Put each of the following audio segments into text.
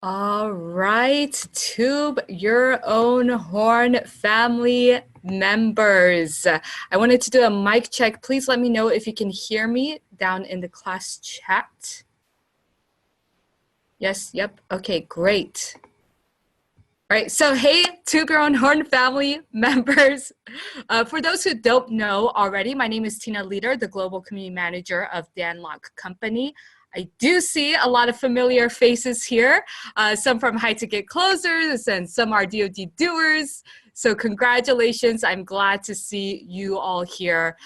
All right, Tube Your Own Horn family members. I wanted to do a mic check. Please let me know if you can hear me down in the class chat. Yes, yep. Okay, great. All right, so hey, Tube Your Own Horn family members. For those who don't know already, my name is Tina Leader, the Global Community Manager of Danlock Company. I do see a lot of familiar faces here, some from high ticket closers and some are DoD doers. So congratulations, I'm glad to see you all here,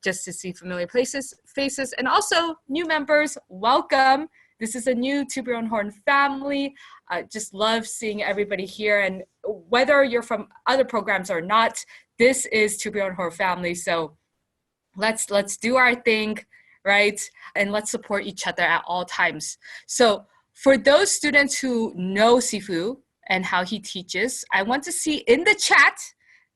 just to see familiar faces, and also new members, welcome. This is a new Tube Your Own Horn family. Just love seeing everybody here, and whether you're from other programs or not, this is Tube Your Own Horn family. So let's do our thing, right? And let's support each other at all times. So for those students who know Sifu and how he teaches, I want to see in the chat,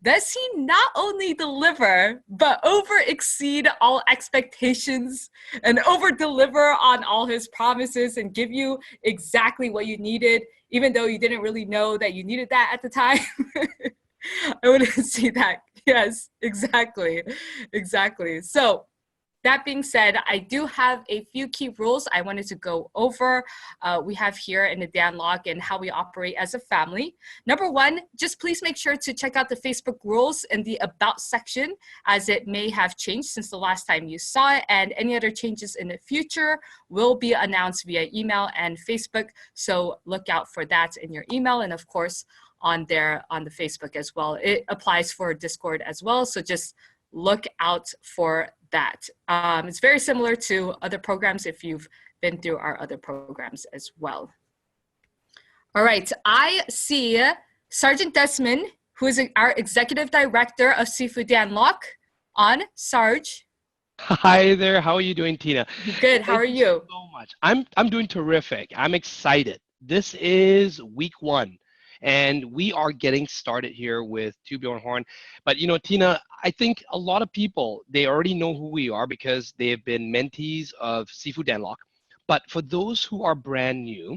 does he not only deliver, but over exceed all expectations and over deliver on all his promises and give you exactly what you needed, even though you didn't really know that you needed that at the time? I want to see that. Yes, exactly. Exactly. So that being said, I do have a few key rules I wanted to go over. We have here in the Danlock and how we operate as a family. Number one, just please make sure to check out the Facebook rules in the About section, as it may have changed since the last time you saw it, and any other changes in the future will be announced via email and Facebook. So look out for that in your email, and of course on the Facebook as well. It applies for Discord as well, so just look out for that. It's very similar to other programs if you've been through our other programs as well. All right, I see Sergeant Desmond, who is our Executive Director of Sifu Danlock, on. Sarge. Hi there, how are you doing, Tina? Good, how are you? Thank you so much. I'm doing terrific. I'm excited. This is week 1. And we are getting started here with Tube Your Own Horn. But you know, Tina, I think a lot of people, they already know who we are because they have been mentees of Sifu Danlock. But for those who are brand new,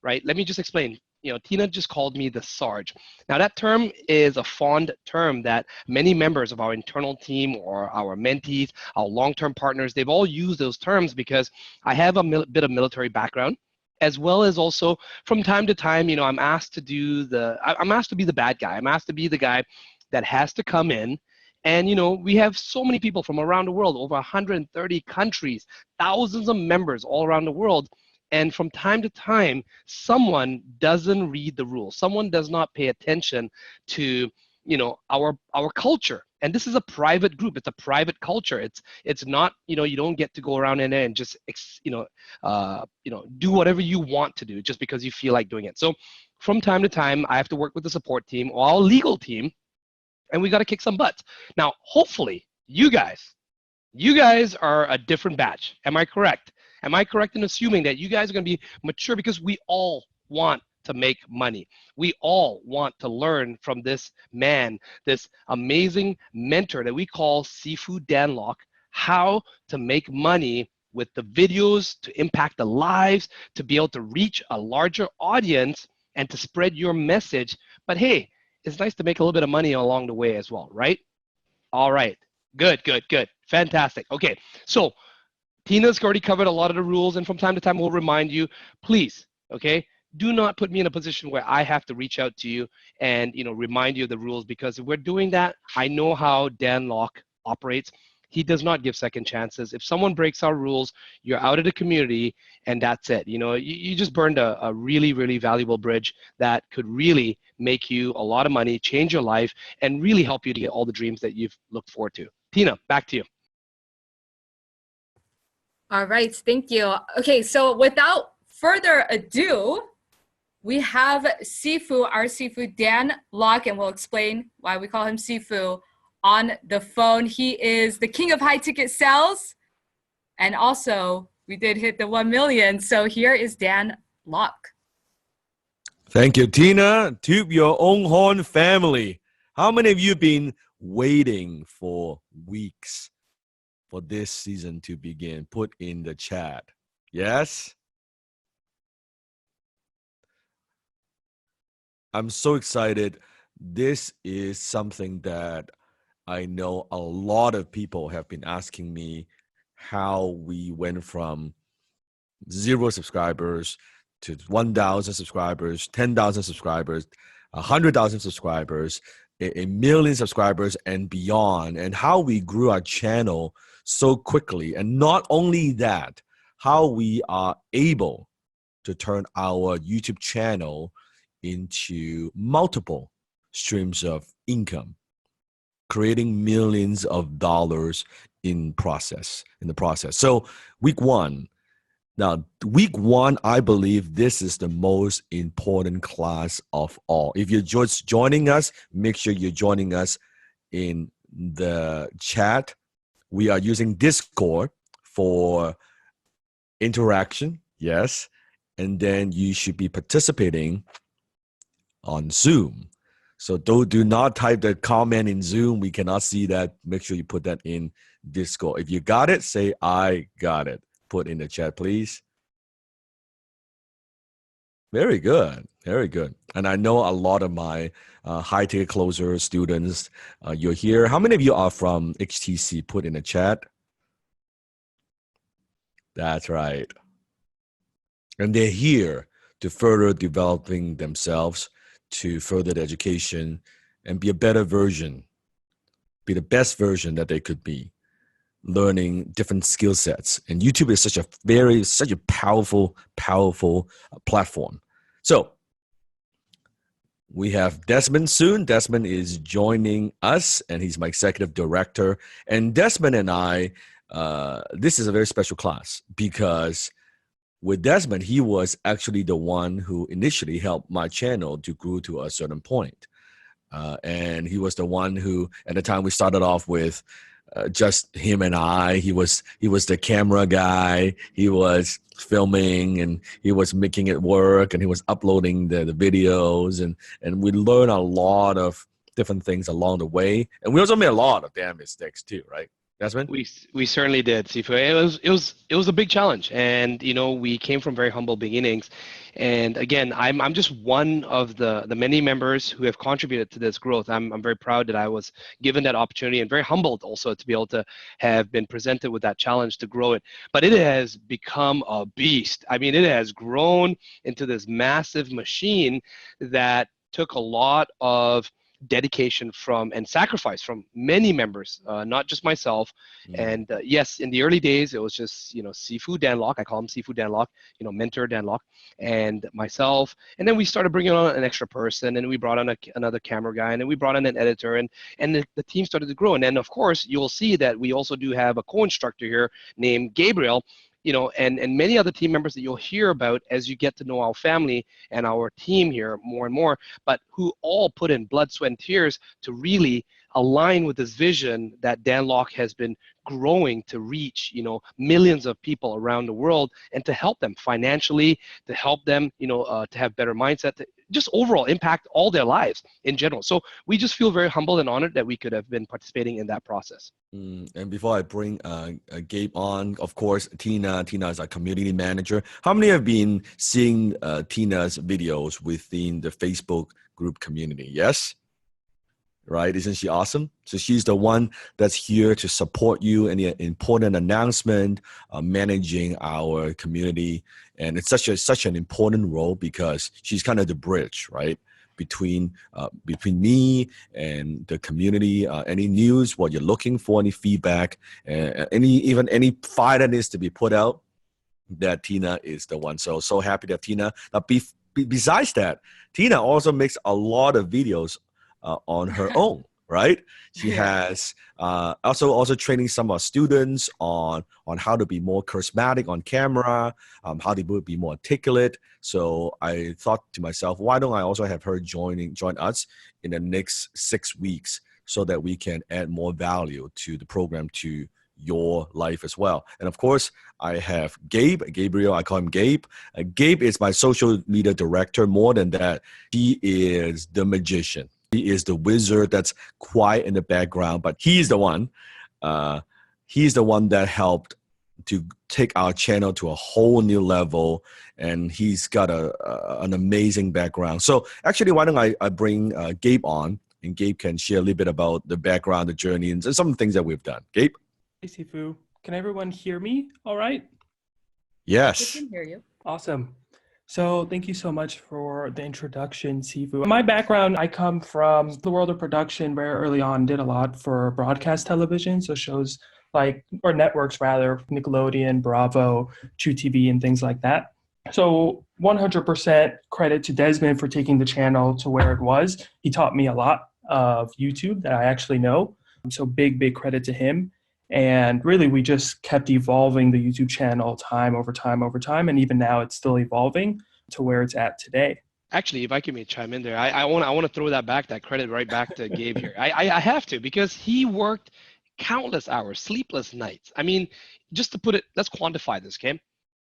right, let me just explain. You know, Tina just called me the Sarge. Now that term is a fond term that many members of our internal team or our mentees, our long-term partners, they've all used those terms because I have a bit of military background, as well as also from time to time, you know, I'm asked to be the bad guy. I'm asked to be the guy that has to come in. And, you know, we have so many people from around the world, over 130 countries, thousands of members all around the world. And from time to time, someone doesn't read the rules. Someone does not pay attention to, you know, our culture. And this is a private group. It's a private culture. It's not, you know, you don't get to go around in there and just, do whatever you want to do just because you feel like doing it. So from time to time, I have to work with the support team or our legal team, and we got to kick some butts. Now, hopefully, you guys are a different batch. Am I correct? Am I correct in assuming that you guys are going to be mature, because we all want to make money. We all want to learn from this man, this amazing mentor that we call Sifu Danlock, how to make money with the videos, to impact the lives, to be able to reach a larger audience and to spread your message. But hey, it's nice to make a little bit of money along the way as well, right? All right, good, fantastic. Okay, so Tina's already covered a lot of the rules, and from time to time we'll remind you, please, okay, do not put me in a position where I have to reach out to you and, you know, remind you of the rules, because if we're doing that, I know how Danlock operates. He does not give second chances. If someone breaks our rules, you're out of the community, and that's it. You know, you just burned a really, really valuable bridge that could really make you a lot of money, change your life, and really help you to get all the dreams that you've looked forward to. Tina, back to you. All right, thank you. Okay, so without further ado, we have Sifu, our Sifu Danlock, and we'll explain why we call him Sifu, on the phone. He is the king of high ticket sales, and also we did hit the 1 million. So here is Danlock. Thank you, Tina. Tube Your Own Horn family. How many of you have been waiting for weeks for this season to begin? Put in the chat. Yes? I'm so excited. This is something that I know a lot of people have been asking me how we went from 0 subscribers to 1,000 subscribers, 10,000 subscribers, 100,000 subscribers, a million subscribers and beyond, and how we grew our channel so quickly. And not only that, how we are able to turn our YouTube channel into multiple streams of income, creating millions of dollars in the process. So week one, I believe this is the most important class of all. If you're just joining us, make sure you're joining us in the chat. We are using Discord for interaction, yes. And then you should be participating on Zoom. So do not type the comment in Zoom. We cannot see that. Make sure you put that in Discord. If you got it, say, I got it. Put in the chat, please. Very good. Very good. And I know a lot of my high-ticket closer students, you're here. How many of you are from HTC? Put in the chat. That's right. And they're here to further developing themselves, to further their education, and be a better version, be the best version that they could be, learning different skill sets. And YouTube is such a powerful platform. So we have Desmond soon. Desmond is joining us, and he's my executive director. And Desmond and I, this is a very special class because with Desmond, he was actually the one who initially helped my channel to grow to a certain point. And he was the one who, at the time we started off with just him and I, he was the camera guy. He was filming and he was making it work and he was uploading the videos. And we learned a lot of different things along the way. And we also made a lot of damn mistakes too, right? Desmond? We certainly did, Sifu. It was a big challenge, and we came from very humble beginnings. And again, I'm just one of the many members who have contributed to this growth. I'm very proud that I was given that opportunity, and very humbled also to be able to have been presented with that challenge to grow it. But it has become a beast. I mean, it has grown into this massive machine that took a lot of dedication from and sacrifice from many members, not just myself. And yes, in the early days, it was just Sifu Danlock. I call him Sifu Danlock, mentor Danlock, and myself. And then we started bringing on an extra person, and we brought on another camera guy, and then we brought on an editor, and the team started to grow. And then of course you'll see that we also do have a co-instructor here named Gabriel, and many other team members that you'll hear about as you get to know our family and our team here more and more, but who all put in blood, sweat, and tears to really align with this vision that Danlock has been growing to reach, millions of people around the world, and to help them financially, to help them, to have better mindset, to just overall impact all their lives in general. So we just feel very humbled and honored that we could have been participating in that process. And before I bring Gabe on, of course, Tina is our community manager. How many have been seeing Tina's videos within the Facebook group community? Yes? Right? Isn't she awesome? So she's the one that's here to support you in the important announcement, managing our community. And it's such an important role because she's kind of the bridge, right? Between me and the community, any news, what you're looking for, any feedback, any fire that needs to be put out, that Tina is the one. So happy to have Tina. Now, besides that, Tina also makes a lot of videos on her own, right? She has also training some of our students on how to be more charismatic on camera, how to be more articulate. So I thought to myself, why don't I also have her join us in the next 6 weeks so that we can add more value to the program, to your life as well. And of course, I have Gabriel, I call him Gabe. Gabe is my social media director. More than that, he is the magician. He is the wizard that's quiet in the background, but he's the one. He's the one that helped to take our channel to a whole new level. And he's got an amazing background. So actually, why don't I bring Gabe on, and Gabe can share a little bit about the background, the journey, and some things that we've done. Gabe? Hey, Sifu. Can everyone hear me all right? Yes. We can hear you. Awesome. So thank you so much for the introduction, Sifu. My background, I come from the world of production very early on, did a lot for broadcast television, so shows like, or networks rather, Nickelodeon, Bravo, True TV, and things like that. So 100% credit to Desmond for taking the channel to where it was. He taught me a lot of YouTube that I actually know. So big credit to him. And really, we just kept evolving the YouTube channel time over time. And even now, it's still evolving to where it's at today. Actually, if I can chime in there, I want to throw that credit right back to Gabe here. I have to, because he worked countless hours, sleepless nights. I mean, just to put it, let's quantify this, okay?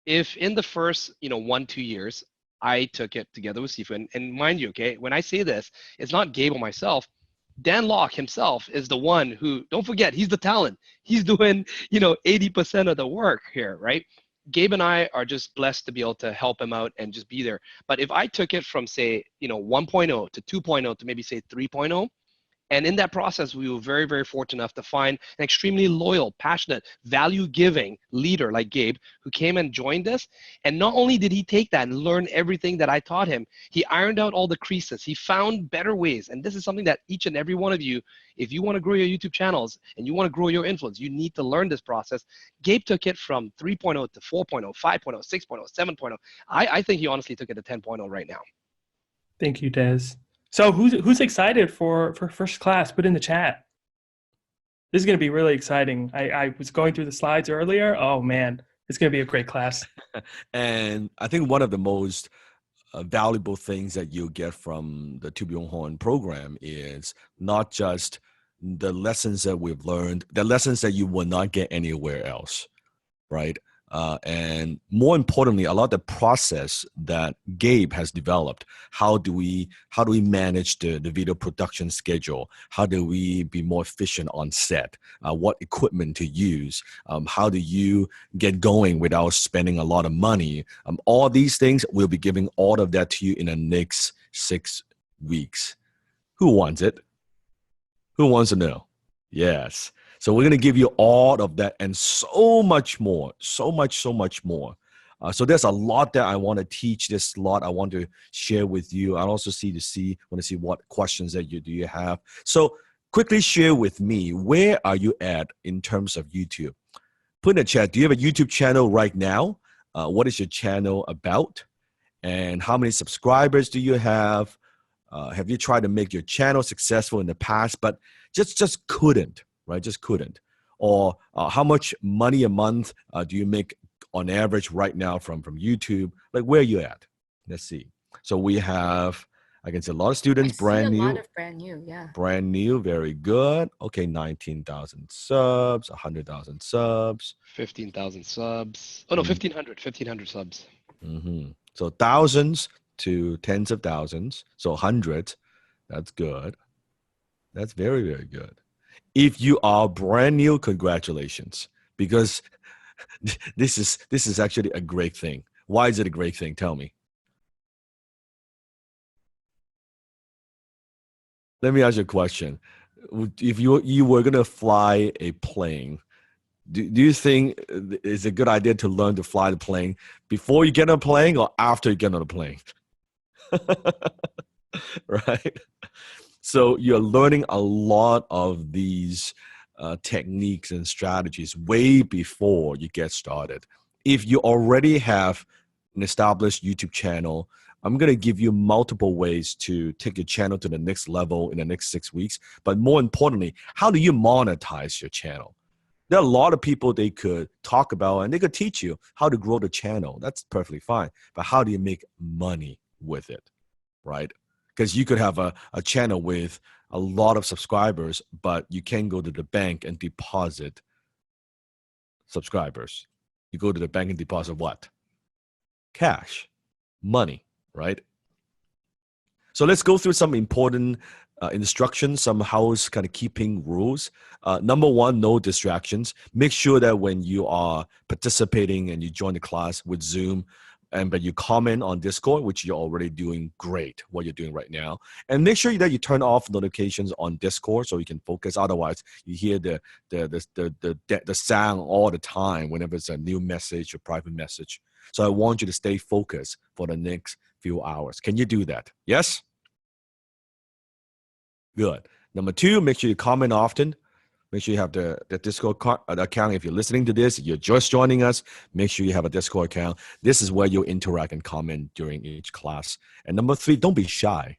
If in the first, 1-2 years, I took it together with Sifu, and mind you, okay, when I say this, it's not Gabe or myself. Dan Locke himself is the one who, don't forget, he's the talent. He's doing, 80% of the work here, right? Gabe and I are just blessed to be able to help him out and just be there. But if I took it from, say, 1.0 to 2.0 to maybe say 3.0, and in that process, we were very fortunate enough to find an extremely loyal, passionate, value-giving leader like Gabe, who came and joined us. And not only did he take that and learn everything that I taught him, he ironed out all the creases. He found better ways. And this is something that each and every one of you, if you want to grow your YouTube channels and you want to grow your influence, you need to learn this process. Gabe took it from 3.0 to 4.0, 5.0, 6.0, 7.0. I think he honestly took it to 10.0 right now. Thank you, Des. So who's excited for first class? Put in the chat. This is going to be really exciting. I was going through the slides earlier. Oh man, it's going to be a great class. And I think one of the most valuable things that you get from the To Be On Horn program is not just the lessons that we've learned, the lessons that you will not get anywhere else, right? And more importantly, a lot of the process that Gabe has developed. How do we manage the video production schedule? How do we be more efficient on set? What equipment to use? How do you get going without spending a lot of money? All these things, we'll be giving all of that to you in the next 6 weeks. Who wants it? Who wants to know? Yes. So we're going to give you all of that and so much more, so much more. So there's a lot that I want to teach. There's a lot I want to share with you. I also want to see what questions that you have. So quickly share with me, where are you at in terms of YouTube? Put in the chat, do you have a YouTube channel right now? What is your channel about? And how many subscribers do you have? Have you tried to make your channel successful in the past, but just couldn't? Right, just couldn't. Or how much money a month do you make on average right now from YouTube? Like, where are you at? Let's see. So we have, I can see a lot of students, brand new. A lot of brand new, yeah. Brand new, very good. Okay, 19,000 subs, 100,000 subs. 15,000 subs. Oh no, 1,500 subs. So thousands to tens of thousands. So hundreds. That's good. That's very good. If you are brand new, congratulations, because this is actually a great thing. Why is it a great thing? Tell me. Let me ask you a question. If you were going to fly a plane, do you think it's a good idea to learn to fly the plane before you get on a plane or after you get on a plane? Right? So you're learning a lot of these techniques and strategies way before you get started. If you already have an established YouTube channel, I'm going to give you multiple ways to take your channel to the next level in the next 6 weeks. But more importantly, how do you monetize your channel? There are a lot of people they could talk about and they could teach you how to grow the channel. That's perfectly fine. But how do you make money with it, right? Because you could have a channel with a lot of subscribers, but you can't go to the bank and deposit subscribers. You go to the bank and deposit what? Cash, money, right? So let's go through some important instructions, some house kind of keeping rules. Number one, no distractions. Make sure that when you are participating and you join the class with Zoom, but you comment on Discord, which you're already doing great, what you're doing right now. And make sure that you turn off notifications on Discord so you can focus. Otherwise, you hear the sound all the time whenever it's a new message or private message. So I want you to stay focused for the next few hours. Can you do that? Yes? Good. Number two, make sure you comment often. Make sure you have the Discord account. If you're listening to this, you're just joining us, make sure you have a Discord account. This is where you'll interact and comment during each class. And number three, don't be shy.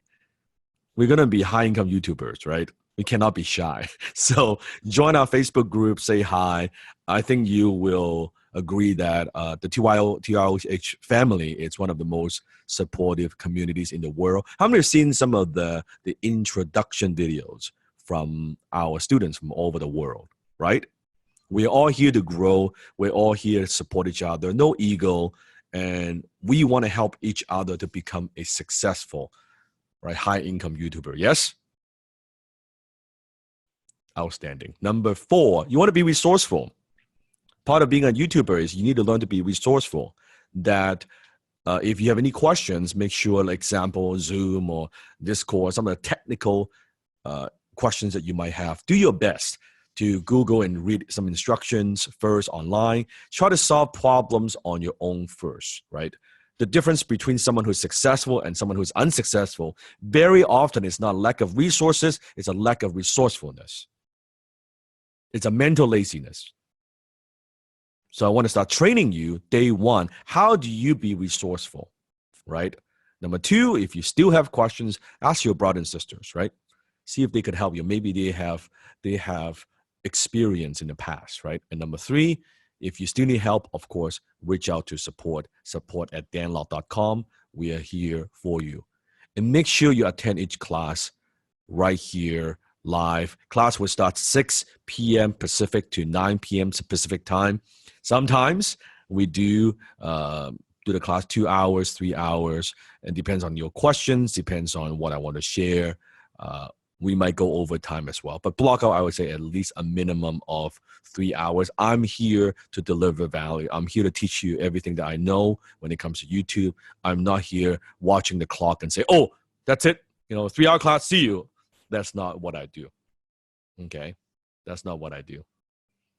We're going to be high-income YouTubers, right? We cannot be shy. So join our Facebook group, say hi. I think you will agree that the TYOH family is one of the most supportive communities in the world. How many have seen some of the introduction videos from our students from all over the world, right? We're all here to grow. We're all here to support each other. No ego. And we want to help each other to become a successful, right, high-income YouTuber. Yes? Outstanding. Number four, you want to be resourceful. Part of being a YouTuber is you need to learn to be resourceful. That if you have any questions, make sure, like example, Zoom or Discord, some of the technical questions that you might have, do your best to Google and read some instructions first online. Try to solve problems on your own first, right? The difference between someone who's successful and someone who's unsuccessful very often is not lack of resources, it's a lack of resourcefulness. It's a mental laziness. So I want to start training you day one. How do you be resourceful, right? Number two, if you still have questions, ask your brothers and sisters, right? See if they could help you. Maybe they have experience in the past, right? And number three, if you still need help, of course, reach out to support@danlok.com. We are here for you. And make sure you attend each class right here live. Class will start 6 p.m. Pacific to 9 p.m. Pacific time. Sometimes we do the class 2 hours, 3 hours. It depends on your questions, depends on what I want to share. We might go over time as well. But block out, I would say, at least a minimum of 3 hours. I'm here to deliver value. I'm here to teach you everything that I know when it comes to YouTube. I'm not here watching the clock and say, oh, that's it. 3-hour class, see you. That's not what I do. Okay? That's not what I do.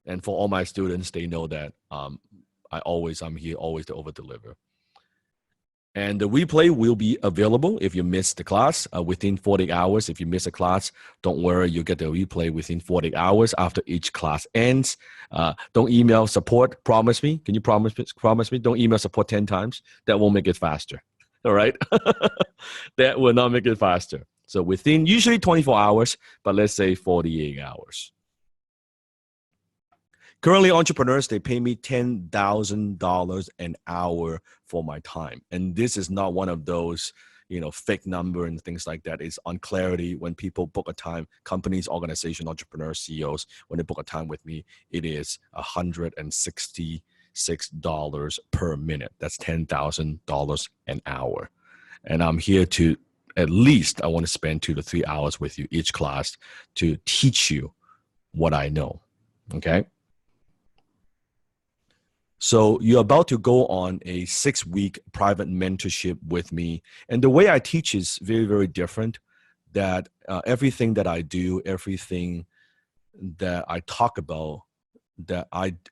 And for all my students, they know that I'm here always to over-deliver. And the replay will be available if you miss the class within 48 hours. If you miss a class, don't worry, you'll get the replay within 48 hours after each class ends. Don't email support, promise me. Can you promise me? Don't email support 10 times. That won't make it faster. All right? That will not make it faster. So within usually 24 hours, but let's say 48 hours. Currently, entrepreneurs, they pay me $10,000 an hour for my time. And this is not one of those, fake number and things like that. It's on clarity. When people book a time, companies, organizations, entrepreneurs, CEOs, when they book a time with me, it is $166 per minute. That's $10,000 an hour. And I'm here to, at least I want to spend 2 to 3 hours with you each class to teach you what I know. Okay? So you're about to go on a 6-week private mentorship with me. And the way I teach is very, very different. That everything that I do, everything that I talk about,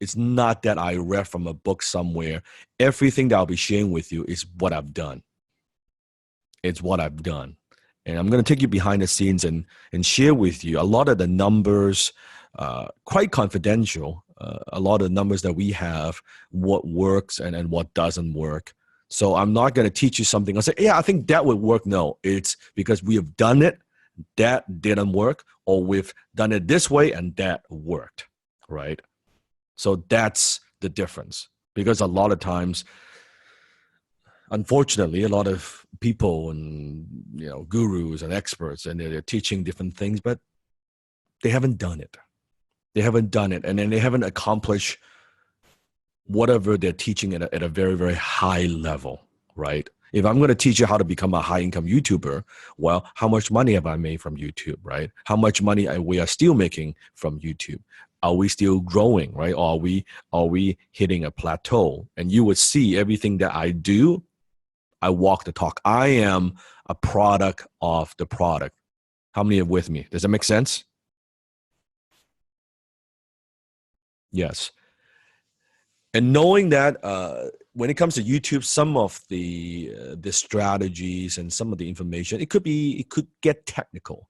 it's not that I read from a book somewhere. Everything that I'll be sharing with you is what I've done. It's what I've done. And I'm going to take you behind the scenes and share with you a lot of the numbers, quite confidential. A lot of numbers that we have, what works and what doesn't work. So I'm not going to teach you something. I'll say, yeah, I think that would work. No, it's because we have done it, that didn't work, or we've done it this way and that worked, right? So that's the difference. Because a lot of times, unfortunately, a lot of people and gurus and experts, and they're teaching different things, but they haven't done it. They haven't done it, and then they haven't accomplished whatever they're teaching at a very, very high level, right? If I'm going to teach you how to become a high-income YouTuber, well, how much money have I made from YouTube, right? How much money we are still making from YouTube? Are we still growing, right? Or are we hitting a plateau? And you would see everything that I do, I walk the talk. I am a product of the product. How many are with me? Does that make sense? Yes. And knowing that when it comes to YouTube, some of the strategies and some of the information, it could get technical.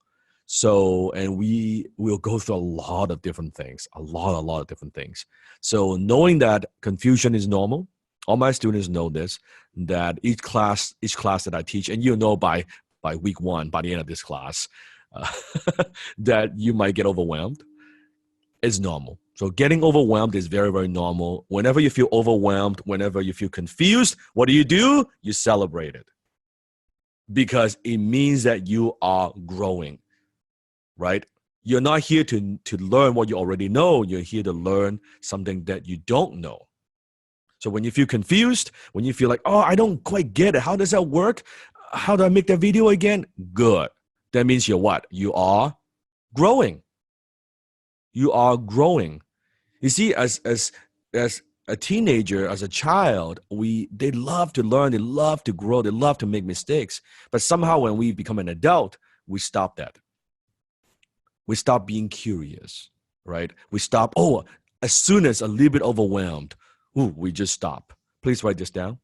So, and we will go through a lot of different things, a lot of different things. So knowing that confusion is normal, all my students know this, that each class that I teach, and you know by week 1, by the end of this class, that you might get overwhelmed. It's normal. So getting overwhelmed is very, very normal. Whenever you feel overwhelmed, whenever you feel confused, what do? You celebrate it. Because it means that you are growing, right? You're not here to learn what you already know. You're here to learn something that you don't know. So when you feel confused, when you feel like, oh, I don't quite get it. How does that work? How do I make that video again? Good. That means you're what? You are growing. You are growing. You see, as a teenager, as a child, they love to learn, they love to grow, they love to make mistakes. But somehow when we become an adult, we stop that. We stop being curious, right? We stop, as soon as a little bit overwhelmed, we just stop. Please write this down.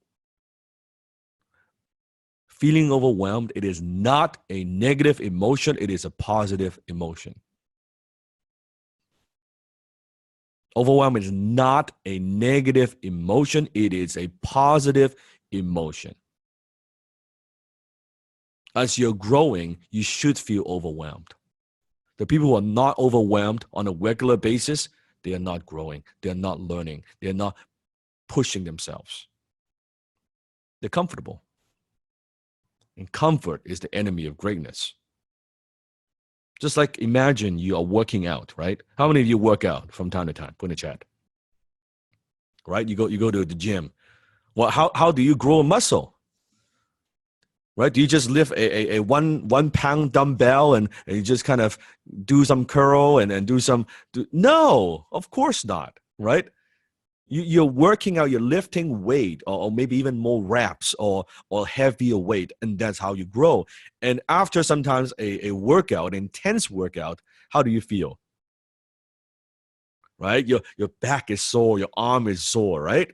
Feeling overwhelmed, it is not a negative emotion, it is a positive emotion. Overwhelm is not a negative emotion. It is a positive emotion. As you're growing, you should feel overwhelmed. The people who are not overwhelmed on a regular basis, they are not growing. They are not learning. They are not pushing themselves. They're comfortable. And comfort is the enemy of greatness. Just like imagine you are working out, right? How many of you work out from time to time? Put in the chat. Right? You go to the gym. Well, how do you grow a muscle? Right? Do you just lift a 1 pound dumbbell and you just kind of do some curl and do some? No, of course not. Right? You're working out, you're lifting weight or maybe even more reps or heavier weight, and that's how you grow. And after sometimes a workout, an intense workout, how do you feel? Right? Your back is sore, your arm is sore, right?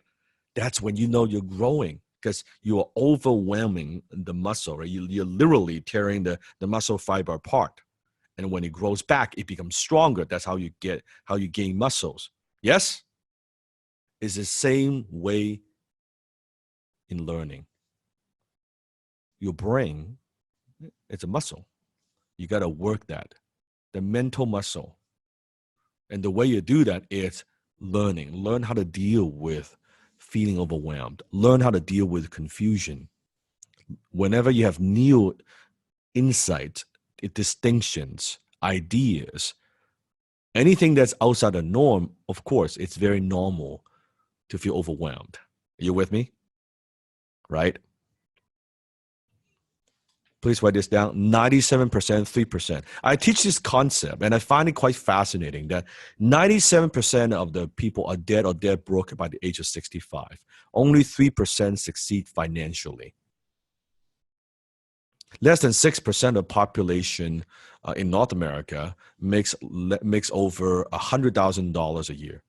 That's when you know you're growing because you are overwhelming the muscle, right? You're literally tearing the muscle fiber apart. And when it grows back, it becomes stronger. That's how you gain muscles. Yes? It's the same way in learning. Your brain, it's a muscle. You got to work that, the mental muscle. And the way you do that is learning. Learn how to deal with feeling overwhelmed. Learn how to deal with confusion. Whenever you have new insights, distinctions, ideas, anything that's outside the norm, of course, it's very normal to feel overwhelmed. Are you with me? Right? Please write this down. 97%, 3%. I teach this concept and I find it quite fascinating that 97% of the people are dead or dead broke by the age of 65. Only 3% succeed financially. Less than 6% of the population in North America makes over $100,000 a year.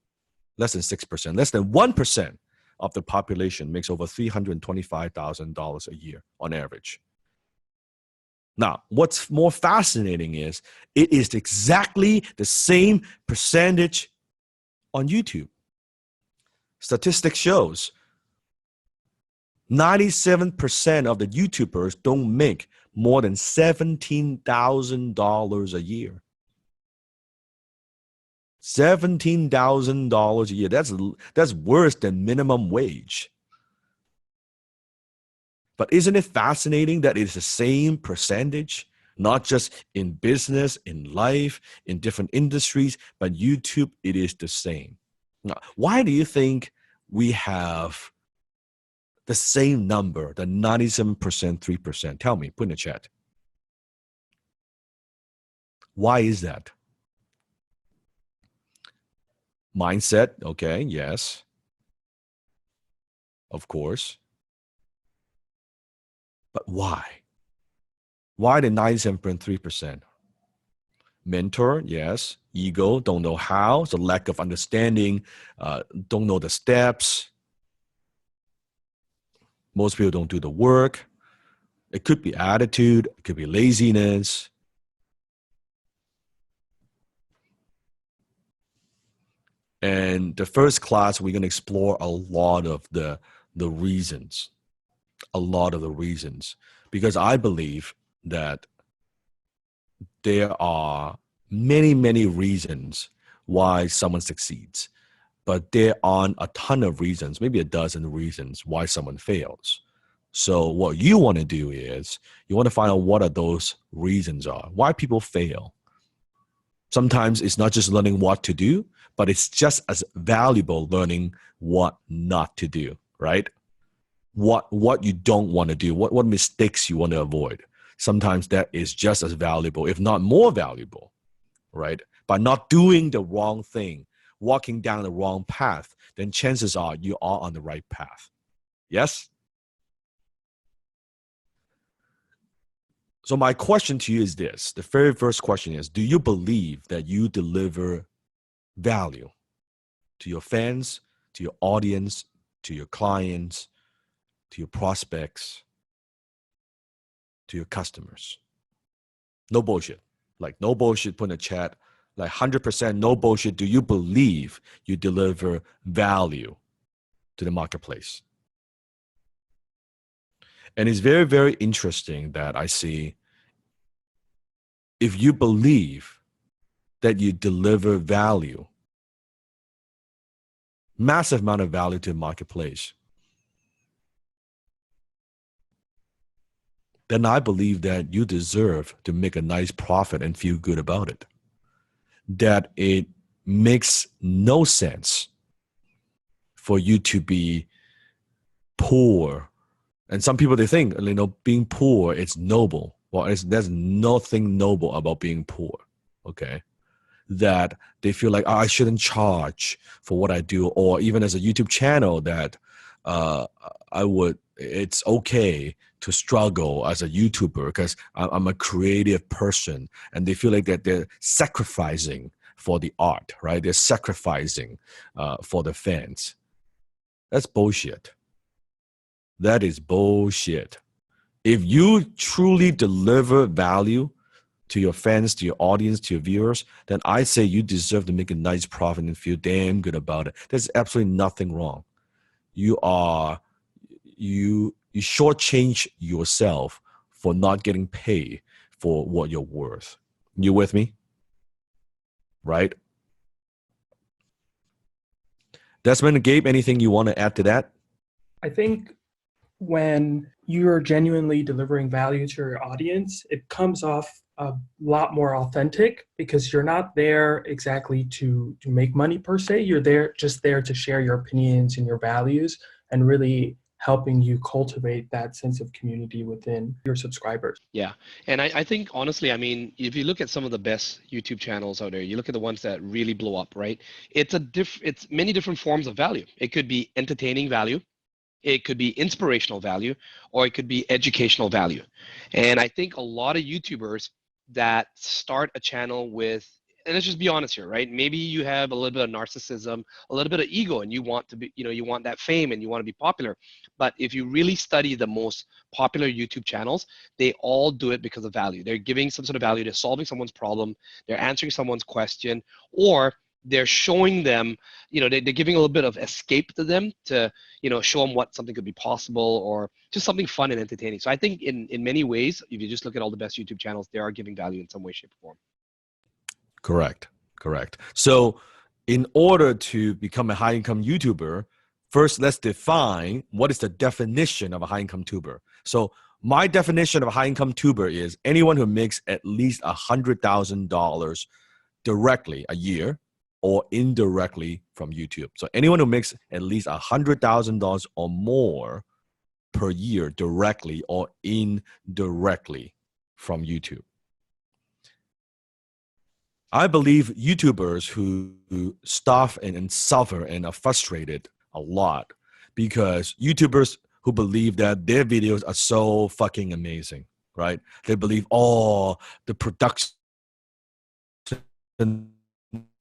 Less than 6%. Less than 1% of the population makes over $325,000 a year on average. Now, what's more fascinating is it is exactly the same percentage on YouTube. Statistics shows 97% of the YouTubers don't make more than $17,000 a year. $17,000 a year. That's worse than minimum wage. But isn't it fascinating that it's the same percentage, not just in business, in life, in different industries, but YouTube, it is the same. Now, why do you think we have the same number, the 97%, 3%? Tell me, put in the chat. Why is that? Mindset, okay, yes. Of course. But why? Why the 97.3%? Mentor, yes. Ego, don't know how. So lack of understanding, don't know the steps. Most people don't do the work. It could be attitude. It could be laziness. And the first class, we're going to explore a lot of the reasons. A lot of the reasons. Because I believe that there are many, many reasons why someone succeeds. But there aren't a ton of reasons, maybe a dozen reasons why someone fails. So what you want to do is you want to find out what are those reasons are, why people fail. Sometimes it's not just learning what to do, but it's just as valuable learning what not to do, right? What you don't want to do, what mistakes you want to avoid. Sometimes that is just as valuable, if not more valuable, right? By not doing the wrong thing, walking down the wrong path, then chances are you are on the right path. Yes? So my question to you is this. The very first question is, do you believe that you deliver value to your fans, to your audience, to your clients, to your prospects, to your customers? No bullshit. Like no bullshit, put in the chat. Like 100% no bullshit. Do you believe you deliver value to the marketplace? And it's very, very interesting that I see if you believe that you deliver value, massive amount of value to the marketplace, then I believe that you deserve to make a nice profit and feel good about it. That it makes no sense for you to be poor. And some people, they think, being poor, it's noble. Well, there's nothing noble about being poor, okay? That they feel like, I shouldn't charge for what I do. Or even as a YouTube channel that it's okay to struggle as a YouTuber because I'm a creative person, and they feel like that they're sacrificing for the art, right? They're sacrificing for the fans. That's bullshit. That is bullshit. If you truly deliver value to your fans, to your audience, to your viewers, then I say you deserve to make a nice profit and feel damn good about it. There's absolutely nothing wrong. You shortchange yourself for not getting paid for what you're worth. You with me? Right? Desmond and Gabe, anything you want to add to that? I think when you're genuinely delivering value to your audience, it comes off a lot more authentic because you're not there exactly to make money per se. You're there to share your opinions and your values and really helping you cultivate that sense of community within your subscribers. Yeah. And I think, honestly, I mean, if you look at some of the best YouTube channels out there, you look at the ones that really blow up, right? It's many different forms of value. It could be entertaining value. It could be inspirational value, or it could be educational value. And I think a lot of YouTubers that start a channel with, and let's just be honest here, right? Maybe you have a little bit of narcissism, a little bit of ego, and you want to be, you want that fame and you want to be popular. But if you really study the most popular YouTube channels, they all do it because of value. They're giving some sort of value. They're solving someone's problem. They're answering someone's question, or they're showing them, they're giving a little bit of escape to them to, show them what something could be possible, or just something fun and entertaining. So I think in many ways, if you just look at all the best YouTube channels, they are giving value in some way, shape, or form. Correct. So in order to become a high-income YouTuber, first let's define what is the definition of a high-income tuber. So my definition of a high-income tuber is anyone who makes at least $100,000 directly a year or indirectly from YouTube. So anyone who makes at least $100,000 or more per year directly or indirectly from YouTube. I believe YouTubers who stuff and suffer and are frustrated a lot because YouTubers who believe that their videos are so fucking amazing, right? They believe, oh, the production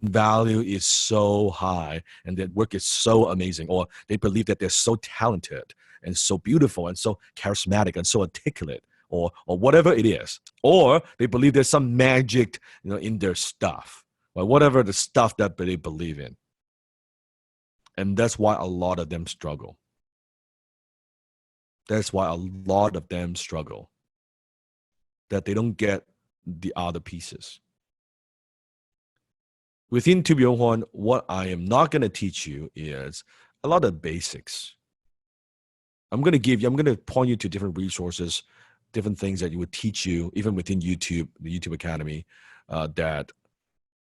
value is so high and their work is so amazing, or they believe that they're so talented and so beautiful and so charismatic and so articulate, or whatever it is, or they believe there's some magic, in their stuff, or whatever the stuff that they believe in. And that's why a lot of them struggle. That's why a lot of them struggle, that they don't get the other pieces. Within To Be Your Horn, what I am not going to teach you is a lot of basics. I'm going to point you to different resources, different things that you would teach you, even within YouTube, the YouTube Academy, that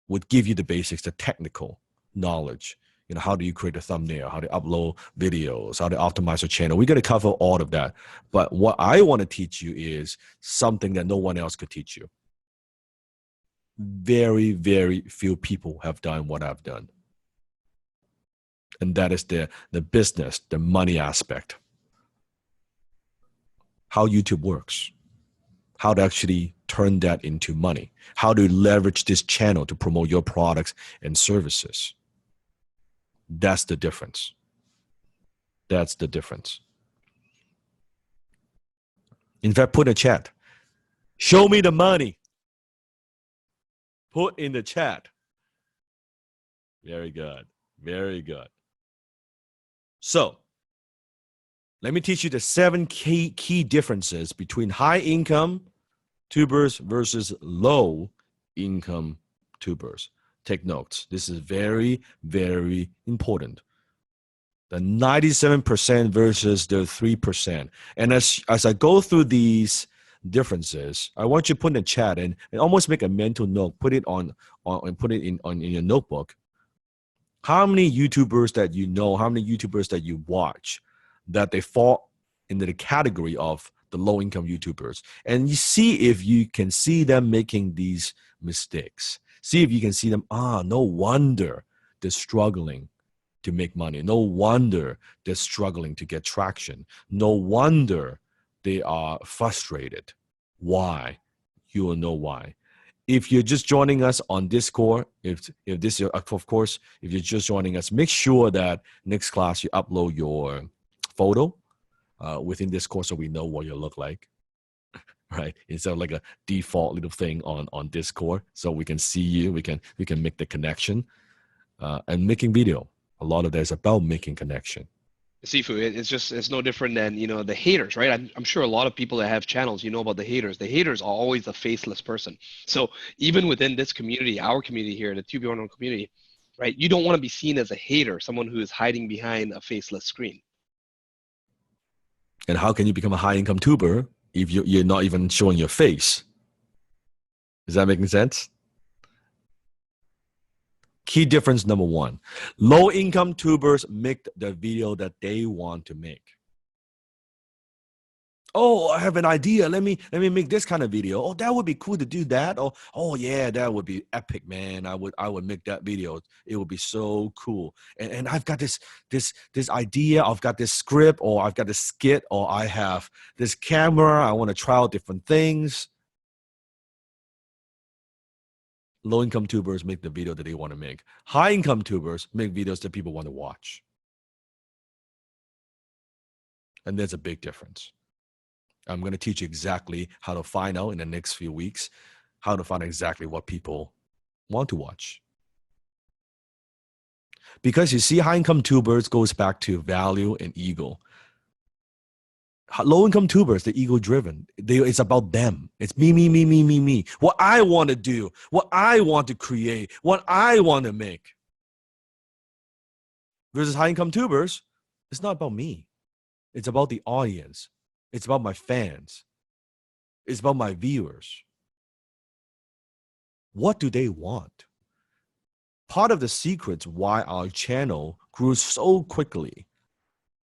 would give you the basics, the technical knowledge. How do you create a thumbnail? How to upload videos? How to optimize your channel? We're going to cover all of that. But what I want to teach you is something that no one else could teach you. Very, very few people have done what I've done. And that is the business, the money aspect. How YouTube works. How to actually turn that into money. How to leverage this channel to promote your products and services. That's the difference. That's the difference. In fact, put in a chat. Show me the money. Put in the chat. Very good. Very good. So, let me teach you the 7 key differences between high income tubers versus low income tubers. Take notes. This is very, very important. The 97% versus the 3%. And as I go through these differences, I want you to put in the chat and almost make a mental note. Put it on put it in your notebook. How many YouTubers that you know, how many YouTubers that you watch, that they fall into the category of the low-income YouTubers, and you see if you can see them making these mistakes. See if you can see them, no wonder they're struggling to make money. No wonder they're struggling to get traction. No wonder they are frustrated. Why? You will know why. If you're just joining us on Discord, if this is, of course, if you're just joining us, make sure that next class you upload your photo within Discord so we know what you look like, right? Instead of like a default little thing on Discord, so we can see you, we can make the connection, and making video. A lot of that is about making connection. Sifu, it's no different than, the haters, right? I'm sure a lot of people that have channels, about the haters. The haters are always a faceless person. So even within this community, our community here, the To Be Your Horn community, right? You don't want to be seen as a hater, someone who is hiding behind a faceless screen. And how can you become a high-income tuber if you're not even showing your face? Is that making sense? Key difference number 1. Low-income tubers make the video that they want to make. Oh, I have an idea. Let me make this kind of video. Oh, that would be cool to do that. Oh yeah, that would be epic, man. I would make that video. It would be so cool. And I've got this idea. I've got this script, or I've got this skit, or I have this camera. I want to try out different things. Low-income tubers make the video that they want to make. High-income tubers make videos that people want to watch. And there's a big difference. I'm going to teach you exactly how to find out in the next few weeks, how to find exactly what people want to watch. Because you see, high-income tubers goes back to value and ego. Low-income tubers, they're ego-driven. It's about them. It's me. What I want to do, what I want to create, what I want to make. Versus high-income tubers, it's not about me. It's about the audience. It's about my fans. It's about my viewers. What do they want? Part of the secrets why our channel grew so quickly,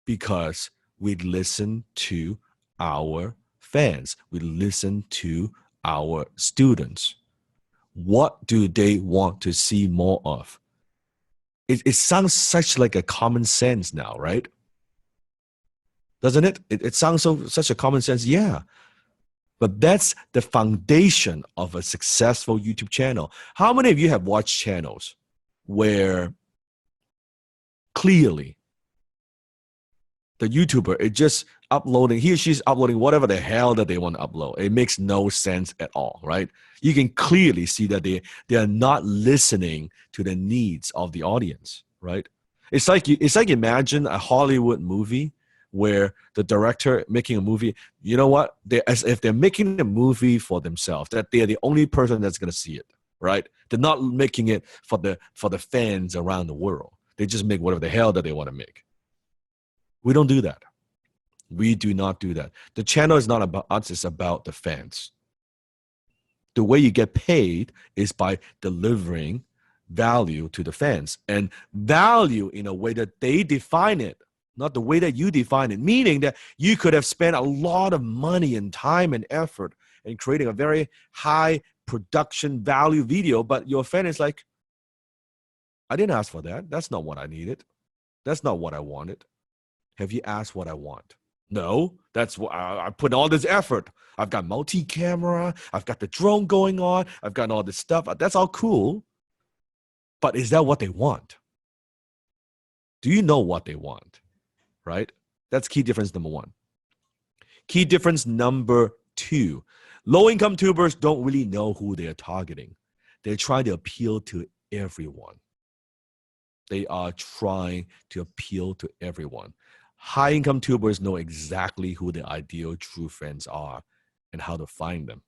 because We listen to our fans. We listen to our students. What do they want to see more of? It sounds such like a common sense now, right? Doesn't it? It sounds such a common sense, yeah. But that's the foundation of a successful YouTube channel. How many of you have watched channels where clearly the YouTuber is just uploading, he or she's uploading whatever the hell that they want to upload? It makes no sense at all, right? You can clearly see that they are not listening to the needs of the audience, right? It's like imagine a Hollywood movie where the director making a movie, you know what? As if they're making a movie for themselves, that they're the only person that's going to see it, right? They're not making it for the fans around the world. They just make whatever the hell that they want to make. We don't do that. We do not do that. The channel is not about us, it's about the fans. The way you get paid is by delivering value to the fans, and value in a way that they define it, not the way that you define it, meaning that you could have spent a lot of money and time and effort in creating a very high production value video, but your fan is like, I didn't ask for that. That's not what I needed. That's not what I wanted. Have you asked what I want? No, that's what I put all this effort. I've got multi-camera. I've got the drone going on. I've got all this stuff. That's all cool. But is that what they want? Do you know what they want? Right? That's key difference number one. Key difference number two. Low-income tubers don't really know who they are targeting. They're trying to appeal to everyone. They are trying to appeal to everyone. High-income tubers know exactly who their ideal true friends are and how to find them.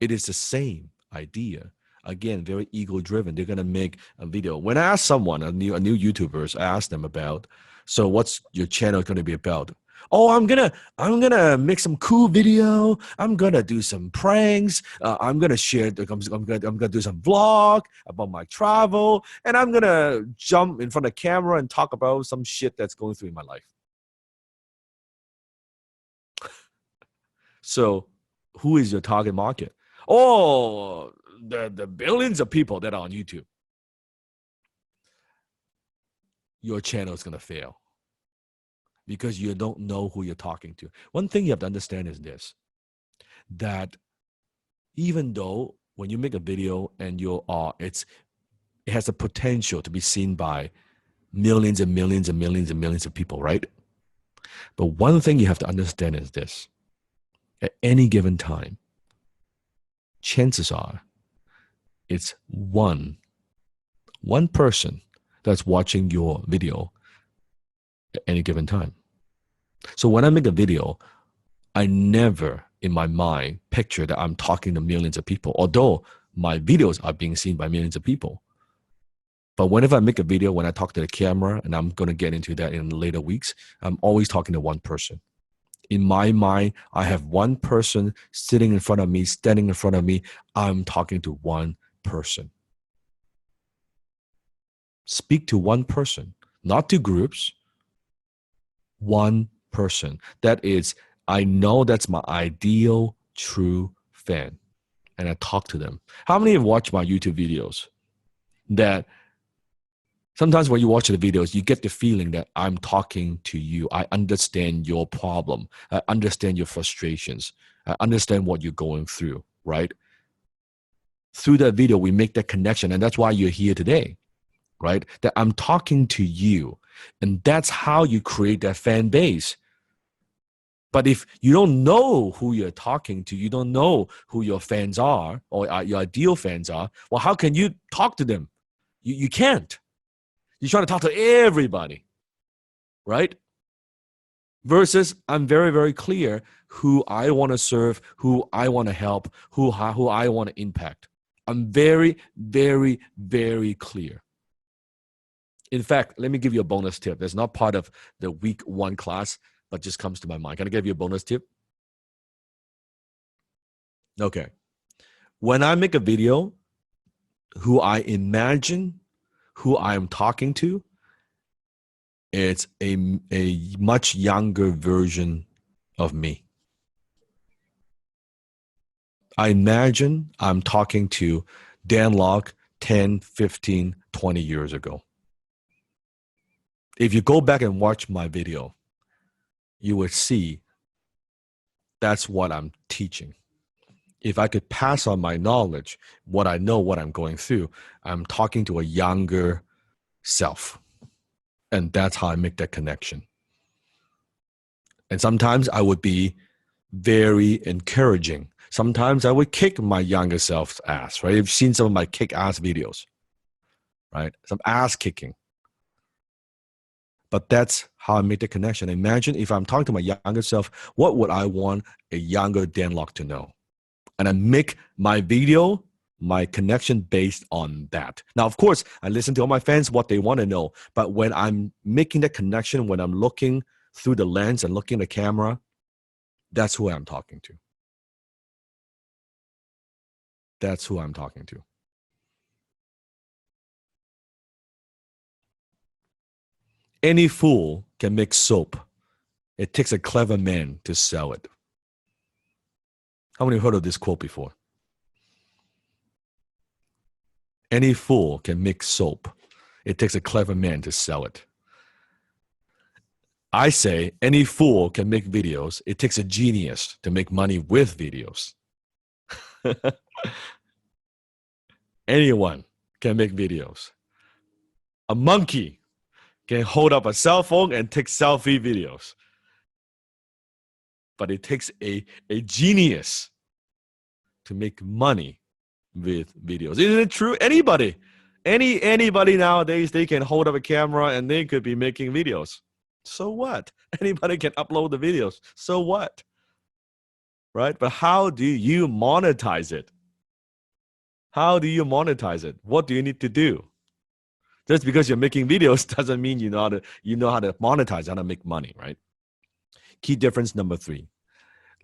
It is the same idea. Again, very ego-driven. They're going to make a video. When I ask someone, a new YouTubers, I ask them about, so what's your channel going to be about? Oh, I'm gonna make some cool video. I'm gonna do some pranks. I'm gonna share. I'm gonna do some vlog about my travel, and I'm gonna jump in front of the camera and talk about some shit that's going through in my life. So, who is your target market? Oh, the billions of people that are on YouTube. Your channel is gonna fail, because you don't know who you're talking to. One thing you have to understand is this, that even though when you make a video and it has a potential to be seen by millions and millions and millions and millions of people, right? But one thing you have to understand is this. At any given time, chances are it's one person that's watching your video at any given time. So when I make a video, I never in my mind picture that I'm talking to millions of people, although my videos are being seen by millions of people. But whenever I make a video, when I talk to the camera, and I'm going to get into that in later weeks, I'm always talking to one person. In my mind, I have one person sitting in front of me, standing in front of me. I'm talking to one person. Speak to one person, not to groups. One person. That is, I know that's my ideal true fan, and I talk to them. How many have watched my YouTube videos that sometimes when you watch the videos, you get the feeling that I'm talking to you. I understand your problem. I understand your frustrations. I understand what you're going through, right? Through that video, we make that connection, and that's why you're here today, right? That I'm talking to you, and that's how you create that fan base. But if you don't know who you're talking to, you don't know who your fans are or your ideal fans are, well, how can you talk to them? You can't. You're trying to talk to everybody, right? Versus I'm very, very clear who I want to serve, who I want to help, who I want to impact. I'm very, very, very clear. In fact, let me give you a bonus tip. That's not part of the week 1 class, but just comes to my mind. Can I give you a bonus tip? Okay. When I make a video, who I imagine, who I'm talking to, it's a much younger version of me. I imagine I'm talking to Dan Lok 10, 15, 20 years ago. If you go back and watch my video, you will see that's what I'm teaching. If I could pass on my knowledge, what I know, what I'm going through, I'm talking to a younger self. And that's how I make that connection. And sometimes I would be very encouraging. Sometimes I would kick my younger self's ass, right? You've seen some of my kick-ass videos, right? Some ass kicking. But that's how I make the connection. Imagine if I'm talking to my younger self, what would I want a younger Dan Lok to know? And I make my video, my connection based on that. Now, of course, I listen to all my fans, what they want to know. But when I'm making that connection, when I'm looking through the lens and looking at the camera, that's who I'm talking to. That's who I'm talking to. Any fool can make soap. It takes a clever man to sell it. How many have heard of this quote before? Any fool can make soap. It takes a clever man to sell it. I say any fool can make videos. It takes a genius to make money with videos. Anyone can make videos. A monkey can hold up a cell phone and take selfie videos. But it takes a genius to make money with videos. Isn't it true? Anybody nowadays, they can hold up a camera and they could be making videos. So what? Anybody can upload the videos. So what? Right? But how do you monetize it? How do you monetize it? What do you need to do? Just because you're making videos doesn't mean you know how to monetize, how to make money, right? Key difference number 3.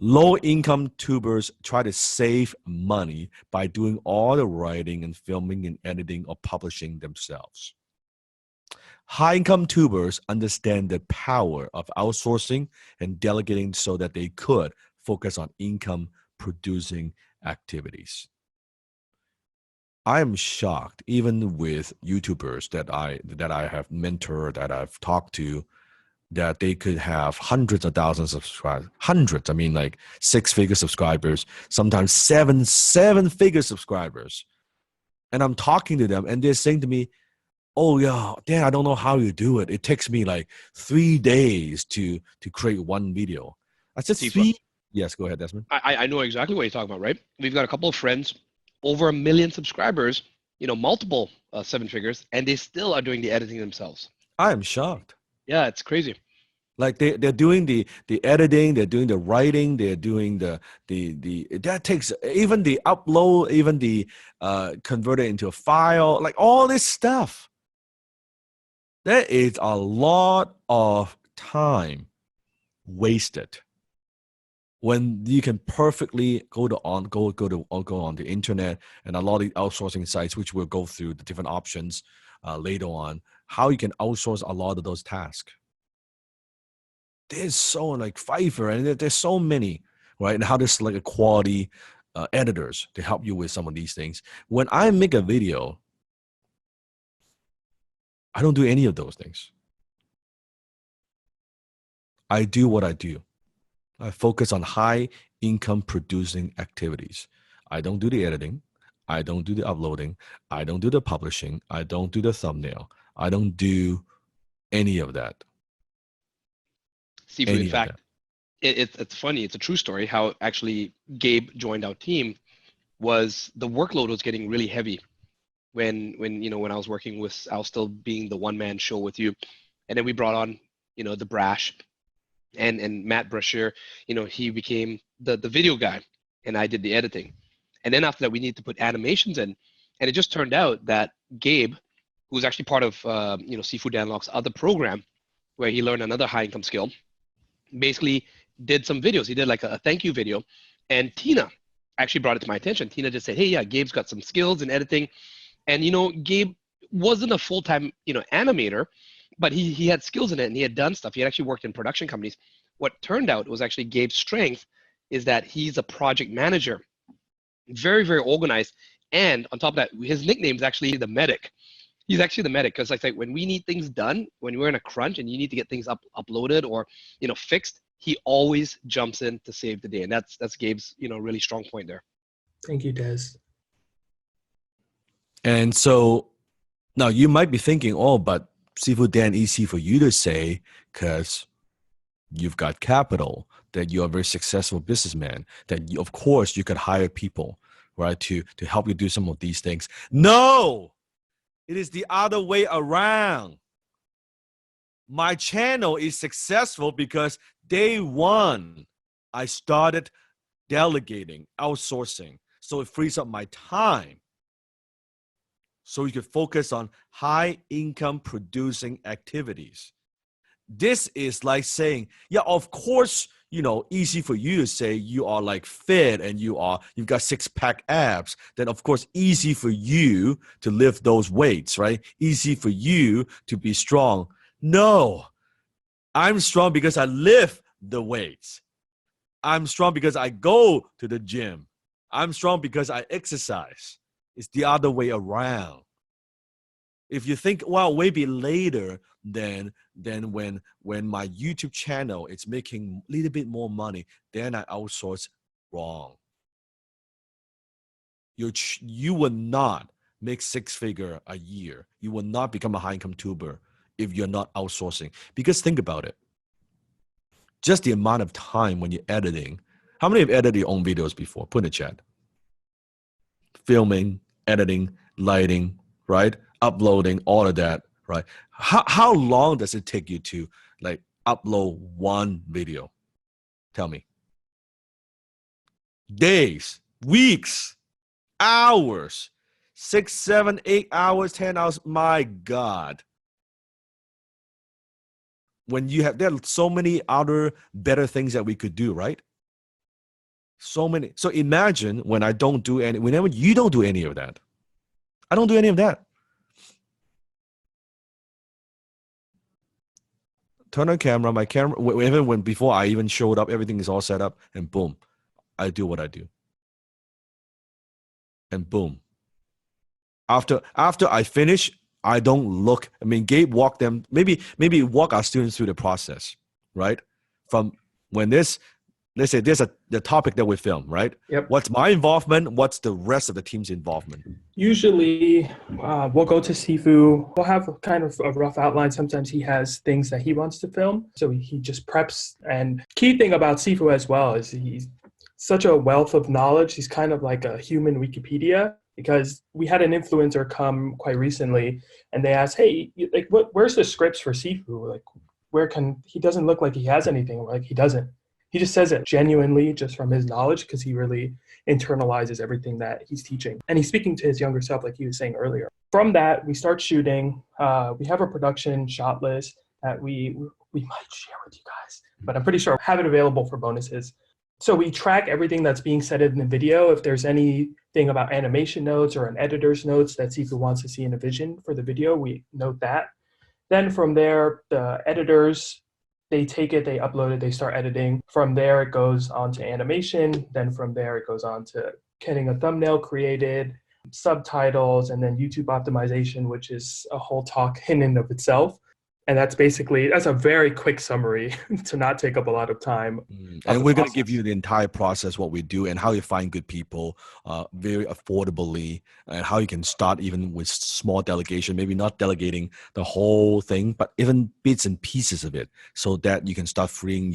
Low-income tubers try to save money by doing all the writing and filming and editing or publishing themselves. High-income tubers understand the power of outsourcing and delegating so that they could focus on income-producing activities. I am shocked, even with YouTubers that I have mentored, that I've talked to, that they could have hundreds of thousands of subscribers. Hundreds, I mean like 6-figure subscribers, sometimes seven-figure subscribers. And I'm talking to them and they're saying to me, oh yeah, Dan, I don't know how you do it. It takes me like 3 days to create one video. I said, Yes, go ahead, Desmond. I know exactly what you're talking about, right? We've got a couple of friends, over 1 million subscribers, multiple 7 figures, and they still are doing the editing themselves. I am shocked. Yeah, it's crazy. Like they're doing the editing, they're doing the writing, they're doing the that takes even the upload, even the convert it into a file, like all this stuff. There is a lot of time wasted when you can perfectly go on the internet and a lot of the outsourcing sites, which we'll go through the different options later on, how you can outsource a lot of those tasks. There's so like Fiverr, and there's so many, right? And how to select a quality editors to help you with some of these things. When I make a video, I don't do any of those things. I do what I do. I focus on high income producing activities. I don't do the editing. I don't do the uploading. I don't do the publishing. I don't do the thumbnail. I don't do any of that. Steve, in fact, it's funny. It's a true story how actually Gabe joined our team. Was the workload was getting really heavy when I was working with, I was still being the one-man show with you. And then we brought on, the Brash and Matt Brashear, he became the video guy and I did the editing. And then after that, we needed to put animations in. And it just turned out that Gabe, who was actually part of, Seafood Dan Lok's other program where he learned another high income skill, basically did some videos. He did like a thank you video. And Tina actually brought it to my attention. Tina just said, hey, yeah, Gabe's got some skills in editing. And, Gabe wasn't a full-time, animator, but he had skills in it and he had done stuff. He had actually worked in production companies. What turned out was actually Gabe's strength is that he's a project manager, very, very organized. And on top of that, his nickname is actually the medic. He's actually the medic because like when we need things done, when we're in a crunch and you need to get things uploaded or, fixed, he always jumps in to save the day. And that's Gabe's, really strong point there. Thank you, Des. And so now you might be thinking, oh, but Sifu Dan, easy for you to say because you've got capital, that you're a very successful businessman, that of course you could hire people, right, to help you do some of these things. No, it is the other way around. My channel is successful because day one, I started delegating, outsourcing. So it frees up my time. So you can focus on high income producing activities. This is like saying, yeah, of course, easy for you to say you are like fit and you've got 6-pack abs. Then of course, easy for you to lift those weights, right? Easy for you to be strong. No, I'm strong because I lift the weights. I'm strong because I go to the gym. I'm strong because I exercise. It's the other way around. If you think, well, maybe later than when my YouTube channel is making a little bit more money, then I outsource. Wrong. You will not make 6-figure a year. You will not become a high-income tuber if you're not outsourcing. Because think about it. Just the amount of time when you're editing. How many have edited your own videos before? Put in the chat. Filming, editing, lighting, right? Uploading, all of that, right? How long does it take you to like upload one video? Tell me. Days, weeks, hours, 6, 7, 8 hours, 10 hours. My God. When there are so many other better things that we could do, right? So many. So imagine whenever you don't do any of that. I don't do any of that. Turn on camera, my camera, even before I even showed up, everything is all set up, and boom, I do what I do. And boom. After I finish, I don't look. I mean, Gabe walked them, maybe walk our students through the process, right? From when let's say there's the topic that we film, right? Yep. What's my involvement? What's the rest of the team's involvement? Usually, we'll go to Sifu. We'll have kind of a rough outline. Sometimes he has things that he wants to film, so he just preps. And key thing about Sifu as well is he's such a wealth of knowledge. He's kind of like a human Wikipedia, because we had an influencer come quite recently, and they asked, "Hey, like, where's the scripts for Sifu? Like, he doesn't look like he has anything." Like, he doesn't. He just says it genuinely just from his knowledge because he really internalizes everything that he's teaching. And he's speaking to his younger self, like he was saying earlier. From that, we start shooting. We have a production shot list that we might share with you guys, but I'm pretty sure I have it available for bonuses. So we track everything that's being said in the video. If there's anything about animation notes or an editor's notes that Sifu wants to see in a vision for the video, we note that. Then from there, the editors, they take it, they upload it, they start editing. From there, it goes on to animation. Then from there, it goes on to getting a thumbnail created, subtitles, and then YouTube optimization, which is a whole talk in and of itself. And that's a very quick summary to not take up a lot of time. And we're going to give you the entire process, what we do and how you find good people very affordably, and how you can start even with small delegation, maybe not delegating the whole thing, but even bits and pieces of it, so that you can start freeing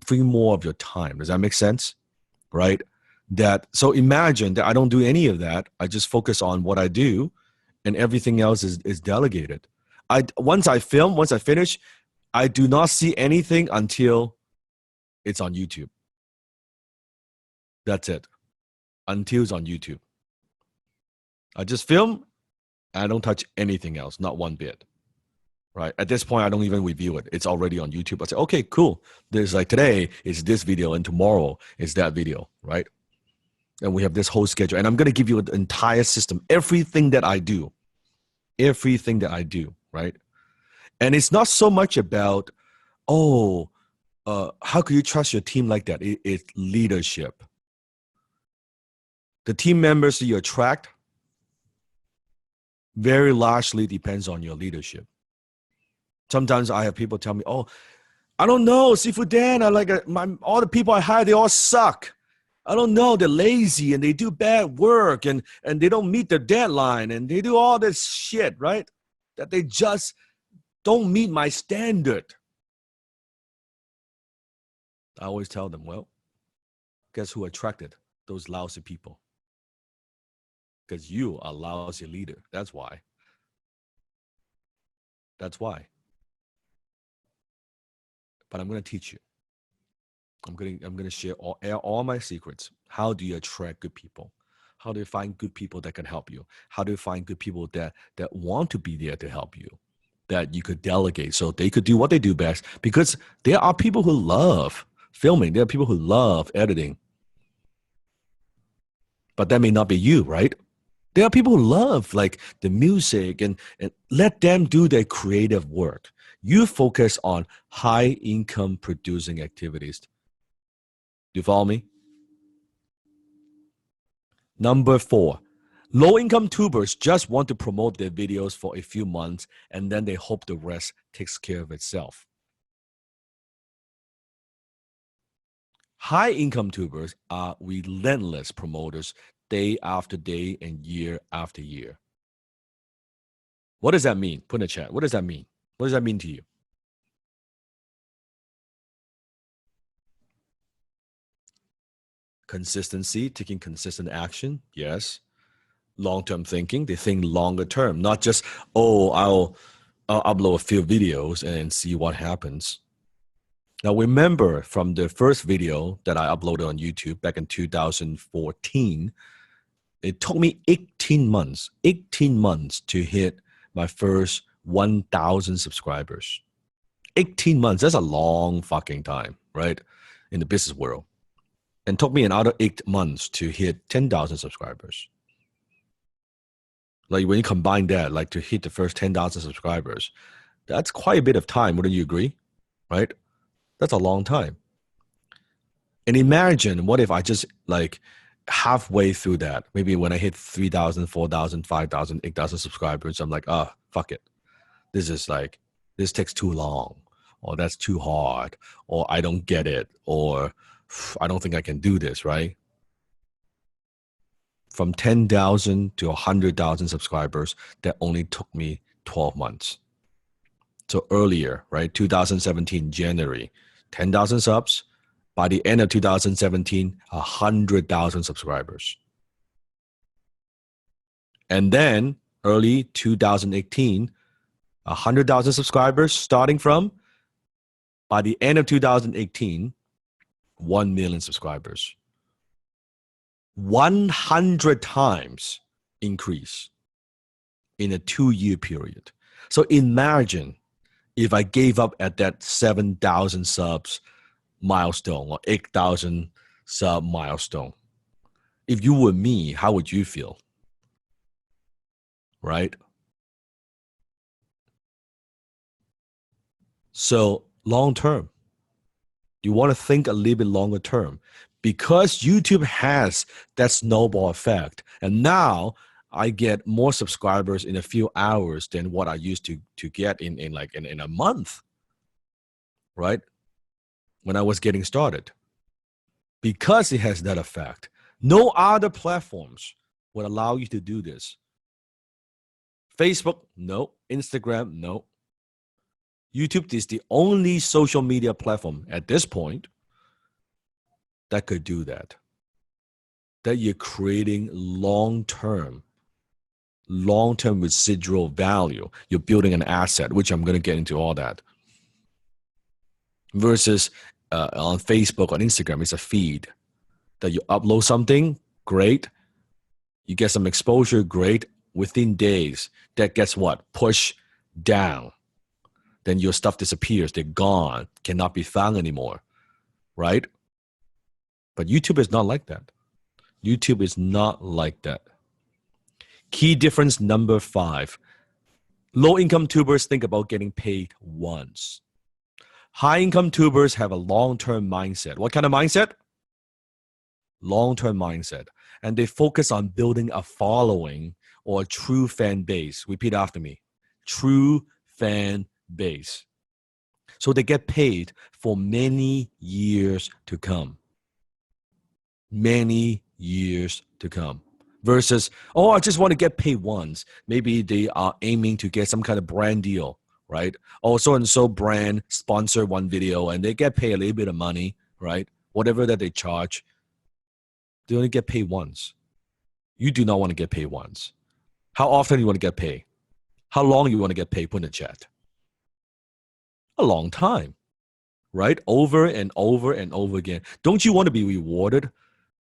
more of your time. Does that make sense? Right? So imagine that I don't do any of that. I just focus on what I do, and everything else is delegated. Once I finish, I do not see anything until it's on YouTube. That's it. Until it's on YouTube. I just film. I don't touch anything else, not one bit. Right? At this point, I don't even review it. It's already on YouTube. I say, okay, cool. There's like today is this video and tomorrow is that video, right? And we have this whole schedule. And I'm going to give you an entire system, everything that I do. everything that I do, right? And it's not so much about, how could you trust your team like that? It's leadership. The team members that you attract very largely depends on your leadership. Sometimes I have people tell me, oh, I don't know, Seafood Dan, all the people I hire, they all suck. I don't know, they're lazy and they do bad work and they don't meet their deadline and they do all this shit, right? That they just don't meet my standard. I always tell them, well, guess who attracted those lousy people? Because you are a lousy leader. That's why. That's why. But I'm going to teach you. I'm going to share all my secrets. How do you attract good people? How do you find good people that can help you? How do you find good people that want to be there to help you, that you could delegate so they could do what they do best? Because there are people who love filming. There are people who love editing. But that may not be you, right? There are people who love like the music and let them do their creative work. You focus on high income producing activities. Do you follow me? Number 4, low income tubers just want to promote their videos for a few months and then they hope the rest takes care of itself. High income tubers are relentless promoters day after day and year after year. What does that mean? Put in the chat. What does that mean? What does that mean to you? Consistency, taking consistent action, yes. Long-term thinking, they think longer term, not just, I'll upload a few videos and see what happens. Now, remember from the first video that I uploaded on YouTube back in 2014, it took me 18 months to hit my first 1,000 subscribers. 18 months, that's a long fucking time, right? In the business world. And took me another 8 months to hit 10,000 subscribers. Like when you combine that, like to hit the first 10,000 subscribers, that's quite a bit of time. Wouldn't you agree? Right? That's a long time. And imagine what if I just like halfway through that, maybe when I hit 3,000, 4,000, 5,000, 8,000 subscribers, I'm like, fuck it. This takes too long, or that's too hard, or I don't get it, or I don't think I can do this, right? From 10,000 to 100,000 subscribers, that only took me 12 months. So earlier, right, 2017, January, 10,000 subs. By the end of 2017, 100,000 subscribers. And then early 2018, 100,000 subscribers starting from, by the end of 2018, 1 million subscribers. 100 times increase in a 2-year period. So imagine if I gave up at that 7,000 subs milestone or 8,000 sub milestone. If you were me, how would you feel? Right? So long term, you want to think a little bit longer term, because YouTube has that snowball effect. And now I get more subscribers in a few hours than what I used to get in a month, right? When I was getting started. Because it has that effect. No other platforms would allow you to do this. Facebook, no. Instagram, no. YouTube is the only social media platform at this point that could do that. That you're creating long-term residual value. You're building an asset, which I'm going to get into all that. Versus on Facebook, on Instagram, it's a feed that you upload something, great. You get some exposure, great. Within days, that gets what? Pushed down. Then your stuff disappears. They're gone. Cannot be found anymore. Right? But YouTube is not like that. YouTube is not like that. Key difference number 5. Low-income tubers think about getting paid once. High-income tubers have a long-term mindset. What kind of mindset? Long-term mindset. And they focus on building a following or a true fan base. Repeat after me. True fan base. So they get paid for many years to come. Many years to come. Versus, oh, I just want to get paid once. Maybe they are aiming to get some kind of brand deal, right? Oh, so-and-so brand sponsor one video and they get paid a little bit of money, right? Whatever that they charge, they only get paid once. You do not want to get paid once. How often do you want to get paid? How long you want to get paid? Put in the chat. A long time, right? Over and over and over again. Don't you want to be rewarded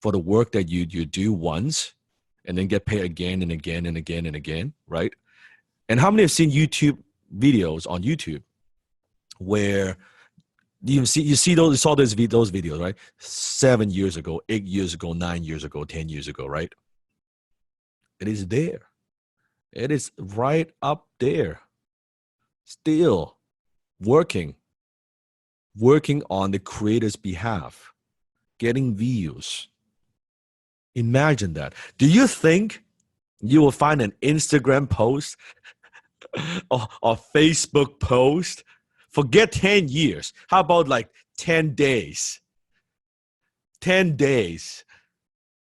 for the work that you do once and then get paid again and again and again and again, right? And how many have seen YouTube videos on YouTube where you saw those videos, right? 7 years ago, 8 years ago, 9 years ago, 10 years ago, right? It is there. It is right up there. Still working on the creator's behalf, getting views. Imagine that. Do you think you will find an Instagram post or Facebook post? Forget 10 years. How about like 10 days? 10 days.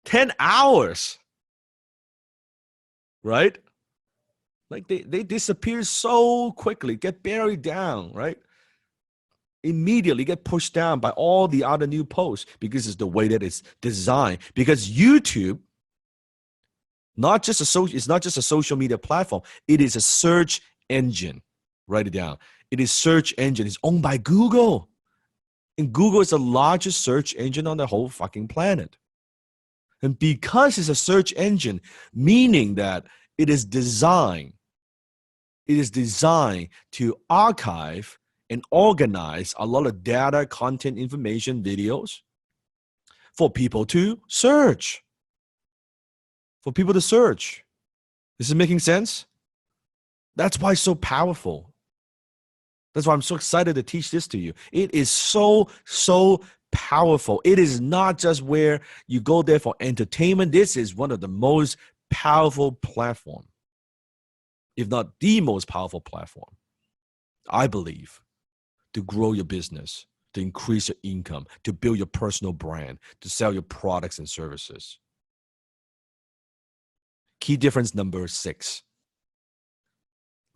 10 hours. Right? Like they disappear so quickly, get buried down, right? Immediately get pushed down by all the other new posts because it's the way that it's designed. Because YouTube, it's not just a social media platform. It is a search engine. Write it down. It is search engine. It's owned by Google. And Google is the largest search engine on the whole fucking planet. And because it's a search engine, meaning that it is designed to archive and organize a lot of data, content, information, videos for people to search. For people to search. Is it making sense? That's why it's so powerful. That's why I'm so excited to teach this to you. It is so powerful. It is not just where you go there for entertainment. This is one of the most powerful platforms, if not the most powerful platform, I believe, to grow your business, to increase your income, to build your personal brand, to sell your products and services. Key difference number 6.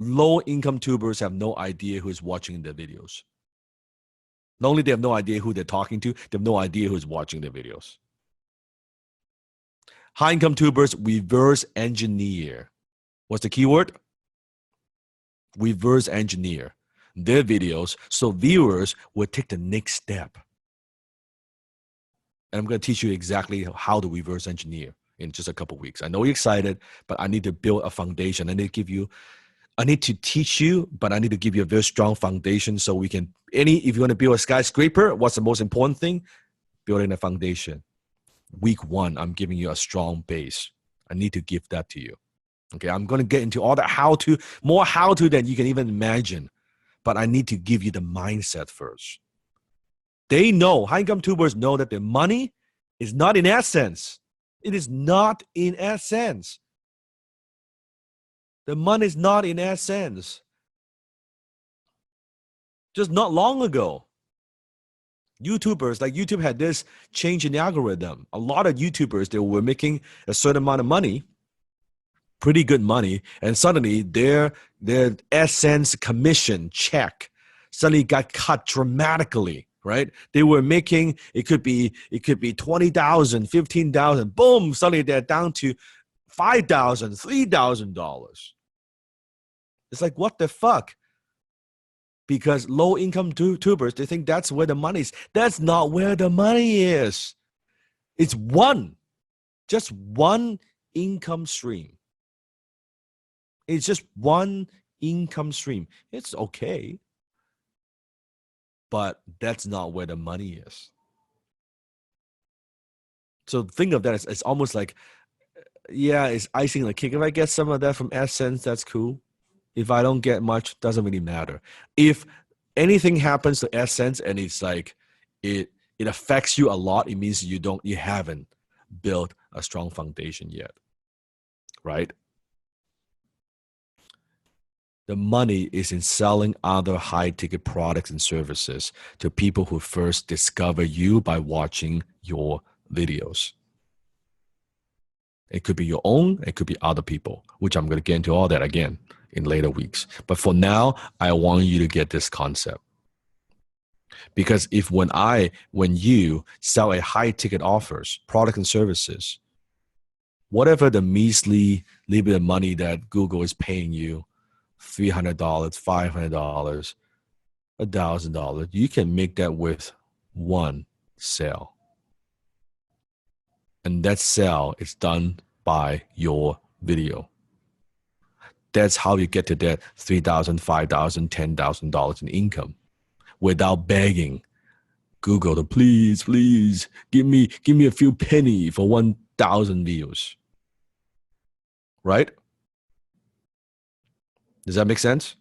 Low-income tubers have no idea who is watching their videos. Not only they have no idea who they're talking to, they have no idea who's watching their videos. High-income tubers reverse engineer. What's the key word? Reverse engineer their videos so viewers will take the next step. And I'm going to teach you exactly how to reverse engineer in just a couple of weeks. I know you're excited, but I need to build a foundation. I need to teach you, but I need to give you a very strong foundation so we can, if you want to build a skyscraper, what's the most important thing? Building a foundation. Week 1, I'm giving you a strong base. I need to give that to you. Okay, I'm going to get into all the how-to, more how-to than you can even imagine. But I need to give you the mindset first. They know, high-income tubers know that their money is not in essence. It is not in essence. The money is not in essence. Just not long ago, YouTubers, like YouTube had this change in the algorithm. A lot of YouTubers, they were making a certain amount of money, pretty good money, and suddenly their essence commission check suddenly got cut dramatically, right? They were making, it could be $20,000, $15,000, boom, suddenly they're down to $5,000, $3,000. It's like, what the fuck? Because low-income tubers, they think that's where the money is. That's not where the money is. It's just one income stream. It's just one income stream. It's okay. But that's not where the money is. So think of that as it's almost like, yeah, it's icing on the cake. If I get some of that from AdSense, that's cool. If I don't get much, doesn't really matter. If anything happens to AdSense and it's like it affects you a lot, it means you haven't built a strong foundation yet, right? The money is in selling other high-ticket products and services to people who first discover you by watching your videos. It could be your own, it could be other people, which I'm going to get into all that again in later weeks. But for now, I want you to get this concept. Because when you sell a high-ticket offers, product and services, whatever the measly little bit of money that Google is paying you, $300, $500, $1,000, you can make that with one sale. And that sale is done by your video. That's how you get to that $3,000, $5,000, $10,000 in income without begging Google to please give me a few penny for 1,000 views. Right? Does that make sense?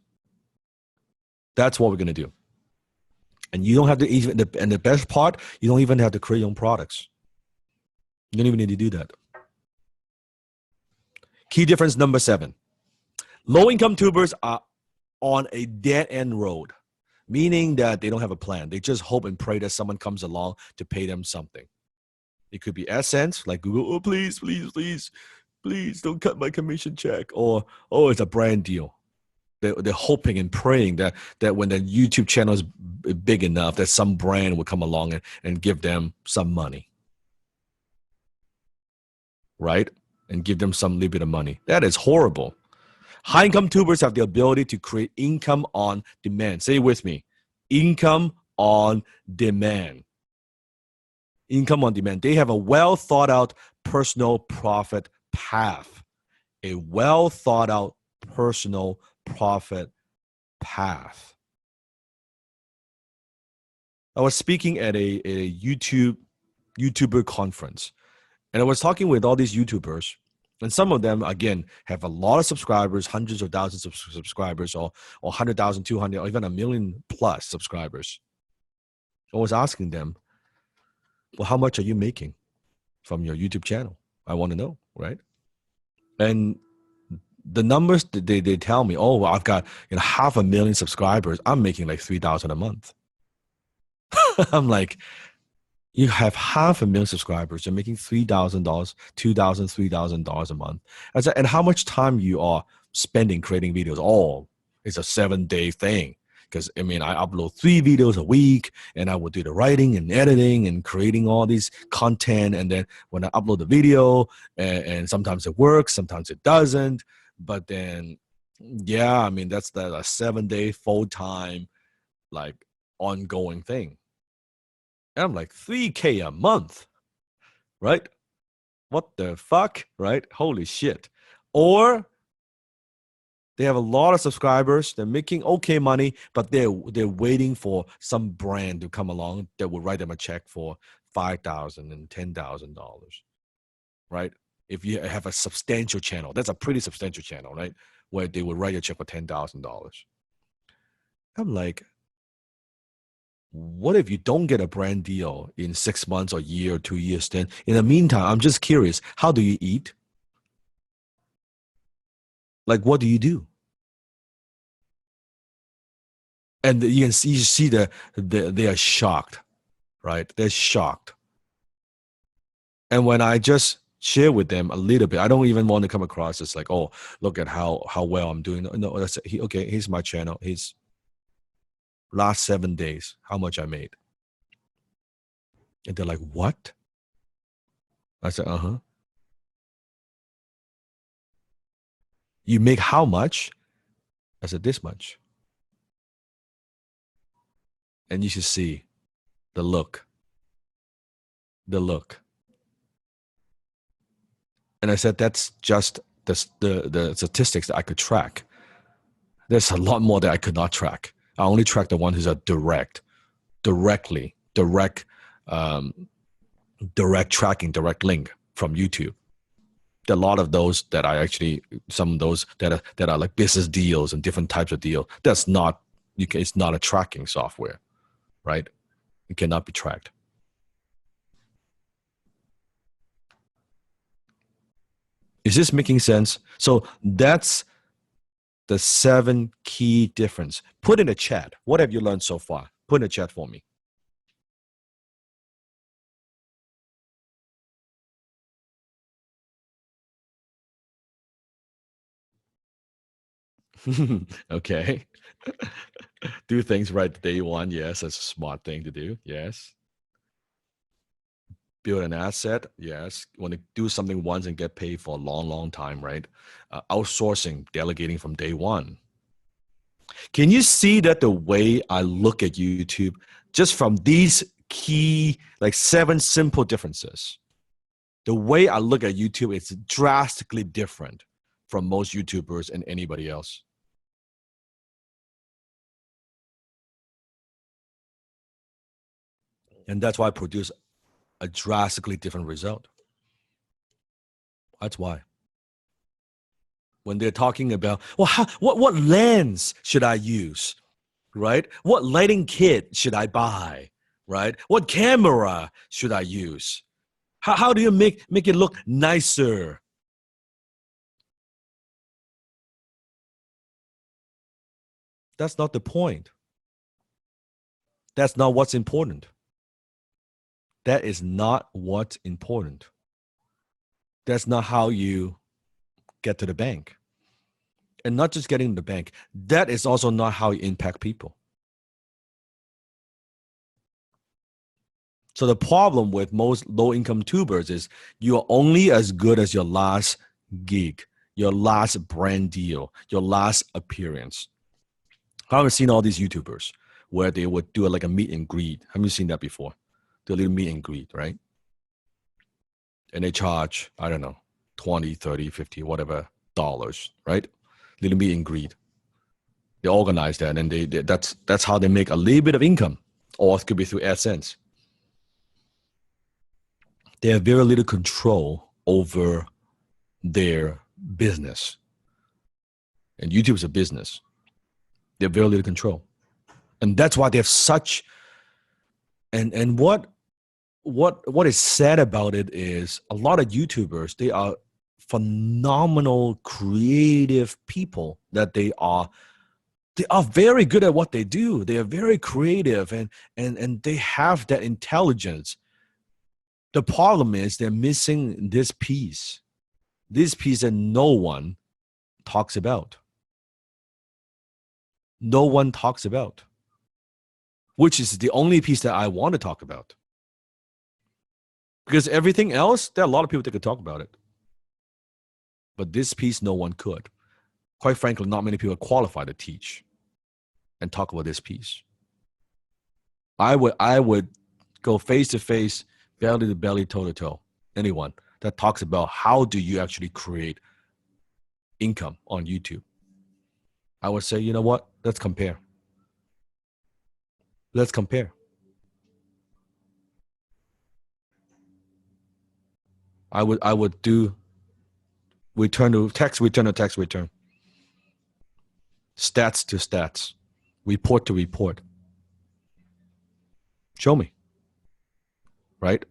That's what we're going to do. And you don't have to even, and the best part, you don't even have to create your own products. You don't even need to do that. Key difference number 7. Low-income tubers are on a dead-end road, meaning that they don't have a plan. They just hope and pray that someone comes along to pay them something. It could be AdSense, like Google, oh, please don't cut my commission check. Or, oh, it's a brand deal. They're hoping and praying that when the YouTube channel is big enough, that some brand will come along and give them some money. Right? And give them some little bit of money. That is horrible. High-income tubers have the ability to create income on demand. Say it with me. Income on demand. Income on demand. They have a well-thought-out personal profit path. A well-thought-out personal profit path. I was speaking at a YouTuber conference, and I was talking with all these YouTubers, and some of them, again, have a lot of subscribers, hundreds of thousands of subscribers, or 100,000, 200, or even 1 million plus subscribers. I was asking them, well, how much are you making from your YouTube channel? I want to know, right? And the numbers that they tell me, oh, well, I've got 500,000 subscribers. I'm making like $3,000 a month. I'm like, you have 500,000 subscribers. You're making $3,000, $2,000, $3,000 a month. I said, and how much time you are spending creating videos? Oh, it's a 7-day thing. Because, I mean, I upload 3 videos a week, and I will do the writing and editing and creating all these content. And then when I upload the video, and sometimes it works, sometimes it doesn't. But then, yeah, I mean, that's a 7-day full-time, like, ongoing thing. And I'm like, $3,000 a month, right? What the fuck, right? Holy shit. Or they have a lot of subscribers. They're making okay money, but they're waiting for some brand to come along that will write them a check for $5,000 and $10,000, right? If you have a substantial channel, that's a pretty substantial channel, right? Where they will write a check for $10,000. I'm like, what if you don't get a brand deal in 6 months or a year or 2 years? Then in the meantime, I'm just curious, how do you eat? Like, what do you do? And you see they are shocked, right? They're shocked. And when I just share with them a little bit, I don't even want to come across as like, oh, look at how well I'm doing. No, that's okay. Here's my channel. Here's last 7 days, how much I made. And they're like, what? I said, uh-huh. You make how much? I said, this much. And you should see the look. The look. And I said, that's just the statistics that I could track. There's a lot more that I could not track. I only track the ones who's a direct tracking, direct link from YouTube. There are a lot of those that are actually, some of those that are like business deals and different types of deal. That's not, it's not a tracking software, right? It cannot be tracked. Is this making sense? So that's the 7 key difference. Put in the chat. What have you learned so far? Put in the chat for me. Okay. Do things right day one. Yes, that's a smart thing to do. Yes. Build an asset. Yes. Want to do something once and get paid for a long, long time, right? Outsourcing, delegating from day one. Can you see that the way I look at YouTube, just from these key, like 7 simple differences, the way I look at YouTube is drastically different from most YouTubers and anybody else. And that's why I produce a drastically different result. That's why. When they're talking about, well, what lens should I use, right? What lighting kit should I buy, right? What camera should I use? How do you make it look nicer? That's not the point. That's not what's important. That is not what's important. That's not how you get to the bank. And not just getting to the bank. That is also not how you impact people. So the problem with most low-income tubers is you are only as good as your last gig, your last brand deal, your last appearance. I've seen all these YouTubers where they would do like a meet and greet. Have you seen that before? Do a little meet and greet, right? And they charge, I don't know, 20, 30, 50, whatever dollars, right? Little meet and greet. They organize that, and that's how they make a little bit of income, or it could be through AdSense. They have very little control over their business, and YouTube is a business. They have very little control, and that's why they have such. And what is sad about it is a lot of YouTubers, they are phenomenal creative people, that they are very good at what they do. They are very creative, and they have that intelligence. The problem is they're missing this piece that no one talks about. No one talks about, which is the only piece that I want to talk about. Because everything else, there are a lot of people that could talk about it. But this piece, no one could. Quite frankly, not many people are qualified to teach and talk about this piece. I would go face to face, belly to belly, toe to toe. Anyone that talks about how do you actually create income on YouTube. I would say, you know what? Let's compare. Let's compare. I would do return to text, return to text, return. Stats to stats. Report to report. Show me. Right?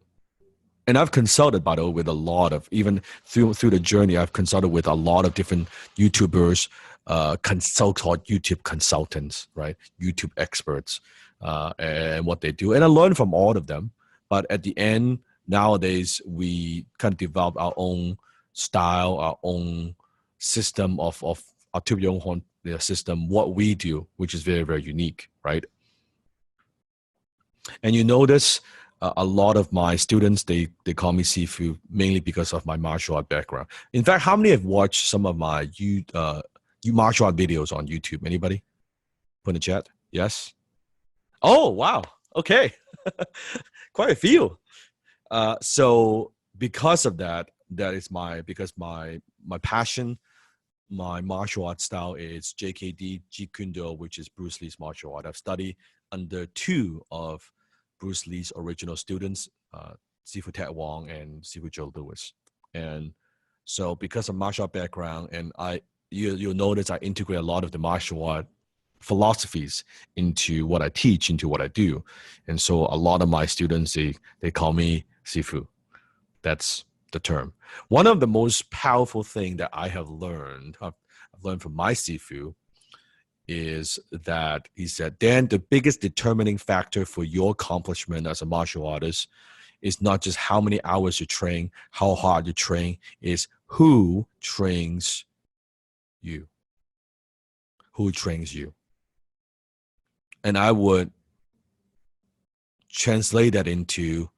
And I've consulted, by the way, with a lot of, even through the journey, I've consulted with a lot of different YouTubers, so-called YouTube consultants, right? YouTube experts, and what they do. And I learned from all of them. But at the end, nowadays, we kind of develop our own style, our own system of our Tube system, what we do, which is very, very unique, right? And you notice a lot of my students, they call me Sifu, mainly because of my martial art background. In fact, how many have watched some of my martial art videos on YouTube? Anybody? Put in the chat. Yes? Oh, wow. Okay. Quite a few. So because of that, because my passion, my martial art style is JKD, Jeet Kune Do, which is Bruce Lee's martial art. I've studied under 2 of Bruce Lee's original students, Sifu Ted Wong and Sifu Joe Lewis. And So because of martial art background, and you'll notice I integrate a lot of the martial art philosophies into what I teach, into what I do. And so a lot of my students, they call me Sifu. That's the term. One of the most powerful thing that I have learned, I've learned from my Sifu, is that he said, Dan, the biggest determining factor for your accomplishment as a martial artist is not just how many hours you train, how hard you train, is who trains you. Who trains you? And I would translate that into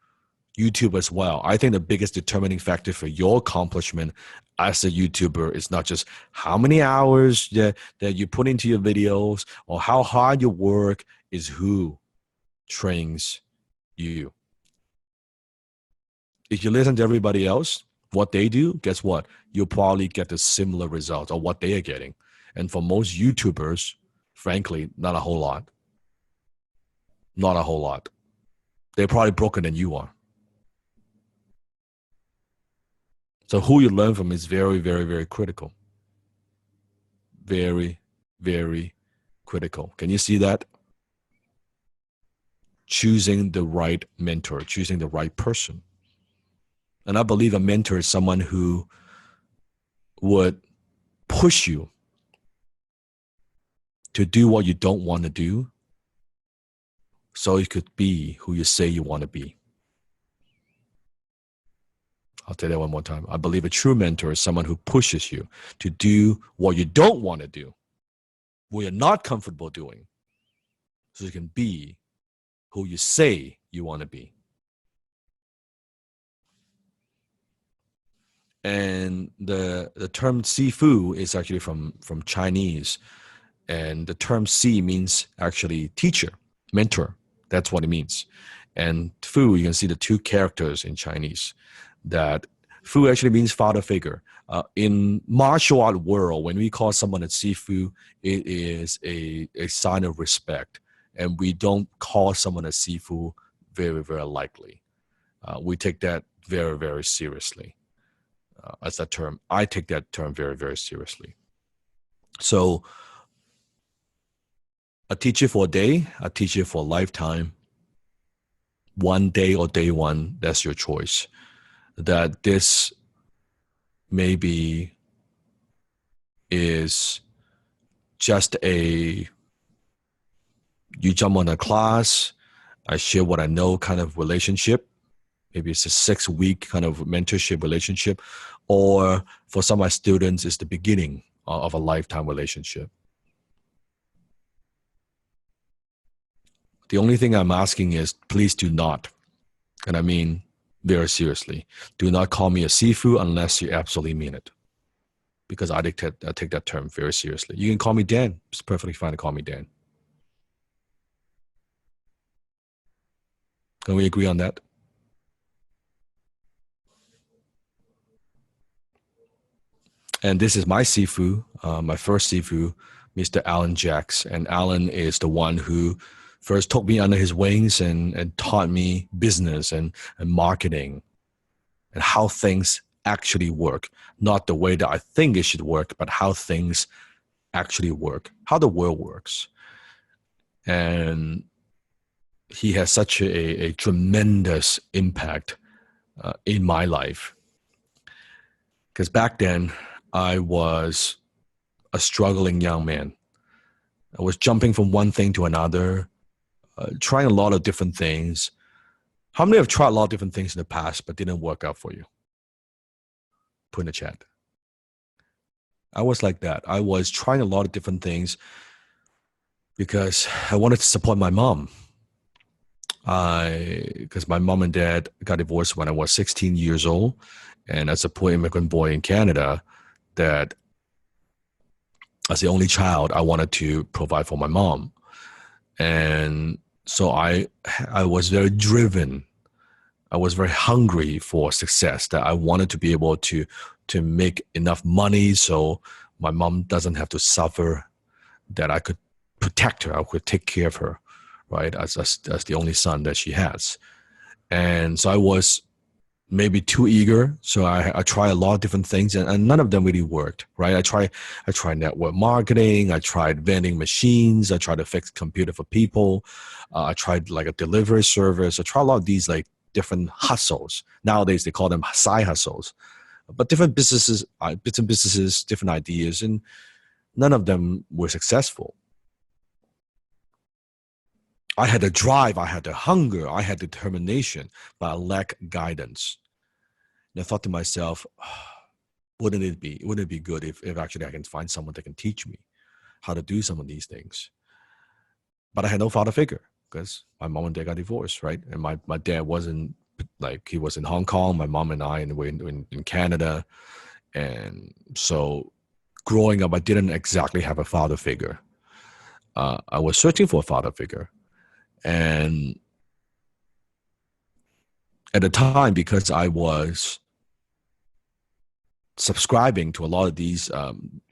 YouTube as well. I think the biggest determining factor for your accomplishment as a YouTuber is not just how many hours that you put into your videos or how hard you work, is who trains you. If you listen to everybody else, what they do, guess what? You'll probably get the similar results of what they are getting. And for most YouTubers, frankly, not a whole lot. Not a whole lot. They're probably broken than you are. So who you learn from is very, very, very critical. Very, very critical. Can you see that? Choosing the right mentor, choosing the right person. And I believe a mentor is someone who would push you to do what you don't want to do so you could be who you say you want to be. I'll tell you that one more time. I believe a true mentor is someone who pushes you to do what you don't want to do, what you're not comfortable doing, so you can be who you say you want to be. And the term Sifu is actually from Chinese. And the term Si means actually teacher, mentor. That's what it means. And Fu, you can see the two characters in Chinese. That Fu actually means father figure. In martial art world, when we call someone a Sifu, it is a sign of respect. And we don't call someone a Sifu very, very likely. We take that very, very seriously. As that term, I take that term very, very seriously. So a teacher for a day, a teacher for a lifetime, one day or day one, that's your choice. That this maybe is just you jump on a class, I share what I know kind of relationship. Maybe it's a 6-week kind of mentorship relationship, or for some of my students, it's the beginning of a lifetime relationship. The only thing I'm asking is, please do not, and I mean very seriously, do not call me a Sifu unless you absolutely mean it. Because I take that term very seriously. You can call me Dan. It's perfectly fine to call me Dan. Can we agree on that? And this is my Sifu, my first Sifu, Mr. Alan Jacks. And Alan is the one who first took me under his wings and taught me business and marketing and how things actually work. Not the way that I think it should work, but how things actually work, how the world works. And he has such a tremendous impact in my life. Because back then, I was a struggling young man. I was jumping from one thing to another, trying a lot of different things. How many have tried a lot of different things in the past but didn't work out for you? Put in the chat. I was like that. I was trying a lot of different things because I wanted to support my mom. Because my mom and dad got divorced when I was 16 years old. And as a poor immigrant boy in Canada, that as the only child, I wanted to provide for my mom. And so I was very driven. I was very hungry for success, that I wanted to be able to make enough money so my mom doesn't have to suffer, that I could protect her, I could take care of her, right, as the only son that she has. And so I was maybe too eager. So I try a lot of different things, and none of them really worked, right? I tried network marketing. I tried vending machines. I tried to fix computer for people. I tried like a delivery service. I tried a lot of these like different hustles. Nowadays they call them side hustles, but different businesses, different ideas, and none of them were successful. I had the drive, I had the hunger, I had determination, but I lacked guidance. And I thought to myself, wouldn't it be good if actually I can find someone that can teach me how to do some of these things? But I had no father figure because my mom and dad got divorced, right? And my dad wasn't like, he was in Hong Kong, my mom and I were in Canada. And so growing up, I didn't exactly have a father figure. I was searching for a father figure. And at the time, because I was subscribing to a lot of these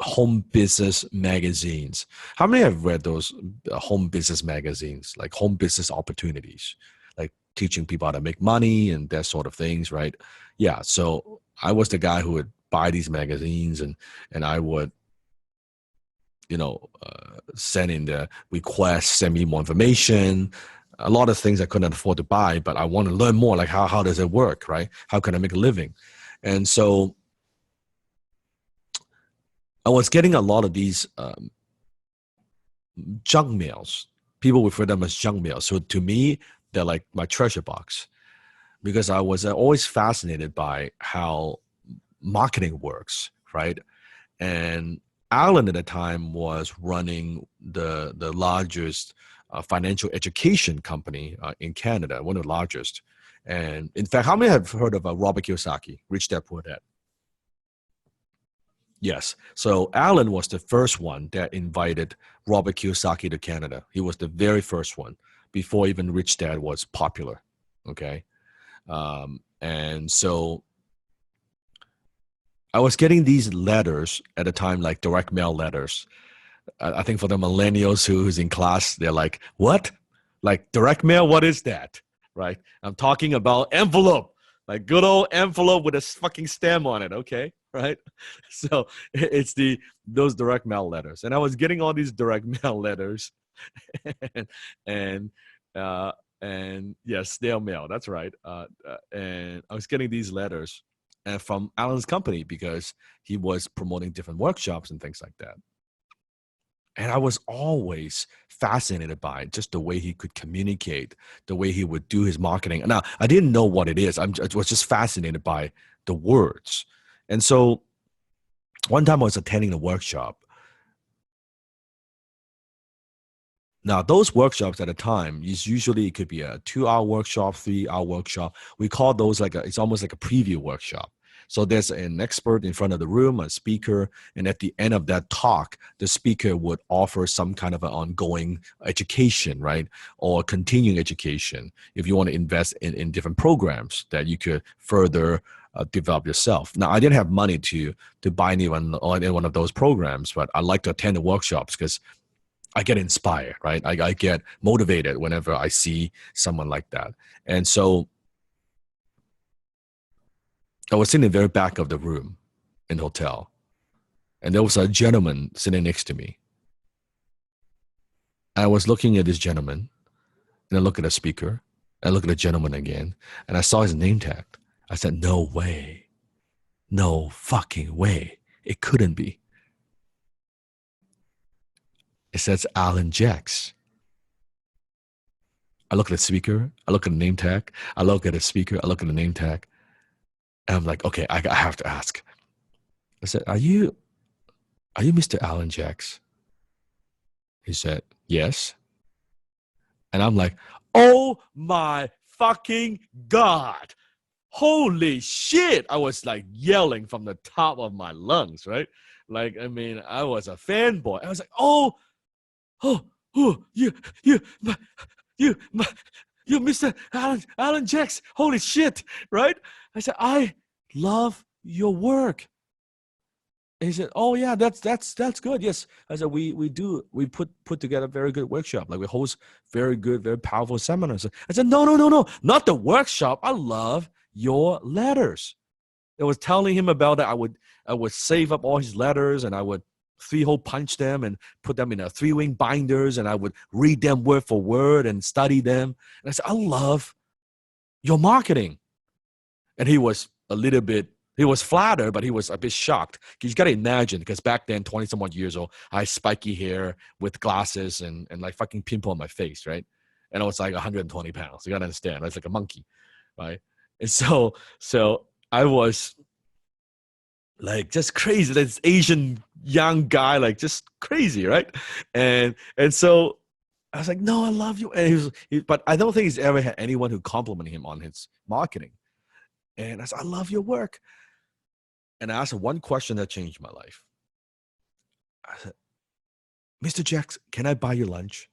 home business magazines. How many have read those home business magazines, like home business opportunities, like teaching people how to make money and that sort of things, right? Yeah, so I was the guy who would buy these magazines and I would, send in the request, send me more information. A lot of things I couldn't afford to buy, but I want to learn more, like how does it work, right? How can I make a living? And so I was getting a lot of these junk mails. People refer to them as junk mail. So to me, they're like my treasure box, because I was always fascinated by how marketing works, right? And Alan at the time was running the largest financial education company in Canada, one of the largest. And in fact, how many have heard of Robert Kiyosaki, Rich Dad Poor Dad? Yes. So Alan was the first one that invited Robert Kiyosaki to Canada. He was the very first one before even Rich Dad was popular. Okay. And so I was getting these letters at the time, like direct mail letters. I think for the millennials who's in class, they're like, what? Like direct mail? What is that? Right? I'm talking about envelope, like good old envelope with a fucking stamp on it. Okay. Right? So it's those direct mail letters. And I was getting all these direct mail letters and yes, snail mail. That's right. And I was getting these letters from Alan's company because he was promoting different workshops and things like that. And I was always fascinated by just the way he could communicate, the way he would do his marketing. Now, I didn't know what it is. I was just fascinated by the words. And so one time I was attending a workshop. Now, those workshops at a time is usually, it could be a 2-hour workshop, 3-hour workshop. We call those it's almost like a preview workshop. So there's an expert in front of the room, a speaker, and at the end of that talk, the speaker would offer some kind of an ongoing education, right? Or continuing education if you want to invest in different programs that you could further develop yourself. Now, I didn't have money to buy any one of those programs, but I like to attend the workshops because I get inspired, right? I get motivated whenever I see someone like that. And so I was sitting in the very back of the room in the hotel, and there was a gentleman sitting next to me. I was looking at this gentleman, and I look at the speaker, and I look at the gentleman again, and I saw his name tag. I said, no way. No fucking way. It couldn't be. It says Alan Jacks. I look at the speaker. I look at the name tag. I look at the speaker. I look at the name tag. And I'm like, okay, I have to ask. I said, are you Mr. Alan Jacks? He said, yes. And I'm like, oh my fucking God. Holy shit. I was like yelling from the top of my lungs, right? Like, I mean, I was a fanboy. I was like, you're Mr. Alan Jacks. Holy shit, right? I said, I love your work. And he said, oh yeah, that's good. Yes. I said, we put together a very good workshop. Like we host very good, very powerful seminars. I said, no, not the workshop. I love your letters. It was telling him about that. I would save up all his letters, and I would 3-hole punch them and put them in a 3-ring binders, and I would read them word for word and study them. And I said, I love your marketing. And he was flattered, but he was a bit shocked. You got to imagine, because back then, 20-some-odd years old, I had spiky hair with glasses and like fucking pimple on my face, right? And I was like 120 pounds. You got to understand. I was like a monkey, right? And so I was like just crazy. This Asian young guy, like just crazy, right? And so I was like, no, I love you. And but I don't think he's ever had anyone who complimented him on his marketing. And I said, I love your work. And I asked him one question that changed my life. I said, Mr. Jackson, can I buy you lunch?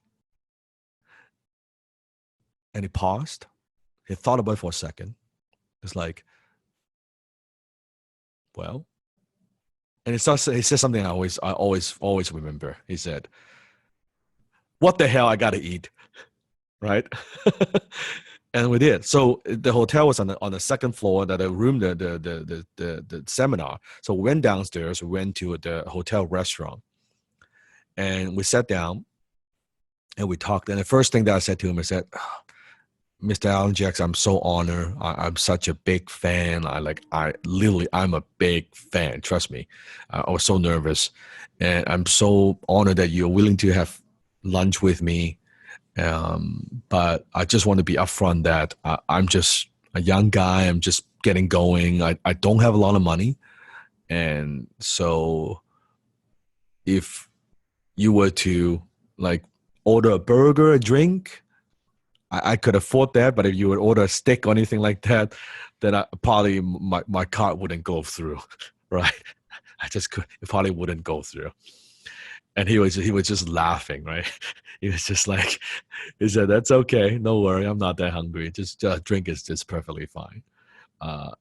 And he paused. He thought about it for a second. It's like, well, and he said something I always remember. He said, what the hell I got to eat, right? And we did. So the hotel was on the second floor, the room, the seminar. So we went downstairs, we went to the hotel restaurant, and we sat down and we talked. And the first thing that I said to him, I said, Mr. Alan Jackson, I'm so honored. I'm such a big fan. I'm a big fan. Trust me. I was so nervous, and I'm so honored that you're willing to have lunch with me. But I just want to be upfront that I'm just a young guy. I'm just getting going. I don't have a lot of money. And so if you were to like order a burger, a drink, I could afford that. But if you would order a steak or anything like that, then probably my card wouldn't go through, right? It probably wouldn't go through. And he was just laughing, right? He was just like, he said, that's okay. No worry. I'm not that hungry. Just drink is just perfectly fine.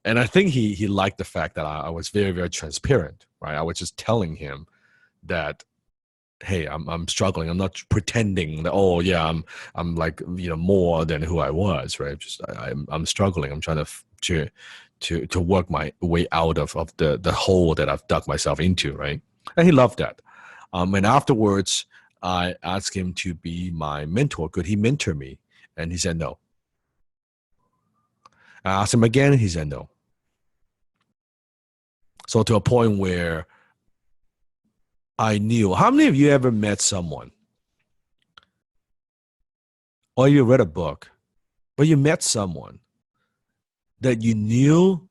And I think he liked the fact that I was very, very transparent, right? I was just telling him that, hey, I'm struggling. I'm not pretending that, oh yeah, I'm like, more than who I was, right? Just I'm struggling. I'm trying to work my way out of the hole that I've dug myself into, right? And he loved that. And afterwards, I asked him to be my mentor. Could he mentor me? And he said no. I asked him again, and he said no. So to a point where I knew. How many of you ever met someone, or you read a book, but you met someone that you knew,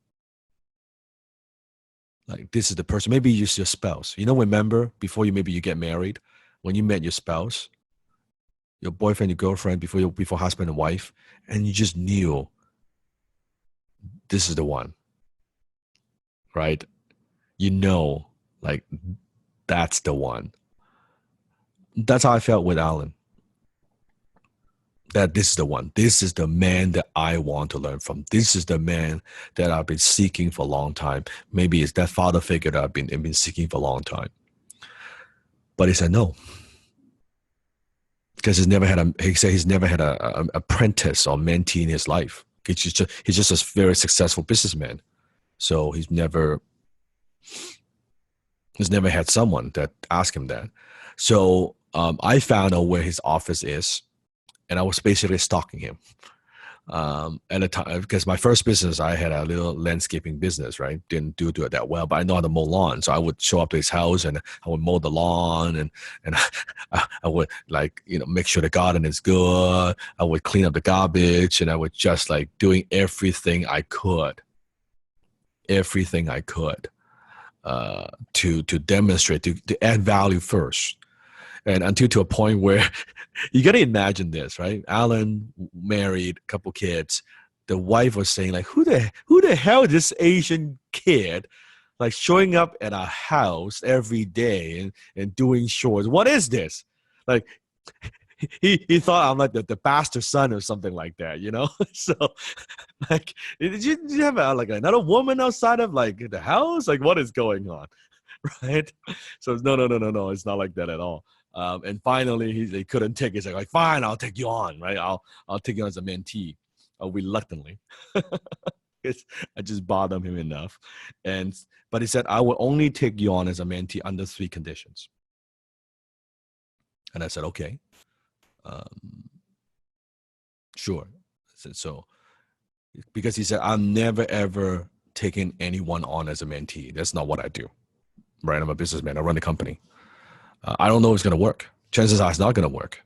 like this is the person, maybe it's your spouse. Remember before you get married, when you met your spouse, your boyfriend, your girlfriend, before husband and wife, and you just knew this is the one, right? Like that's the one. That's how I felt with Alan. That this is the one. This is the man that I want to learn from. This is the man that I've been seeking for a long time. Maybe it's that father figure that I've been seeking for a long time. But he said no. Because he's never had a apprentice or mentee in his life. He's just a very successful businessman. So he's never had someone that asked him that. So I found out where his office is, and I was basically stalking him. At the time, because my first business, I had a little landscaping business, right? Didn't do it that well, but I know how to mow lawn. So I would show up to his house and I would mow the lawn, and I would make sure the garden is good. I would clean up the garbage, and I would just like doing everything I could to demonstrate, to add value first. And until to a point where you got to imagine this, right? Alan married, a couple kids. The wife was saying like, who the hell is this Asian kid like showing up at our house every day and doing chores? What is this? Like he thought I'm like the bastard son or something like that, So like, did you have like another woman outside of like the house? Like what is going on? Right? So no, it's not like that at all. And finally, he couldn't take it. He's like, fine, I'll take you on, right? I'll take you on as a mentee, reluctantly. because I just bothered him enough. But he said, I will only take you on as a mentee under 3 conditions. And I said, okay, sure. I said, so, because he said, I'm never, ever taking anyone on as a mentee. That's not what I do, right? I'm a businessman. I run a company. I don't know if it's going to work. Chances are it's not going to work.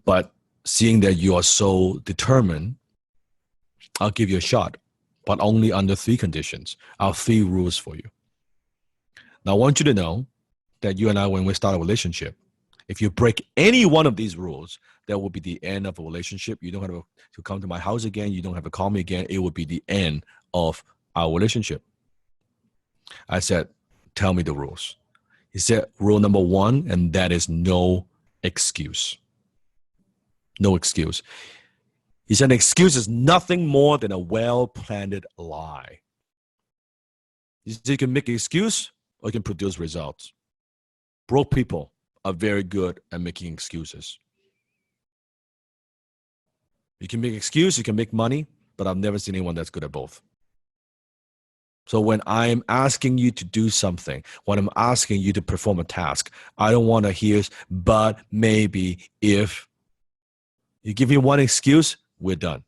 But seeing that you are so determined, I'll give you a shot, but only under 3 conditions. I have 3 rules for you. Now, I want you to know that you and I, when we start a relationship, if you break any one of these rules, that will be the end of a relationship. You don't have to come to my house again. You don't have to call me again. It will be the end of our relationship. I said, tell me the rules. He said, rule number 1, and that is no excuse. No excuse. He said, an excuse is nothing more than a well-planned lie. He said, you can make an excuse or you can produce results. Broke people are very good at making excuses. You can make excuse, you can make money, but I've never seen anyone that's good at both. So when I'm asking you to do something, when I'm asking you to perform a task, I don't want to hear, but, maybe, if. You give me one excuse, we're done.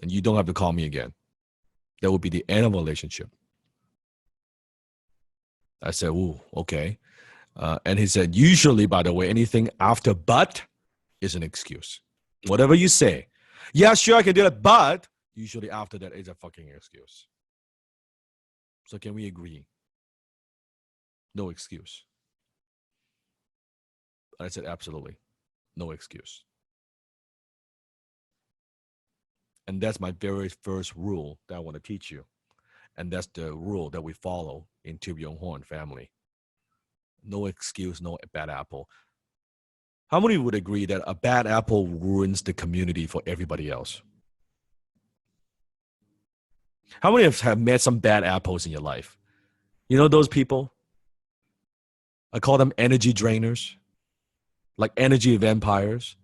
And you don't have to call me again. That would be the end of a relationship. I said, ooh, okay. And he said, usually, by the way, anything after but is an excuse. Whatever you say, yeah, sure, I can do that, but usually after that is a fucking excuse. So can we agree? No excuse. I said, absolutely. No excuse. And that's my very first rule that I want to teach you. And that's the rule that we follow in Tube Horn family. No excuse, no bad apple. How many would agree that a bad apple ruins the community for everybody else? How many have met some bad apples in your life? You know those people? I call them energy drainers, like energy vampires.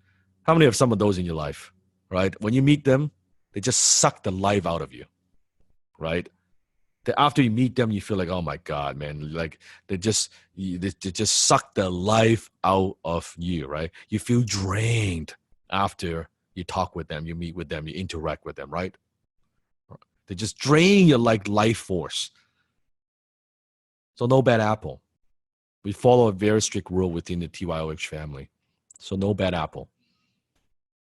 How many have some of those in your life, right? When you meet them, they just suck the life out of you, right? After you meet them, you feel like, oh my God, man, like they just suck the life out of you, right? You feel drained after you talk with them, you meet with them, you interact with them, right? They just drain your like life force. So no bad apple. We follow a very strict rule within the TYOH family. So no bad apple.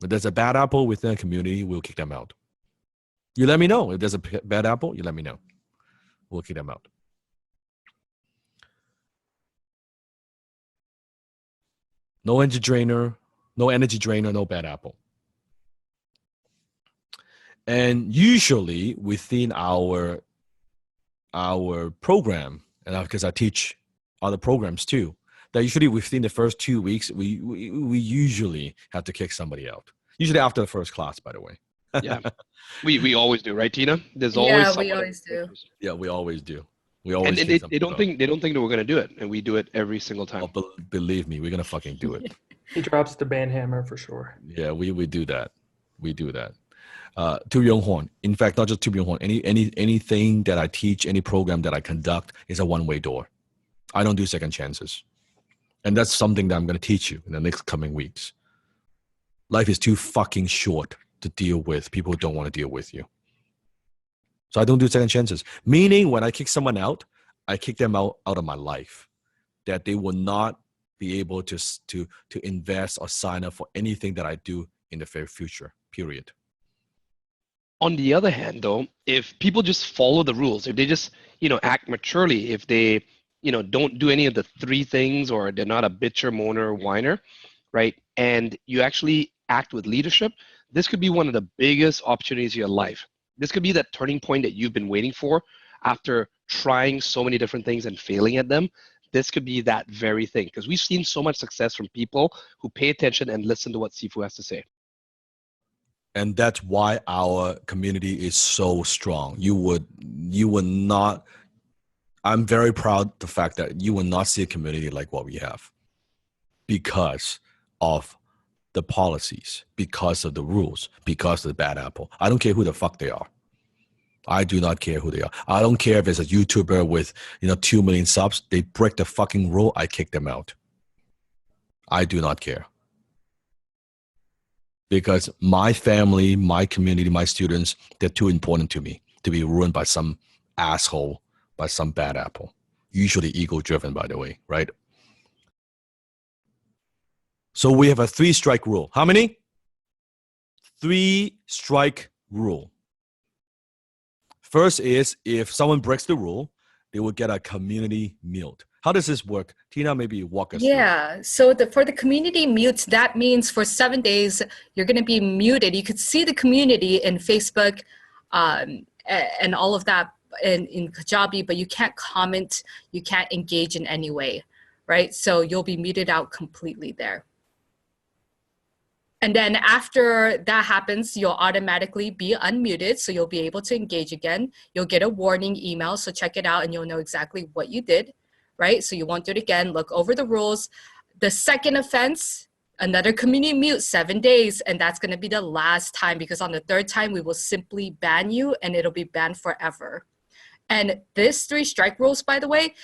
If there's a bad apple within a community, we'll kick them out. You let me know. If there's a bad apple, you let me know. We'll kick them out. No energy drainer, no bad apple. And usually within our program, and because I teach other programs too, that usually within the first 2 weeks, we usually have to kick somebody out. Usually after the first class, by the way. Yeah, we always do, right, Tina? There's always we always do. Yeah, we always do. We always. And they don't think that we're gonna do it, and we do it every single time. Oh, believe me, we're gonna fucking do it. He drops the band hammer for sure. Yeah, we do that. We do that. Tube Horn. In fact, not just Tube Horn. Anything that I teach, any program that I conduct is a one-way door. I don't do second chances, and that's something that I'm gonna teach you in the next coming weeks. Life is too fucking short to deal with people who don't want to deal with you. So I don't do second chances. Meaning when I kick someone out, I kick them out of my life. That they will not be able to invest or sign up for anything that I do in the very future, period. On the other hand, though, if people just follow the rules, if they just, act maturely, if they, don't do any of the 3 things, or they're not a bitcher, moaner, whiner, right? And you actually act with leadership, this could be one of the biggest opportunities of your life. This could be that turning point that you've been waiting for after trying so many different things and failing at them. This could be that very thing, because we've seen so much success from people who pay attention and listen to what Sifu has to say. And that's why our community is so strong. You would not, I'm very proud of the fact that you will not see a community like what we have because of the policies, because of the rules, because of the bad apple. I don't care who the fuck they are. I do not care who they are. I don't care if it's a YouTuber with 2 million subs. They break the fucking rule, I kick them out. I do not care. Because my family, my community, my students, they're too important to me to be ruined by some asshole, by some bad apple. Usually ego-driven, by the way, right? So we have a 3-strike rule. How many? 3-strike rule. First is, if someone breaks the rule, they will get a community mute. How does this work? Tina, maybe walk us through. Yeah, so for the community mutes, that means for 7 days, you're going to be muted. You could see the community in Facebook and all of that in Kajabi, but you can't comment, you can't engage in any way, right? So you'll be muted out completely there. And then after that happens, you'll automatically be unmuted. So you'll be able to engage again. You'll get a warning email. So check it out and you'll know exactly what you did, right? So you won't do it again. Look over the rules. The second offense, another community mute, 7 days. And that's going to be the last time, because on the third time, we will simply ban you and it'll be banned forever. And this 3-strike rules, by the way,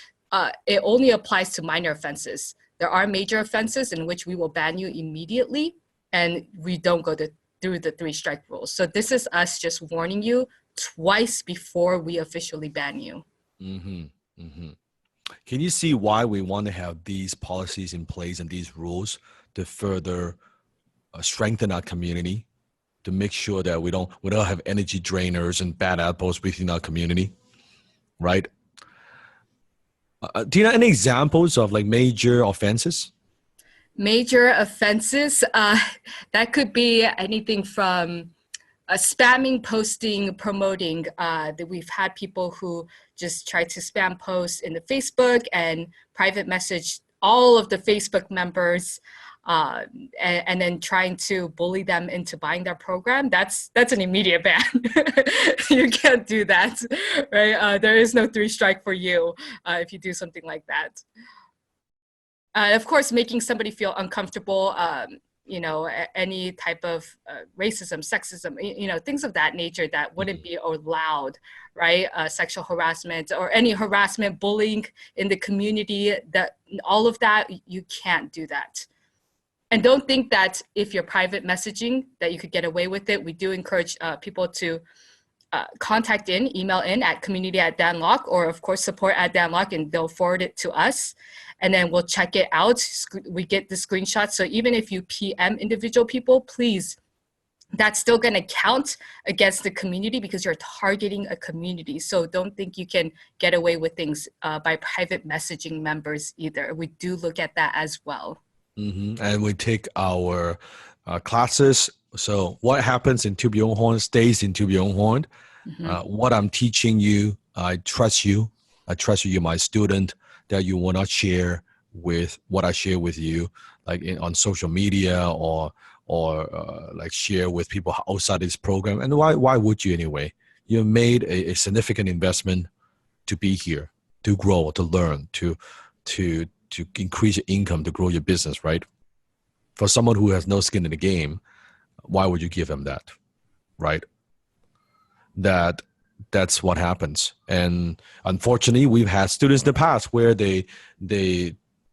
it only applies to minor offenses. There are major offenses in which we will ban you immediately. And we don't go through the 3-strike rules. So this is us just warning you twice before we officially ban you. Mm-hmm. Mm-hmm. Can you see why we want to have these policies in place and these rules to further strengthen our community, to make sure that we don't have energy drainers and bad apples within our community, right? Tina, any examples of like major offenses? Major offenses, that could be anything from spamming, posting, promoting. That we've had people who just try to spam post in the Facebook and private message all of the Facebook members, and then trying to bully them into buying their program. That's an immediate ban. You can't do that, right? There is no 3-strike for you if you do something like that. Of course, making somebody feel uncomfortable, any type of racism, sexism, things of that nature that wouldn't be allowed, right? Sexual harassment or any harassment, bullying in the community, that all of that, you can't do that. And don't think that if you're private messaging that you could get away with it. We do encourage people to email in at community@danlock, or of course support@danlock, and they'll forward it to us. And then we'll check it out. We get the screenshots. So even if you PM individual people, please, that's still going to count against the community because you're targeting a community. So don't think you can get away with things by private messaging members either. We do look at that as well. Mm-hmm. And we take our classes. So what happens in Tube Your Own Horn stays in Tube Your Own Horn. Mm-hmm. What I'm teaching you, I trust you. I trust you're my student, that you will not share with what I share with you, like on social media or like share with people outside this program. And why would you anyway? You made a significant investment to be here, to grow, to learn, to increase your income, to grow your business, right? For someone who has no skin in the game, why would you give them that, right? That's what happens. And unfortunately, we've had students in the past where they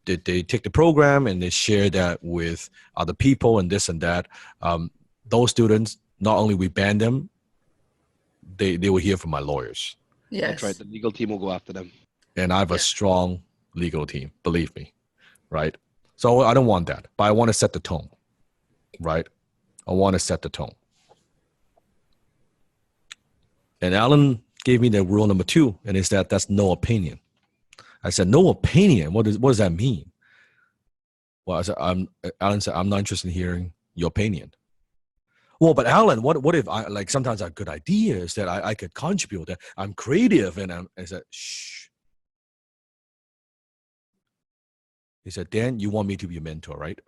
take the program and they share that with other people and this and that. Those students, not only we ban them, they will hear from my lawyers. Yes. That's right. The legal team will go after them. And I have a strong legal team, believe me, right? So I don't want that, but I want to set the tone, right? I want to set the tone. And Alan gave me the rule number 2, and it's that's no opinion. I said, no opinion? What does that mean? Well, I said, Alan said, I'm not interested in hearing your opinion. Well, but Alan, what if I, like, sometimes I have good ideas that I could contribute, that I'm creative, and I said, shh. He said, Dan, you want me to be your mentor, right?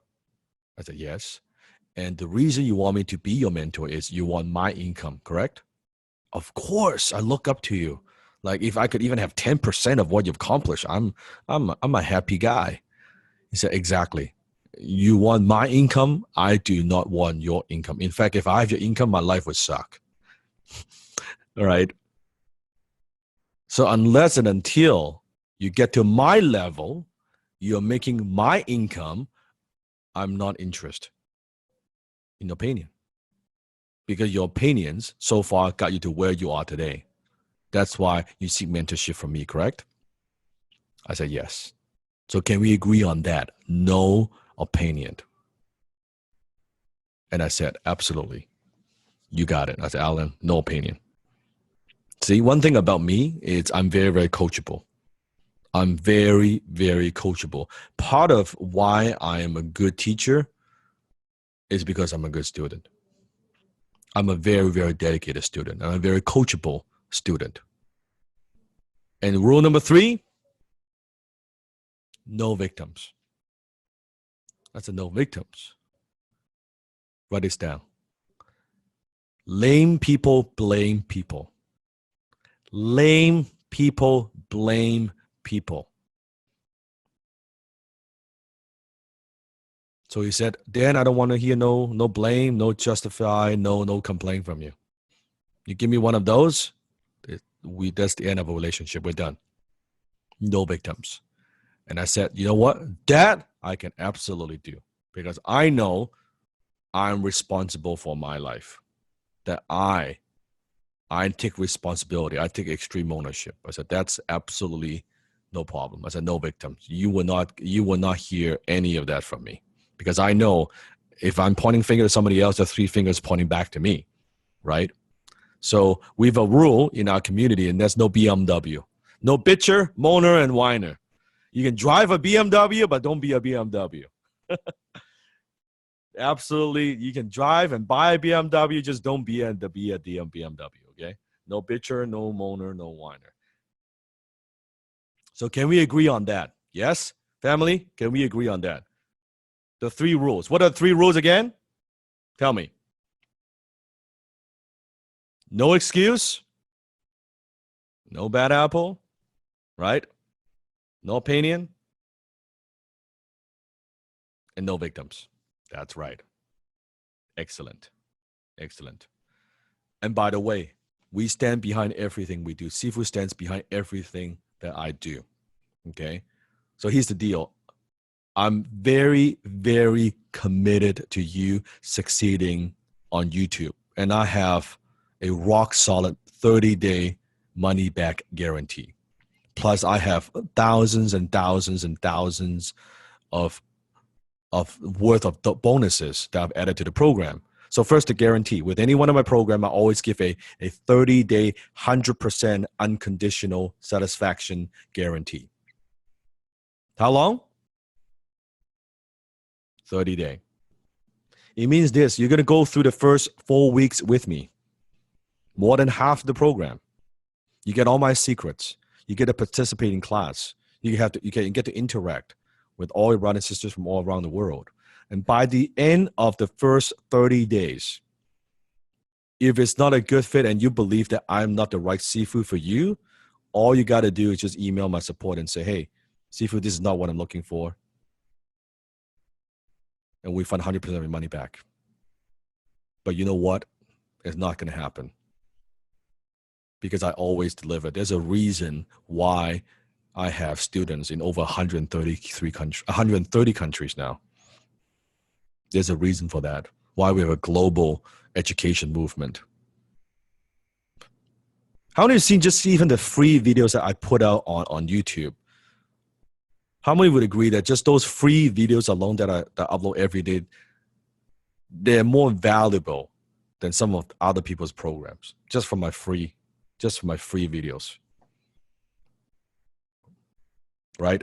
I said, yes. And the reason you want me to be your mentor is you want my income, correct? Of course, I look up to you. Like, if I could even have 10% of what you've accomplished, I'm a happy guy. He said, exactly. You want my income? I do not want your income. In fact, if I have your income, my life would suck. All right. So unless and until you get to my level, you're making my income, I'm not interested in your opinion. Because your opinions so far got you to where you are today. That's why you seek mentorship from me, correct? I said yes. So can we agree on that? No opinion. And I said, absolutely. You got it. I said, Alan, no opinion. See, one thing about me is I'm very, very coachable. I'm very, very coachable. Part of why I am a good teacher is because I'm a good student. I'm a very, very dedicated student. I'm a very coachable student. And rule number 3, no victims. That's a no victims. Write this down. Lame people blame people. Lame people blame people. So he said, Dan, I don't want to hear no blame, no justify, no complaint from you. You give me one of those, that's the end of a relationship. We're done. No victims. And I said, you know what? That I can absolutely do because I know I'm responsible for my life. That I take responsibility. I take extreme ownership. I said, that's absolutely no problem. I said, no victims. You will not hear any of that from me. Because I know if I'm pointing finger to somebody else, there are 3 fingers pointing back to me, right? So we have a rule in our community, and that's no BMW. No bitcher, moaner, and whiner. You can drive a BMW, but don't be a BMW. Absolutely, you can drive and buy a BMW, just don't be a BMW, okay? No bitcher, no moaner, no whiner. So can we agree on that? Yes, family, can we agree on that? The 3 rules. What are the 3 rules again? Tell me. No excuse. No bad apple. Right? No opinion. And no victims. That's right. Excellent. Excellent. And by the way, we stand behind everything we do. Sifu stands behind everything that I do. Okay? So here's the deal. I'm very, very committed to you succeeding on YouTube. And I have a rock solid 30-day money back guarantee. Plus I have thousands and thousands and thousands of worth of bonuses that I've added to the program. So first, the guarantee. With any one of my program, I always give a 30-day, 100% unconditional satisfaction guarantee. How long? 30-day. It means this, you're going to go through the first 4 weeks with me. More than half the program. You get all my secrets. You get to participate in class. You get to interact with all your brothers and sisters from all around the world. And by the end of the first 30 days, if it's not a good fit and you believe that I'm not the right Sifu for you, all you got to do is just email my support and say, hey, Sifu, this is not what I'm looking for. And we fund 100% of your money back. But you know what? It's not going to happen. Because I always deliver. There's a reason why I have students in over 130 countries now. There's a reason for that. Why we have a global education movement. How many have seen just even the free videos that I put out on YouTube? How many would agree that just those free videos alone that I upload every day, they're more valuable than some of other people's programs, just for my free videos, right?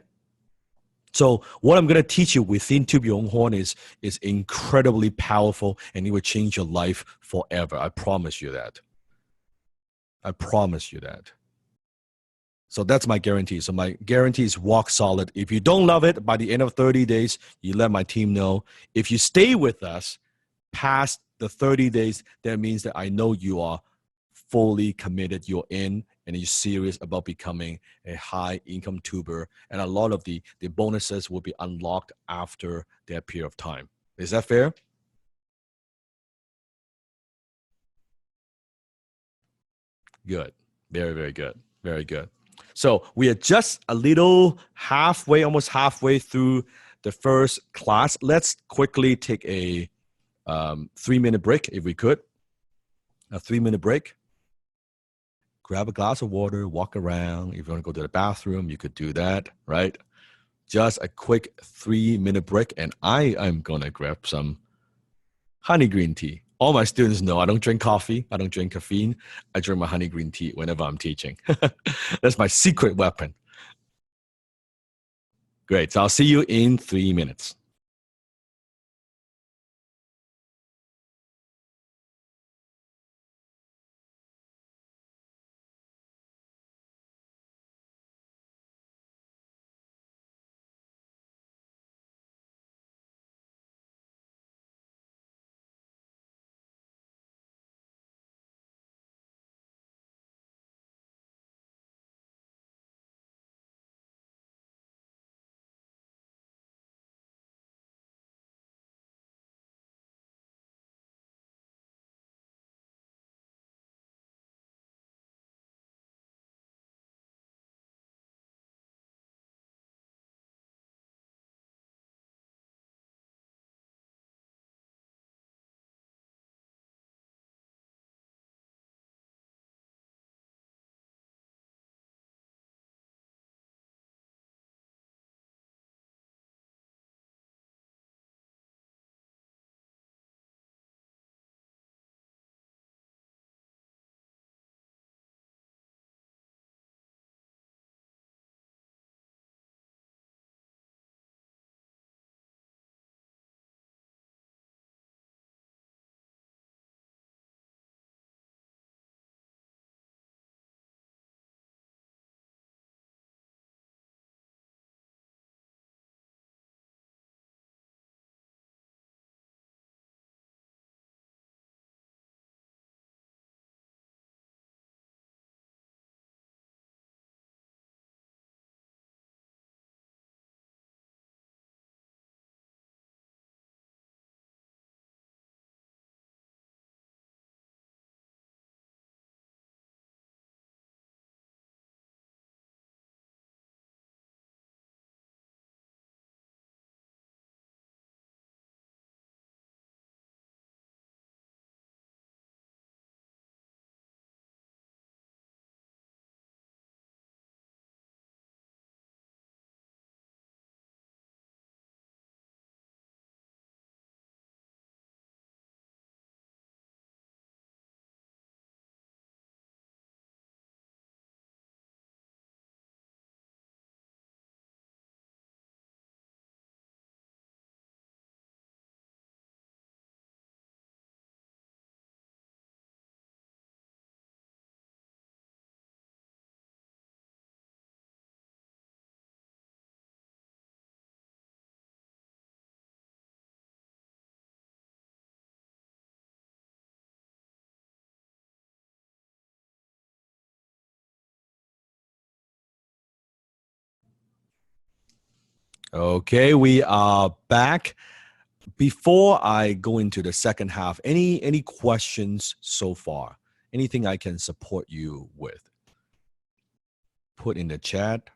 So what I'm going to teach you within Tube Your Own Horn is incredibly powerful, and it will change your life forever. I promise you that. I promise you that. So that's my guarantee. So my guarantee is rock solid. If you don't love it, by the end of 30 days, you let my team know. If you stay with us past the 30 days, that means that I know you are fully committed, you're in, and you're serious about becoming a high income tuber. And a lot of the bonuses will be unlocked after that period of time. Is that fair? Good. Very, very good. Very good. So we are just a little halfway, almost halfway through the first class. Let's quickly take a 3-minute break, if we could. A 3-minute break. Grab a glass of water, walk around. If you want to go to the bathroom, you could do that, right? Just a quick 3-minute break, and I am going to grab some honey green tea. All my students know I don't drink coffee. I don't drink caffeine. I drink my honey green tea whenever I'm teaching. That's my secret weapon. Great. So I'll see you in 3 minutes. Okay, we are back. Before I go into the second half, any questions so far? Anything I can support you with? Put in the chat.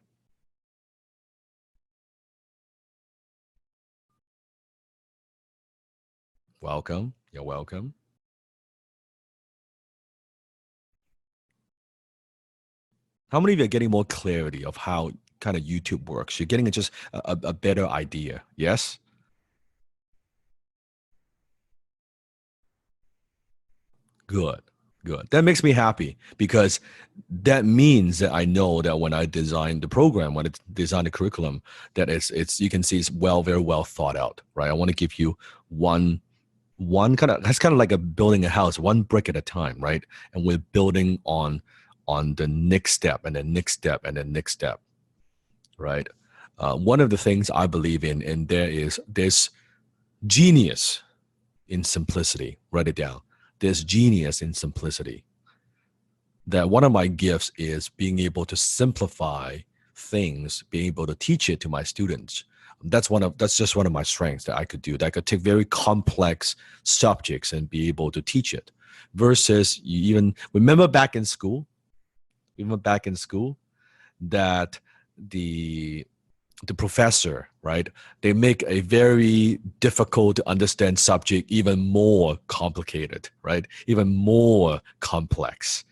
Welcome. You're welcome. How many of you are getting more clarity of how kind of YouTube works? You're getting just a better idea. Yes? Good. Good. That makes me happy because that means that I know that when I design the program, when I design the curriculum, that it's you can see it's very well thought out, right? I want to give you one that's kind of like building a house, one brick at a time, right? And we're building on the next step and the next step and the next step, right? One of the things I believe in, and there's genius in simplicity. Write it down. There's genius in simplicity. that one of my gifts is being able to simplify things, being able to teach it to my students. That's just one of my strengths that I could do. That I could take very complex subjects and be able to teach it. Versus you even remember back in school, that the professor, right? They make a very difficult to understand subject even more complicated, right? Even more complex,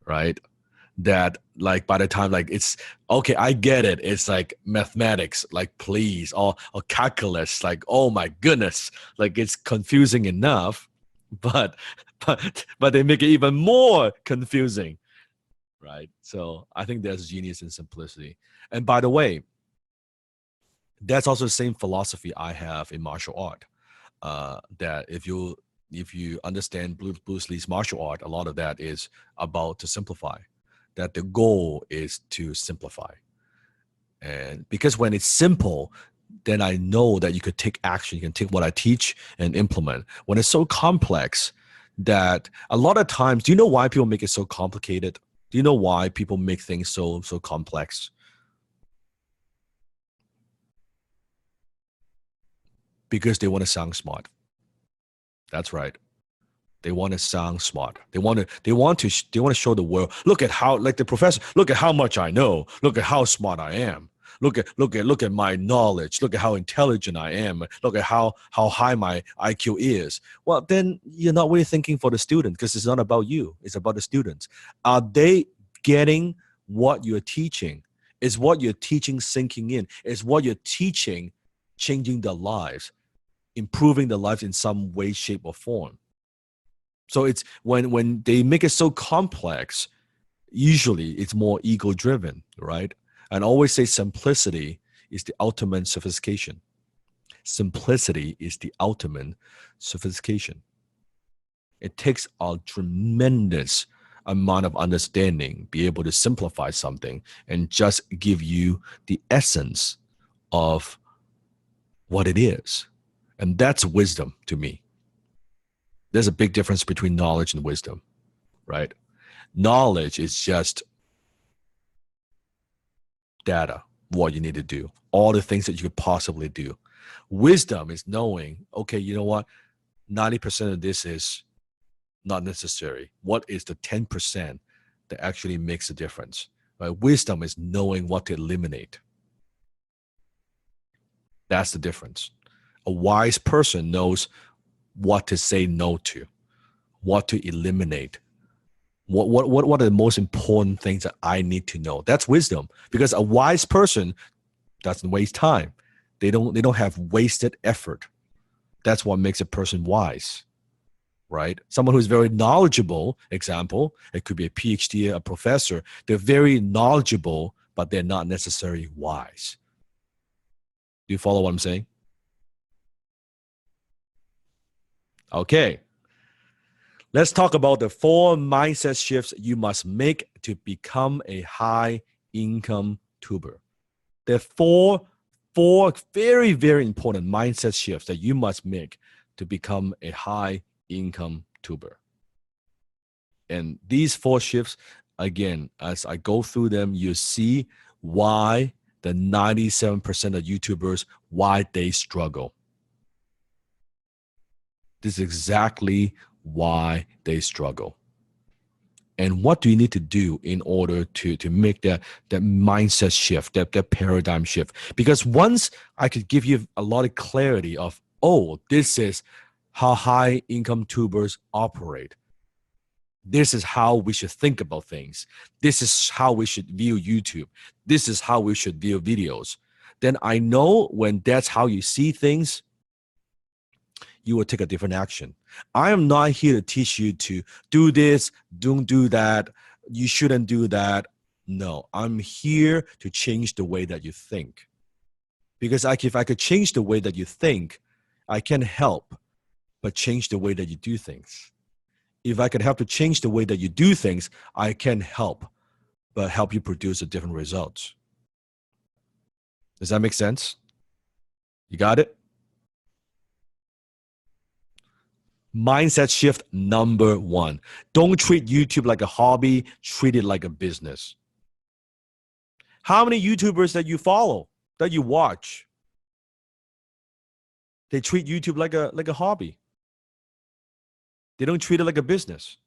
right? That like by the time like it's okay, I get it. It's like mathematics, like please, or calculus, like oh my goodness, like it's confusing enough, but they make it even more confusing, right? So I think there's genius in simplicity. And by the way, that's also the same philosophy I have in martial art. That if you understand Bruce Lee's martial art, a lot of that is about to simplify. That the goal is to simplify. And because when it's simple, then I know that you could take action. You can take what I teach and implement. When it's so complex, that a lot of times, do you know why people make it so complicated? Do you know why people make things so complex? Because they want to sound smart. That's right. They want to sound smart. They want to show the world. Look at how, like the professor. Look at how much I know. Look at how smart I am. Look at my knowledge. Look at how intelligent I am. Look at how high my IQ is. Well, then you're not really thinking for the student, because it's not about you. It's about the students. Are they getting what you're teaching? Is what you're teaching sinking in? Is what you're teaching changing their lives, improving their lives in some way, shape, or form? So it's when they make it so complex, usually it's more ego driven, right? And I always say simplicity is the ultimate sophistication. Simplicity is the ultimate sophistication. It takes a tremendous amount of understanding, be able to simplify something and just give you the essence of what it is. And that's wisdom to me. There's a big difference between knowledge and wisdom, right? Knowledge is just data, what you need to do, all the things that you could possibly do. Wisdom is knowing, okay, you know what? 90% of this is not necessary. What is the 10% that actually makes a difference? Right? Wisdom is knowing what to eliminate. That's the difference. A wise person knows what to say no to, what to eliminate. What are the most important things that I need to know? That's wisdom, because a wise person doesn't waste time. They don't have wasted effort. That's what makes a person wise, right? Someone who's very knowledgeable, example, it could be a PhD, a professor. They're very knowledgeable, but they're not necessarily wise. Do you follow what I'm saying? Okay. Let's talk about the 4 mindset shifts you must make to become a high income tuber. There are four very, very important mindset shifts that you must make to become a high income tuber. And these 4 shifts, again, as I go through them, you see why the 97% of YouTubers, why they struggle. This is exactly why they struggle. And what do you need to do in order to make that mindset shift, that paradigm shift? Because once I could give you a lot of clarity of, oh, this is how high income tubers operate. This is how we should think about things. This is how we should view YouTube. This is how we should view videos. Then I know when that's how you see things, you will take a different action. I am not here to teach you to do this, don't do that, you shouldn't do that. No, I'm here to change the way that you think. Because if I could change the way that you think, I can help but change the way that you do things. If I could help to change the way that you do things, I can help but help you produce a different result. Does that make sense? You got it? Mindset shift number 1. Don't treat YouTube like a hobby. Treat it like a business. How many YouTubers that you follow, that you watch, they treat YouTube like a hobby. They don't treat it like a business.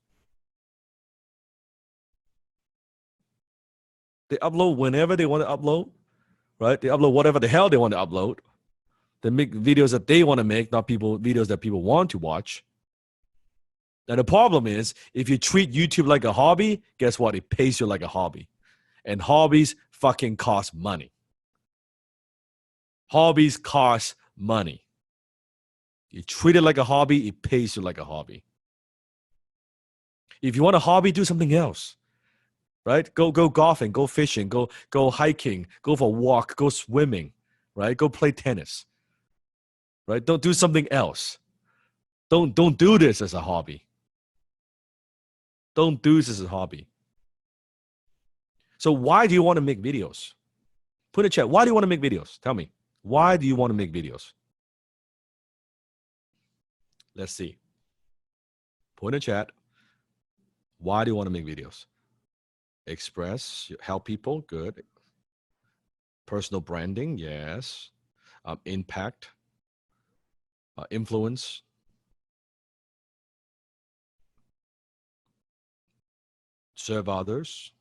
They upload whenever they want to upload, right? They upload whatever the hell they want to upload. They make videos that they want to make, not videos that people want to watch. And the problem is, if you treat YouTube like a hobby, guess what? It pays you like a hobby. And hobbies fucking cost money. Hobbies cost money. You treat it like a hobby, it pays you like a hobby. If you want a hobby, do something else. Right? Go golfing, go fishing, go hiking, go for a walk, go swimming, right? Go play tennis. Right? Don't do something else. Don't do this as a hobby. Don't do this as a hobby. So why do you want to make videos? Put in the chat. Why do you want to make videos? Tell me. Why do you want to make videos? Let's see. Put in the chat. Why do you want to make videos? Express, help people, good. Personal branding, yes. Impact, influence. Serve others,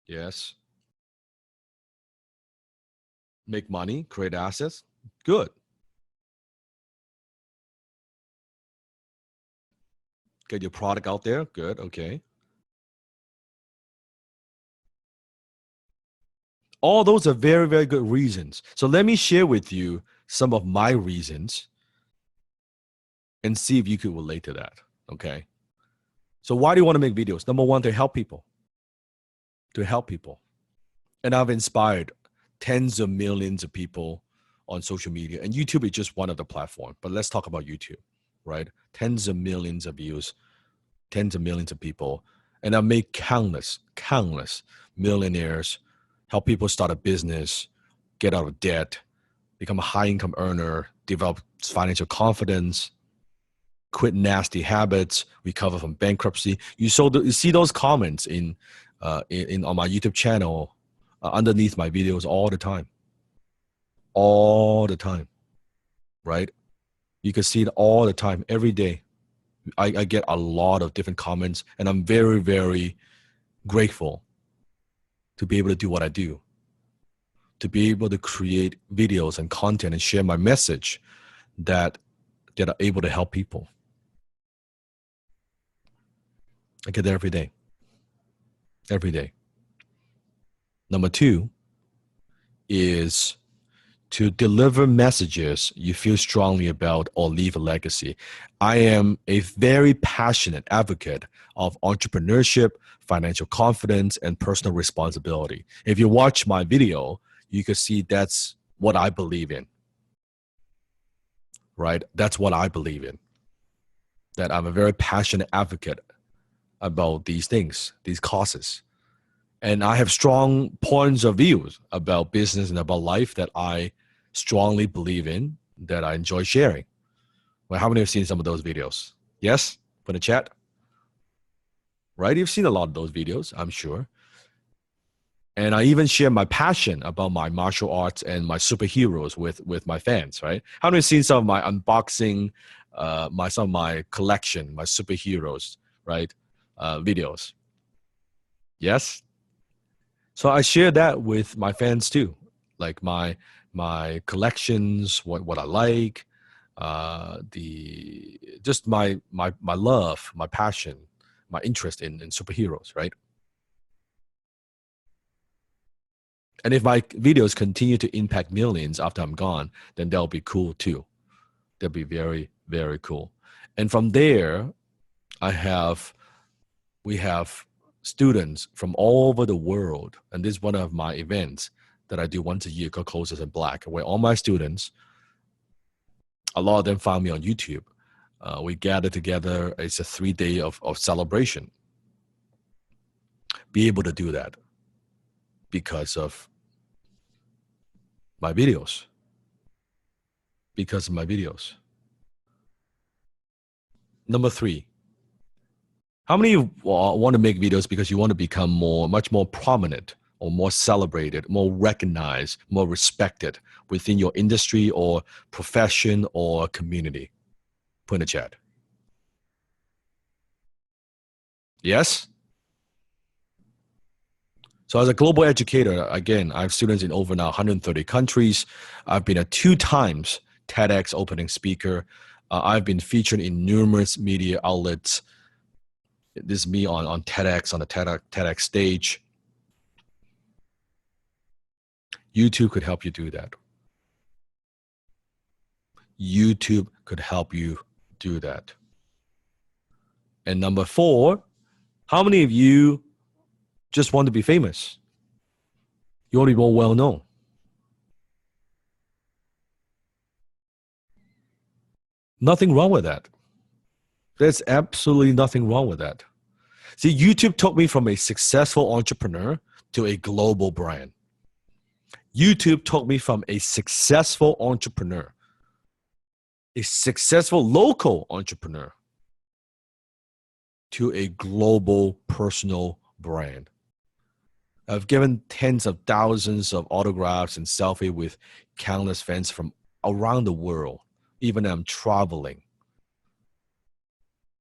yes. Make money, create assets, good. Get your product out there, good, okay. All those are very, very good reasons. So let me share with you some of my reasons and see if you could relate to that, okay? So why do you want to make videos? Number 1, to help people. To help people. And I've inspired tens of millions of people on social media. And YouTube is just one of the platforms. But let's talk about YouTube, right? Tens of millions of views, tens of millions of people. And I've made countless millionaires, help people start a business, get out of debt, become a high-income earner, develop financial confidence, quit nasty habits, recover from bankruptcy. You see those comments on my YouTube channel underneath my videos all the time. All the time, right? You can see it all the time, every day. I get a lot of different comments, and I'm very, very grateful to be able to do what I do, to be able to create videos and content and share my message that are able to help people. I get that every day. Every day. Number 2 is to deliver messages you feel strongly about or leave a legacy. I am a very passionate advocate of entrepreneurship, financial confidence, and personal responsibility. If you watch my video, you can see that's what I believe in, right? That's what I believe in. That I'm a very passionate advocate about these things, these causes. And I have strong points of views about business and about life that I strongly believe in, that I enjoy sharing. Well, how many have seen some of those videos? Yes? Put in the chat. Right? You've seen a lot of those videos, I'm sure. And I even share my passion about my martial arts and my superheroes with my fans, right? How many have seen some of my unboxing, some of my collection, my superheroes, right? Videos? Yes? So I share that with my fans too, like my collections, what I like, just my love, my passion, my interest in superheroes, right? And if my videos continue to impact millions after I'm gone, then that'll be cool too. That'll be very, very cool. And from there, we have students from all over the world, and this is one of my events that I do once a year called Closest in Black, where all my students, a lot of them found me on YouTube. We gather together. It's a 3-day of celebration. Be able to do that because of my videos. Because of my videos. Number 3. How many want to make videos because you want to become much more prominent or more celebrated, more recognized, more respected within your industry or profession or community? Put in the chat. Yes? So as a global educator, again, I have students in over now 130 countries. I've been a 2 times TEDx opening speaker. I've been featured in numerous media outlets. This is me on TEDx, on the TEDx stage. YouTube could help you do that. YouTube could help you do that. And number 4, how many of you just want to be famous? You want to be more well known. Nothing wrong with that. There's absolutely nothing wrong with that. See, YouTube took me from a successful entrepreneur to a global brand. YouTube took me from a successful entrepreneur, a successful local entrepreneur, to a global personal brand. I've given tens of thousands of autographs and selfies with countless fans from around the world, even when I'm traveling.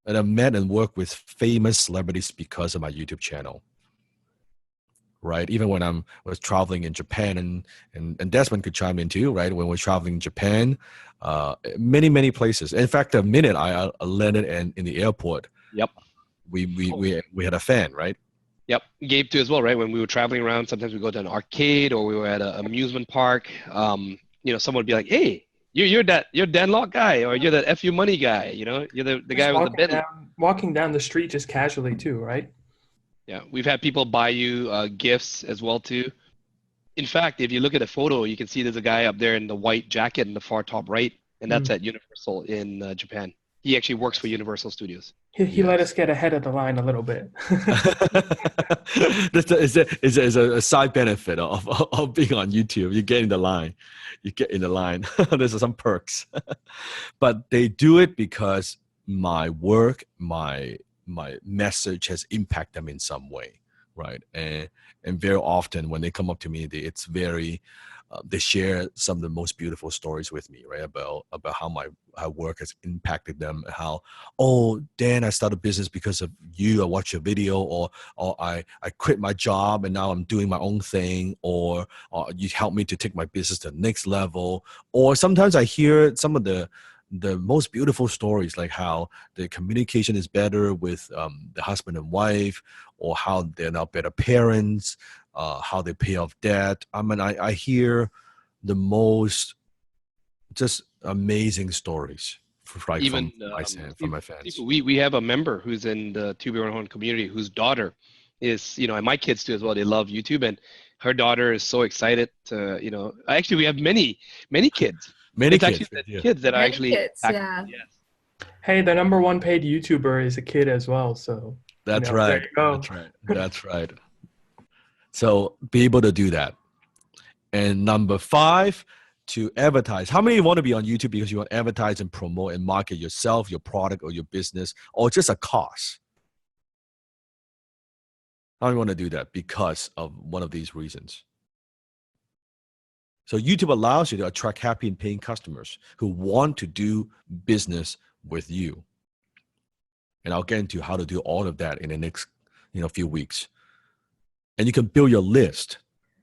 And I've met and worked with famous celebrities because of my YouTube channel. Right? Even when I was traveling in Japan, and Desmond could chime in too, right? When we're traveling in Japan, many places. In fact, the minute I landed in the airport, Yep. We had a fan, right? Yep. Gabe too as well, right? When we were traveling around, sometimes we go to an arcade or we were at an amusement park. Someone would be like, "Hey, you're Dan Locke guy, or you're that FU Money guy. You're the guy with the Bentley." Walking down the street just casually too, right? Yeah, we've had people buy you gifts as well too. In fact, if you look at a photo, you can see there's a guy up there in the white jacket in the far top right, and that's at Universal in Japan. He actually works for Universal Studios. He let us get ahead of the line a little bit. It's a side benefit of being on YouTube. You get in the line. You get in the line. There's some perks. But they do it because my work, my message has impacted them in some way, right? And very often when they come up to me, it's very they share some of the most beautiful stories with me, right? About how my work has impacted them. How, oh, Dan, I started a business because of you. I watched your video, or I quit my job and now I'm doing my own thing, or you helped me to take my business to the next level. Or sometimes I hear some of the most beautiful stories, like how the communication is better with the husband and wife, or how they're now better parents, how they pay off debt. I mean, I hear the most just amazing stories from my fans. We have a member who's in the Tuburon community whose daughter is, and my kids too as well. They love YouTube, and her daughter is so excited to, actually we have many kids. Kids that are actually kids, yeah. Yes. Hey, the number 1 paid YouTuber is a kid as well, so that's right. That's right. So be able to do that. And number 5, to advertise. How many want to be on YouTube because you want to advertise and promote and market yourself, your product, or your business, or just a cause? How many want to do that because of one of these reasons? So YouTube allows you to attract happy and paying customers who want to do business with you. And I'll get into how to do all of that in the next few weeks. And you can build your list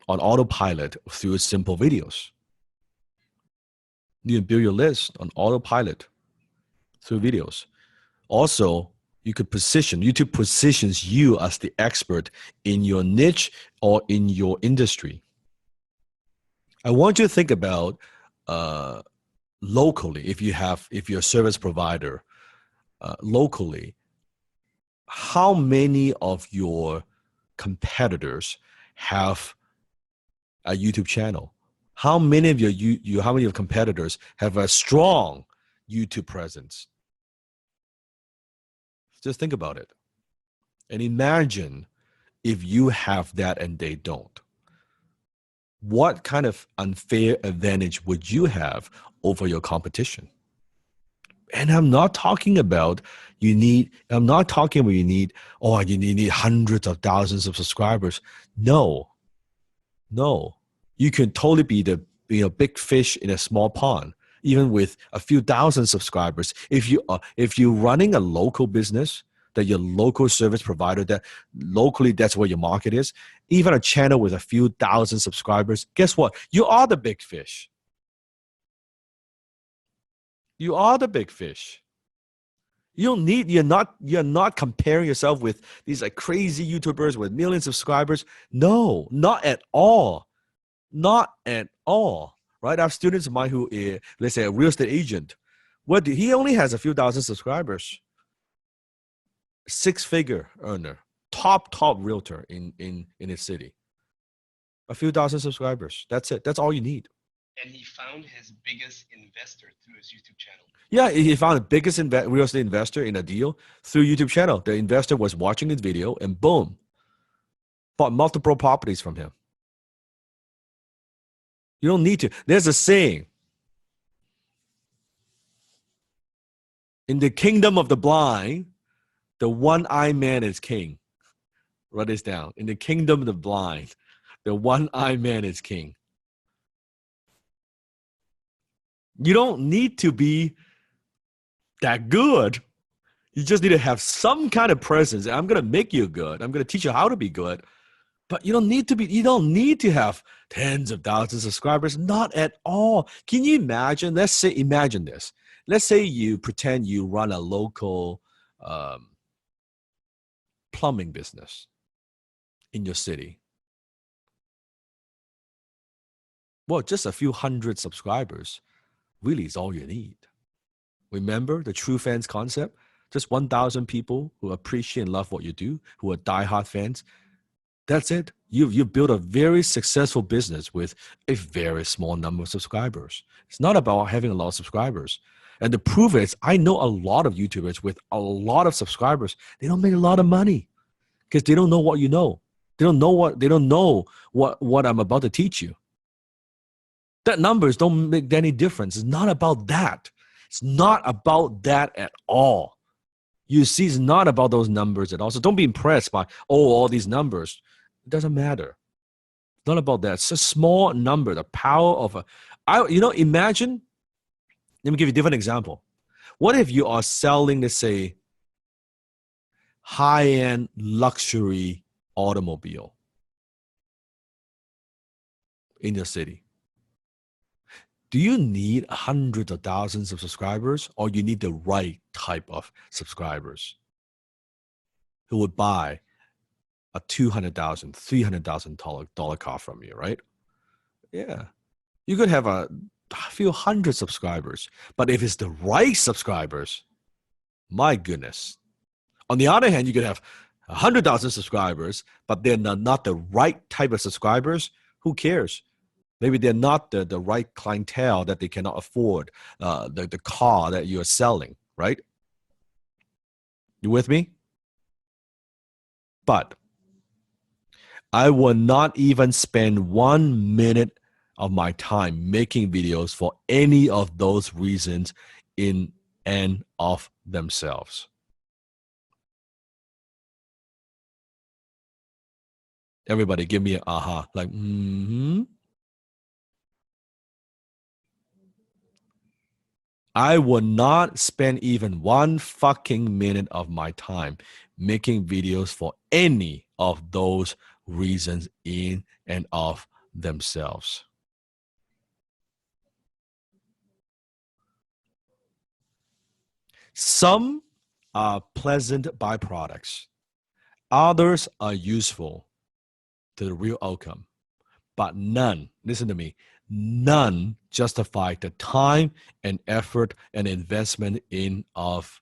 on autopilot through simple videos. You can build your list on autopilot through videos. Also, YouTube positions you as the expert in your niche or in your industry. I want you to think about locally, if you're a service provider locally, how many of your competitors have a YouTube channel? How many of your competitors have a strong YouTube presence? Just think about it. And imagine if you have that and they don't. What kind of unfair advantage would you have over your competition? And I'm not talking about I'm not talking about you need hundreds of thousands of subscribers. No. You can totally be the big fish in a small pond, even with a few thousand subscribers. If you're running a local business, that your local service provider, that locally that's where your market is, even a channel with a few thousand subscribers, guess what? You are the big fish. You are the big fish. You're not comparing yourself with these like crazy YouTubers with millions of subscribers. No, not at all. Not at all. Right? I have students of mine who is, let's say, a real estate agent. He only has a few thousand subscribers. 6-figure earner, top realtor in his city. A few thousand subscribers. That's it. That's all you need. And he found his biggest investor through his YouTube channel. Yeah, he found the biggest real estate investor in a deal through YouTube channel. The investor was watching his video and boom, bought multiple properties from him. You don't need to. There's a saying. In the kingdom of the blind, the one-eyed man is king. Write this down. In the kingdom of the blind, the one-eyed man is king. You don't need to be that good. You just need to have some kind of presence. I'm going to make you good. I'm going to teach you how to be good. But you don't need to have tens of thousands of subscribers. Not at all. Can you imagine? Imagine this. Let's say you pretend you run a local plumbing business in your city. Well, just a few hundred subscribers really is all you need. Remember the true fans concept? Just 1,000 people who appreciate and love what you do, who are diehard fans. That's it. You built a very successful business with a very small number of subscribers. It's not about having a lot of subscribers. And the proof is, I know a lot of YouTubers with a lot of subscribers. They don't make a lot of money because they don't know what you know. They don't know what I'm about to teach you. That numbers don't make any difference. It's not about that. It's not about that at all. You see, it's not about those numbers at all. So don't be impressed by, all these numbers. It doesn't matter. It's not about that. It's a small number. The power of imagine, let me give you a different example. What if you are selling, let's say, high-end luxury automobile in your city? Do you need hundreds of thousands of subscribers, or you need the right type of subscribers who would buy a $200,000, $300,000 car from you, right? Yeah. You could have a few hundred subscribers, but if it's the right subscribers, my goodness. On the other hand, you could have 100,000 subscribers, but they're not the right type of subscribers. Who cares? Maybe they're not the right clientele that they cannot afford the car that you're selling, right? You with me? But I will not even spend 1 minute of my time making videos for any of those reasons in and of themselves. Everybody give me an aha, like, I will not spend even 1 fucking minute of my time making videos for any of those reasons in and of themselves. Some are pleasant byproducts. Others are useful to the real outcome. But none, listen to me, none justify the time and effort and investment in of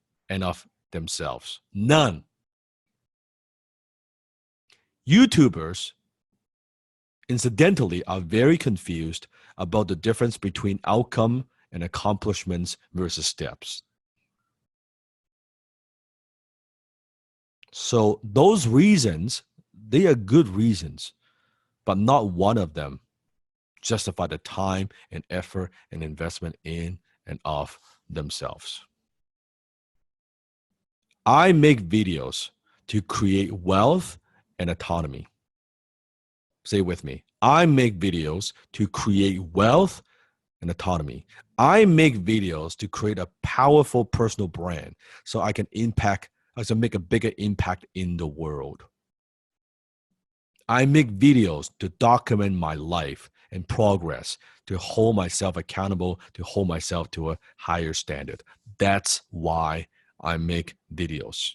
themselves. None. YouTubers, incidentally, are very confused about the difference between outcome and accomplishments versus steps. So those reasons, they are good reasons, but not one of them justify the time and effort and investment in and of themselves. I make videos to create wealth and autonomy. Say it with me. I make videos to create wealth and autonomy. I make videos to create a powerful personal brand so I can make a bigger impact in the world. I make videos to document my life and progress, to hold myself accountable, to hold myself to a higher standard. That's why I make videos.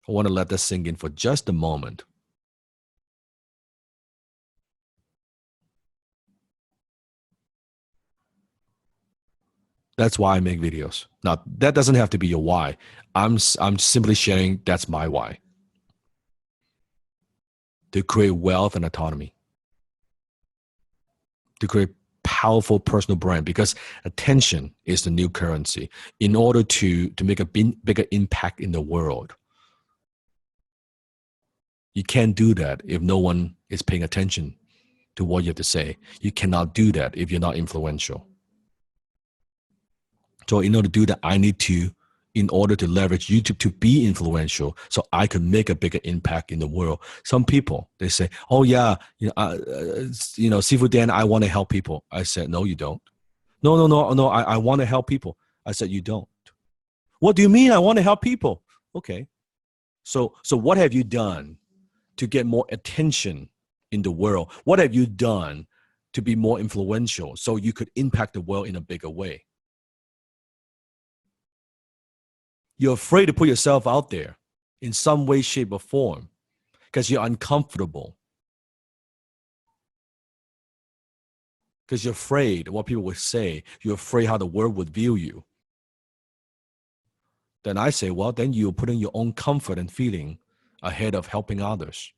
I want to let that sink in for just a moment. That's why I make videos. Now, that doesn't have to be your why. I'm simply sharing that's my why. To create wealth and autonomy. To create powerful personal brand, because attention is the new currency in order to make a bigger impact in the world. You can't do that if no one is paying attention to what you have to say. You cannot do that if you're not influential. So in order to do that, in order to leverage YouTube to be influential, so I can make a bigger impact in the world. Some people, they say, oh yeah, Sifu Dan, I want to help people. I said, no, you don't. No, I want to help people. I said, you don't. What do you mean I want to help people? Okay. So what have you done to get more attention in the world? What have you done to be more influential so you could impact the world in a bigger way? You're afraid to put yourself out there in some way, shape, or form because you're uncomfortable. Because you're afraid of what people would say. You're afraid how the world would view you. Then I say, well, then you're putting your own comfort and feeling ahead of helping others.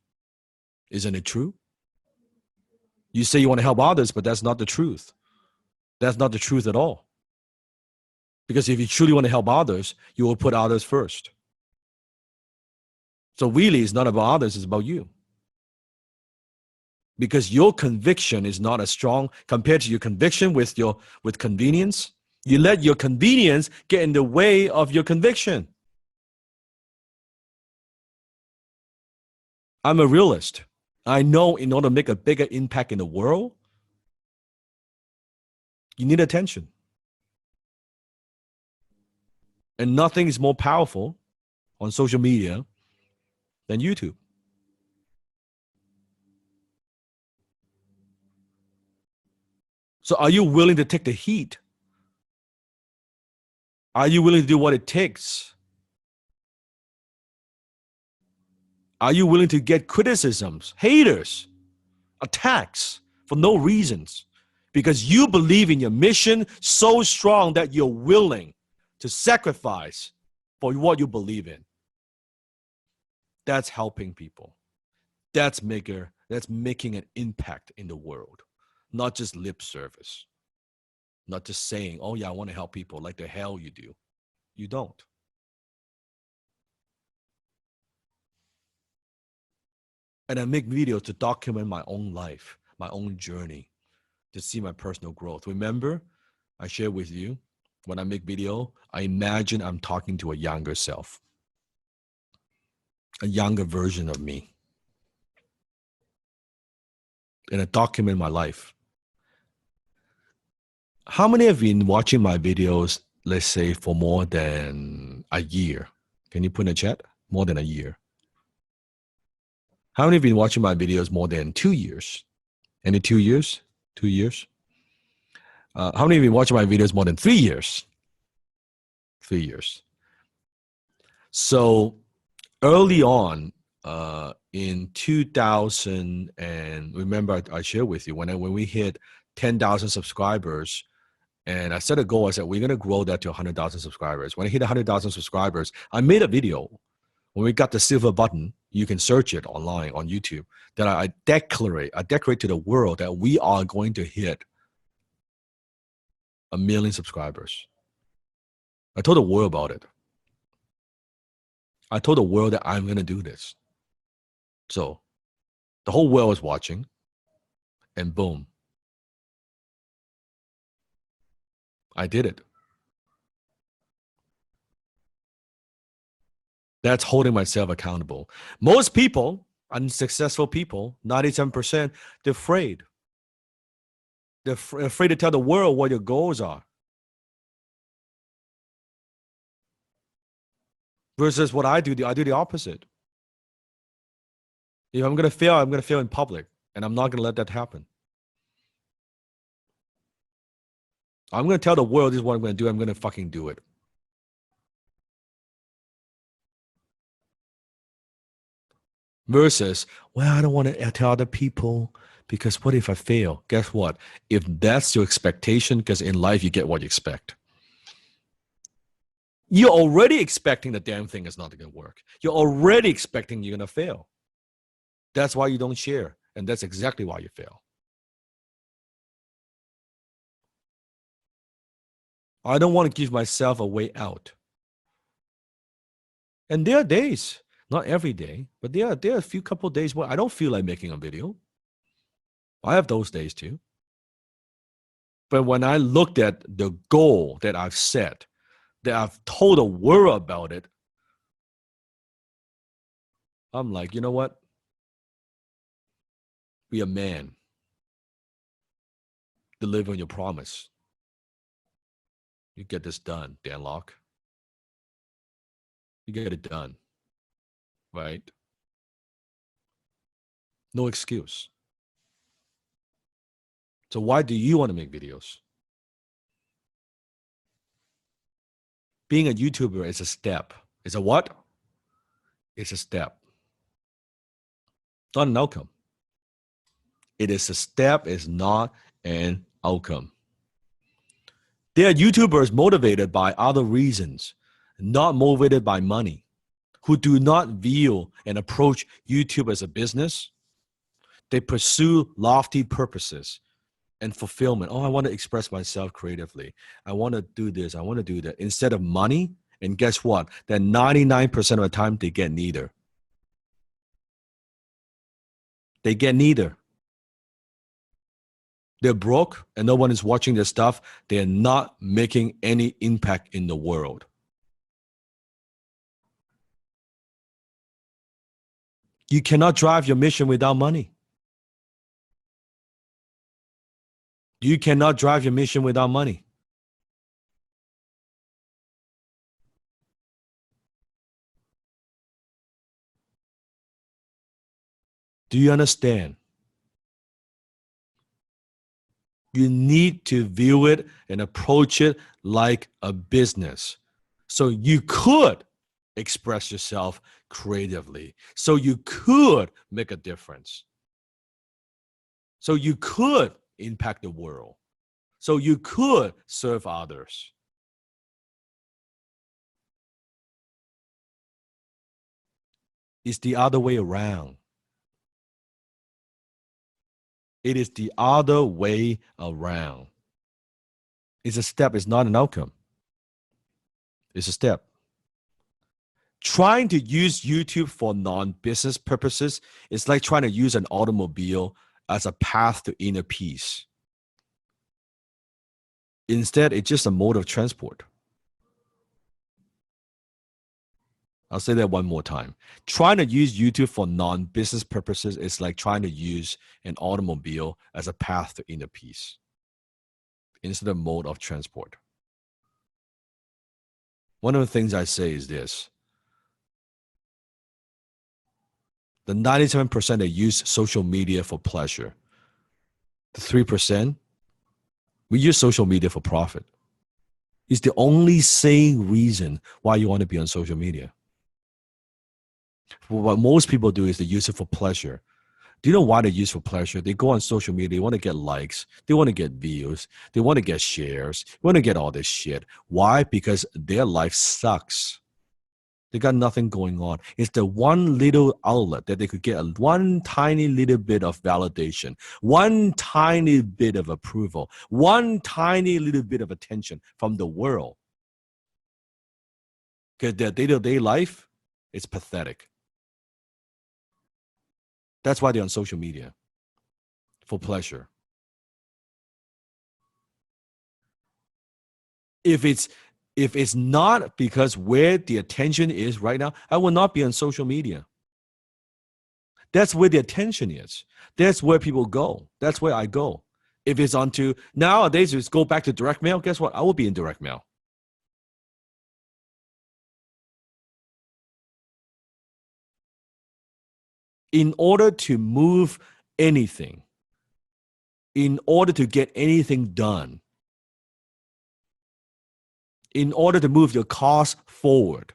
Isn't it true? You say you want to help others, but that's not the truth. That's not the truth at all. Because if you truly want to help others, you will put others first. So really, it's not about others, it's about you. Because your conviction is not as strong compared to your conviction with convenience. You let your convenience get in the way of your conviction. I'm a realist. I know in order to make a bigger impact in the world, you need attention. And nothing is more powerful on social media than YouTube. So are you willing to take the heat? Are you willing to do what it takes? Are you willing to get criticisms, haters, attacks for no reasons? Because you believe in your mission so strong that you're willing to sacrifice for what you believe in. That's helping people. That's making an impact in the world, not just lip service, not just saying, oh yeah, I want to help people like the hell you do. You don't. And I make videos to document my own life, my own journey, to see my personal growth. Remember, I share with you, when I make video, I imagine I'm talking to a younger self, a younger version of me. And I document my life. How many have been watching my videos, let's say, for more than a year? Can you put in the chat? More than a year. How many have been watching my videos more than 2 years? Any 2 years? 2 years? How many have been watching my videos more than 3 years? 3 years. So early on, in 2000, and remember I shared with you when we hit 10,000 subscribers, and I set a goal. I said we're gonna grow that to 100,000 subscribers. When I hit 100,000 subscribers, I made a video. When we got the silver button, you can search it online on YouTube. That I declare to the world that we are going to hit 1 million subscribers. I told the world about it. I told the world that I'm going to do this. So the whole world was watching, and boom, I did it. That's holding myself accountable. Most people, unsuccessful people, 97%, they're afraid. They're afraid to tell the world what your goals are. Versus what I do the opposite. If I'm going to fail in public. And I'm not going to let that happen. I'm going to tell the world this is what I'm going to do. I'm going to fucking do it. Versus, well, I don't want to tell other people because what if I fail? Guess what? If that's your expectation, because in life you get what you expect. You're already expecting the damn thing is not going to work. You're already expecting you're going to fail. That's why you don't share. And that's exactly why you fail. I don't want to give myself a way out. And there are days, not every day, but there are a few couple days where I don't feel like making a video. I have those days too. But when I looked at the goal that I've set, that I've told the world about it, I'm like, you know what? Be a man. Deliver on your promise. You get this done, Dan Locke. You get it done. Right? No excuse. So why do you want to make videos? Being a YouTuber is a step. It's a what? It's a step. Not an outcome. It is a step, it's not an outcome. There are YouTubers motivated by other reasons, not motivated by money, who do not view and approach YouTube as a business. They pursue lofty purposes and fulfillment. Oh, I want to express myself creatively. I want to do this. I want to do that. Instead of money, and guess what? Then 99% of the time, they get neither. They get neither. They're broke and no one is watching their stuff. They're not making any impact in the world. You cannot drive your mission without money. You cannot drive your mission without money. Do you understand? You need to view it and approach it like a business. So you could express yourself creatively. So you could make a difference. So you could impact the world. So you could serve others. It's the other way around. It is the other way around. It's a step, it's not an outcome. It's a step. Trying to use YouTube for non-business purposes is like trying to use an automobile as a path to inner peace. Instead, it's just a mode of transport. I'll say that one more time. Trying to use YouTube for non-business purposes is like trying to use an automobile as a path to inner peace instead of mode of transport. One of the things I say is this. The 97% that use social media for pleasure. The 3%, we use social media for profit. It's the only sane reason why you want to be on social media. What most people do is they use it for pleasure. Do you know why they use it for pleasure? They go on social media, they want to get likes, they want to get views, they want to get shares, they want to get all this shit. Why? Because their life sucks. They got nothing going on. It's the one little outlet that they could get one tiny little bit of validation, one tiny bit of approval, one tiny little bit of attention from the world. Because their day-to-day life is pathetic. That's why they're on social media, for pleasure. If it's If it's not because where the attention is right now, I will not be on social media. That's where the attention is. That's where people go. That's where I go. If it's onto nowadays, just go back to direct mail. Guess what? I will be in direct mail. In order to move anything, in order to get anything done, in order to move your costs forward,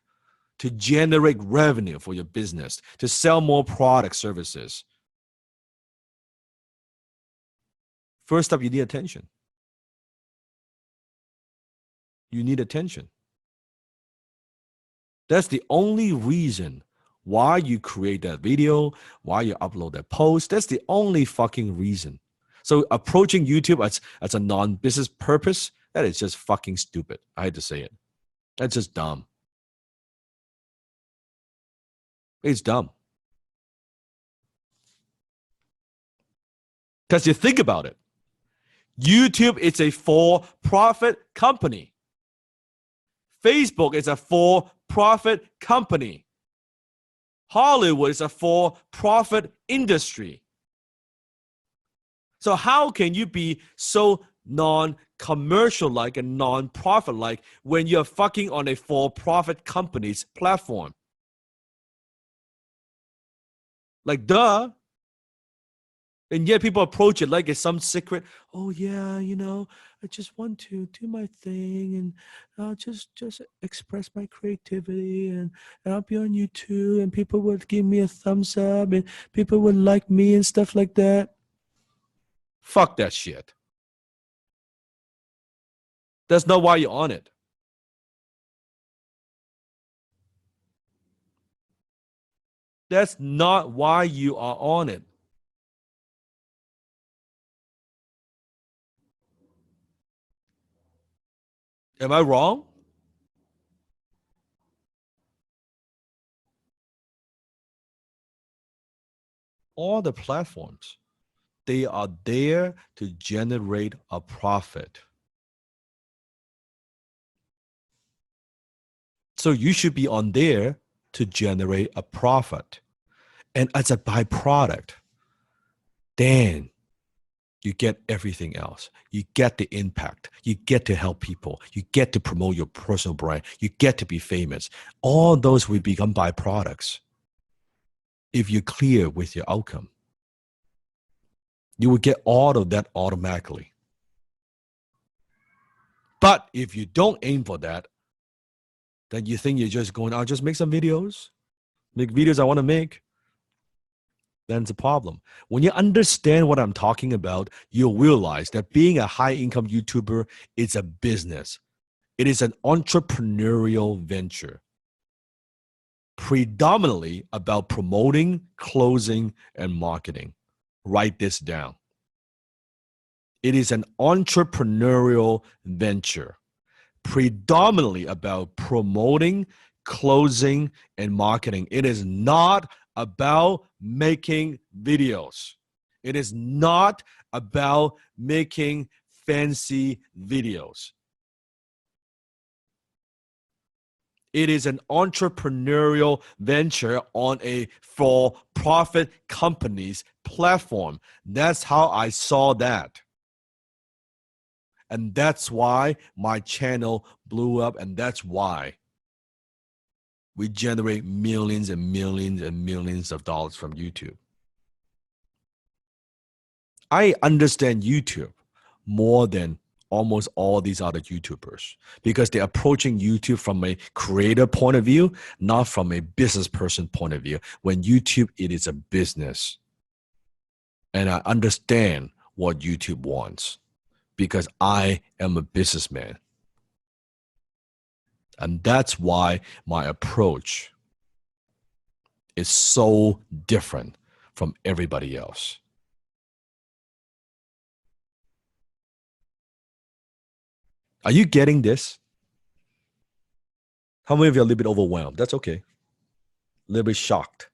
to generate revenue for your business, to sell more product services, first up, you need attention. You need attention. That's the only reason why you create that video, why you upload that post. That's the only fucking reason. So approaching YouTube as a non-business purpose, that is just fucking stupid. I had to say it. That's just dumb. It's dumb. Because you think about it. YouTube is a for-profit company. Facebook is a for-profit company. Hollywood is a for-profit industry. So how can you be so non-commercial-like and non-profit-like when you're fucking on a for-profit company's platform? Like, duh. And yet people approach it like it's some secret. Oh yeah, you know, I just want to do my thing and I'll just express my creativity and I'll be on YouTube and people would give me a thumbs up and people would like me and stuff like that. Fuck that shit. That's not why you're on it. That's not why you are on it. Am I wrong? All the platforms, they are there to generate a profit. So you should be on there to generate a profit. And as a byproduct, then you get everything else. You get the impact. You get to help people. You get to promote your personal brand. You get to be famous. All those will become byproducts. If you're clear with your outcome, you will get all of that automatically. But if you don't aim for that, then you think you're just going, I'll just make some videos, make videos I want to make. Then it's a problem. When you understand what I'm talking about, you'll realize that being a high-income YouTuber is a business. It is an entrepreneurial venture, predominantly about promoting, closing, and marketing. Write this down. It is an entrepreneurial venture, predominantly about promoting, closing, and marketing. It is not about making videos. It is not about making fancy videos. It is an entrepreneurial venture on a for-profit company's platform. That's how I saw that. And that's why my channel blew up, and that's why we generate millions and millions and millions of dollars from YouTube. I understand YouTube more than almost all these other YouTubers because they're approaching YouTube from a creator point of view, not from a business person point of view. When YouTube, it is a business. And I understand what YouTube wants because I am a businessman. And that's why my approach is so different from everybody else. Are you getting this? How many of you are a little bit overwhelmed? That's okay. A little bit shocked.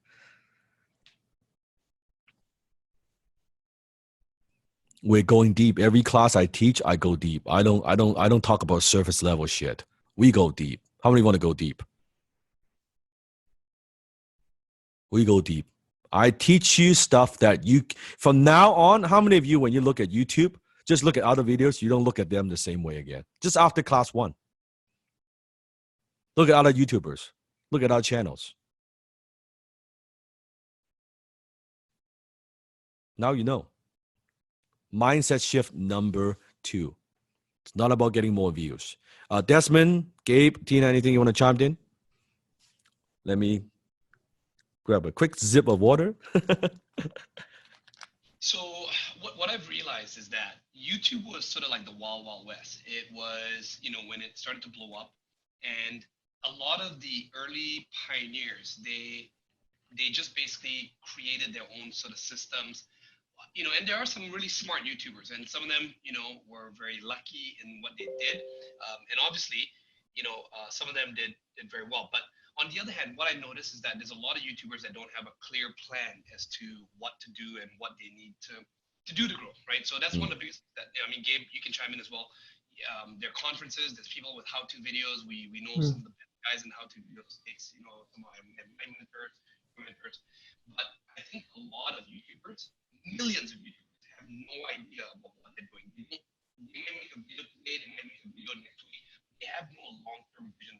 We're going deep. Every class I teach, I go deep. I don't talk about surface level shit. We go deep. How many want to go deep? We go deep. I teach you stuff that you, from now on, how many of you, when you look at YouTube, just look at other videos, you don't look at them the same way again? Just after class 1. Look at other YouTubers. Look at our channels. Now you know. Mindset shift number 2. It's not about getting more views. Desmond, Gabe, Tina, anything you want to chime in? Let me grab a quick sip of water. So what I've realized is that YouTube was sort of like the wild, wild west. It was, when it started to blow up, and a lot of the early pioneers, they just basically created their own sort of systems, and there are some really smart YouTubers, and some of them, were very lucky in what they did. And obviously, some of them did very well. But on the other hand, what I noticed is that there's a lot of YouTubers that don't have a clear plan as to what to do and what they need to do to grow, right? So that's one of the biggest, Gabe, you can chime in as well. There are conferences, there's people with how-to videos. We know some of the best guys in how-to videos. Takes, some of my mentors. But I think a lot of YouTubers, millions of YouTubers, have no idea about what they're doing. They may make a video today, they may make a video next week. They have no long-term vision.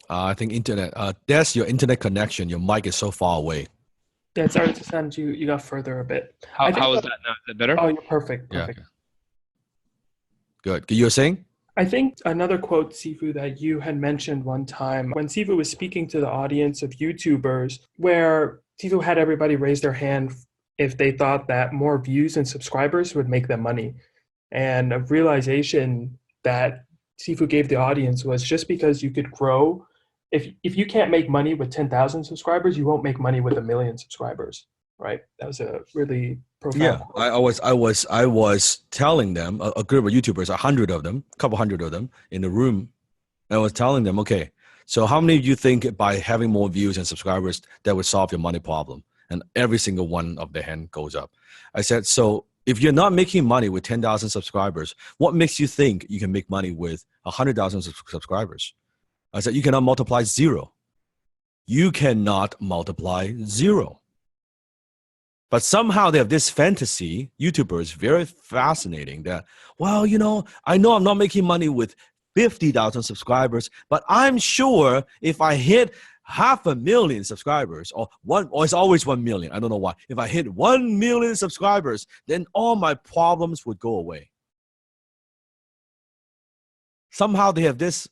I think internet, that's your internet connection. Your mic is so far away. Yeah, it started to sound you got further a bit. How is that now? Is that better? Oh, you're perfect. Yeah. Good. You were saying? I think another quote, Sifu, that you had mentioned one time when Sifu was speaking to the audience of YouTubers, where Sifu had everybody raise their hand if they thought that more views and subscribers would make them money. And a realization that Sifu gave the audience was just because you could grow, if you can't make money with 10,000 subscribers, you won't make money with 1 million subscribers, right? That was a really profound quote. I was telling them, a group of YouTubers, 100 of them, a couple hundred of them in the room, and I was telling them, okay, so how many of you think by having more views and subscribers that would solve your money problem? And every single one of the hand goes up. I said, so if you're not making money with 10,000 subscribers, what makes you think you can make money with 100,000 subscribers? I said, you cannot multiply 0. You cannot multiply 0. But somehow they have this fantasy, YouTubers, very fascinating that, well, I know I'm not making money with 50,000 subscribers, but I'm sure if I hit 500,000 subscribers, or it's always 1 million. I don't know why. If I hit 1 million subscribers, then all my problems would go away. Somehow they have this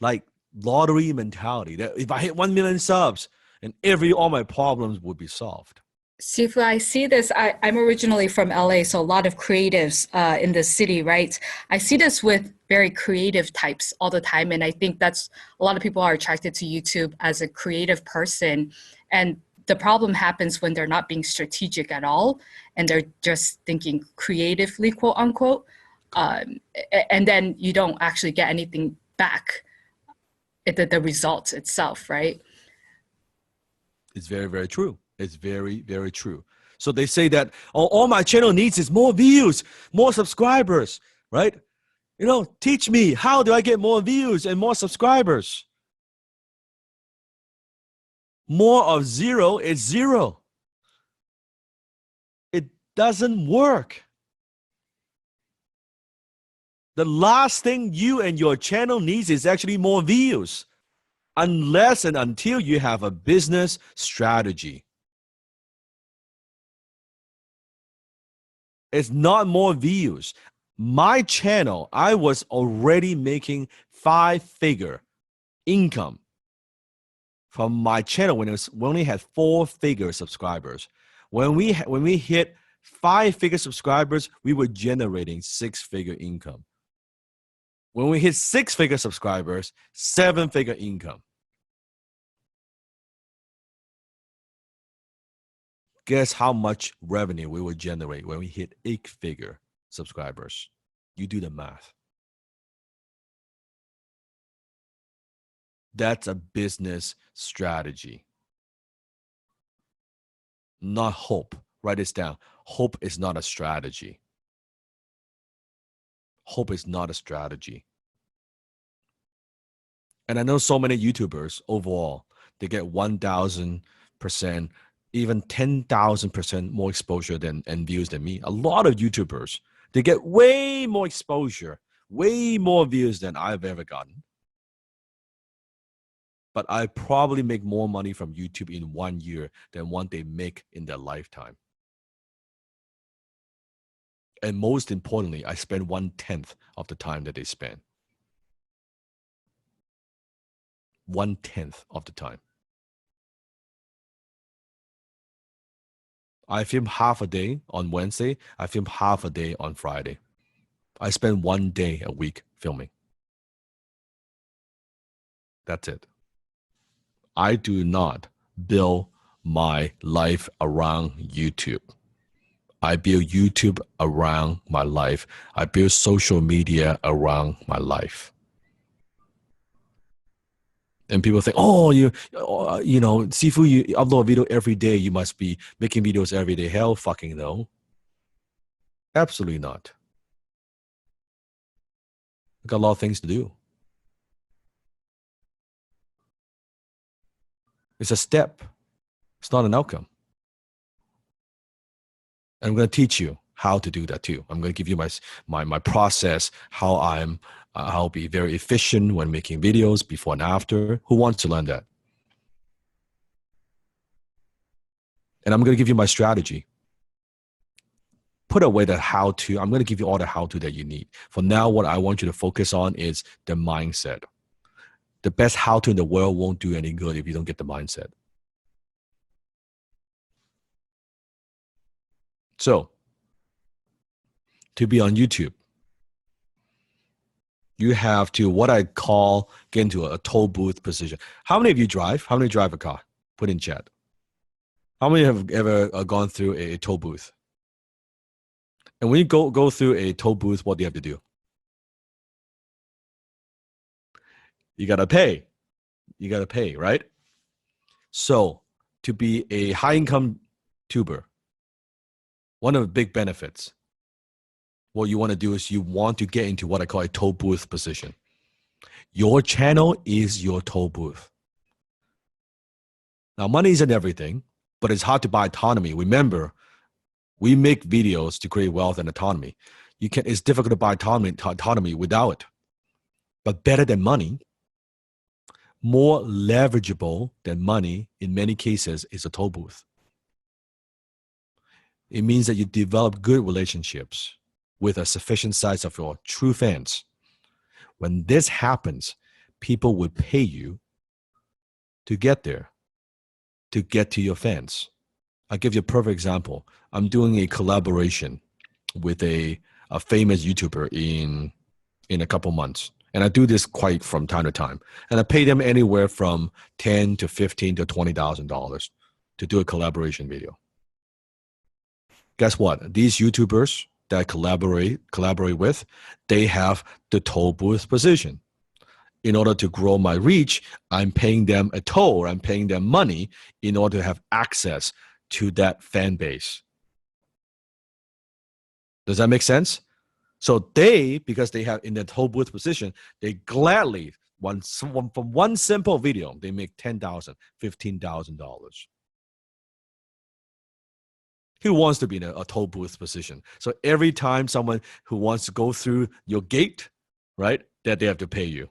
like lottery mentality that if I hit 1 million subs, and all my problems would be solved. Sifu, I see this. I'm originally from LA, so a lot of creatives in the city, right? I see this with very creative types all the time. And I think that's a lot of people are attracted to YouTube as a creative person. And the problem happens when they're not being strategic at all. And they're just thinking creatively, quote unquote. And then you don't actually get anything back, the results itself, right? It's very, very true. It's very, very true. So they say that all my channel needs is more views, more subscribers, right? Teach me, how do I get more views and more subscribers? More of 0 is 0. It doesn't work. The last thing you and your channel needs is actually more views, unless and until you have a business strategy. It's not more views. My channel, I was already making 5-figure income from my channel when we only had 4-figure subscribers. When we hit 5-figure subscribers, we were generating 6-figure income. When we hit 6-figure subscribers, 7-figure income. Guess how much revenue we would generate when we hit 8-figure subscribers? You do the math. That's a business strategy, not hope. Write this down. Hope is not a strategy. Hope is not a strategy. And I know so many YouTubers overall, they get 1,000%, even 10,000% more exposure and views than me. A lot of YouTubers, they get way more exposure, way more views than I've ever gotten. But I probably make more money from YouTube in 1 year than what they make in their lifetime. And most importantly, I spend 1/10 of the time that they spend. 1/10 of the time. I film half a day on Wednesday. I film half a day on Friday. I spend 1 day a week filming. That's it. I do not build my life around YouTube. I build YouTube around my life. I build social media around my life. And people think, oh, you know, Sifu, you upload a video every day. You must be making videos every day. Hell fucking no. Absolutely not. I've got a lot of things to do. It's a step. It's not an outcome. And I'm going to teach you how to do that too. I'm going to give you my process, how I'll be very efficient when making videos before and after. Who wants to learn that? And I'm going to give you my strategy. Put away the how-to. I'm going to give you all the how-to that you need. For now, what I want you to focus on is the mindset. The best how-to in the world won't do any good if you don't get the mindset. So, to be on YouTube, you have to, what I call, get into a toll booth position. How many of you drive? How many drive a car? Put in chat. How many have ever gone through a toll booth? And when you go through a toll booth, what do you have to do? You got to pay. You got to pay, right? So, to be a high-income tuber, one of the big benefits, what you want to do is you want to get into what I call a toll booth position. Your channel is your toll booth. Now, money isn't everything, but it's hard to buy autonomy. Remember, we make videos to create wealth and autonomy. It's difficult to buy autonomy without it. But better than money, more leverageable than money in many cases is a toll booth. It means that you develop good relationships with a sufficient size of your true fans. When this happens, people will pay you to get there, to get to your fans. I'll give you a perfect example. I'm doing a collaboration with a famous YouTuber in a couple months. And I do this quite from time to time. And I pay them anywhere from $10,000 to $15,000 to $20,000 to do a collaboration video. Guess what? These YouTubers that I collaborate with, they have the toll booth position. In order to grow my reach, I'm paying them a toll, I'm paying them money in order to have access to that fan base. Does that make sense? So they, because they have in the toll booth position, they gladly, from one simple video, they make $10,000, $15,000. Who wants to be in a toll booth position? So every time someone who wants to go through your gate, right, that they have to pay you.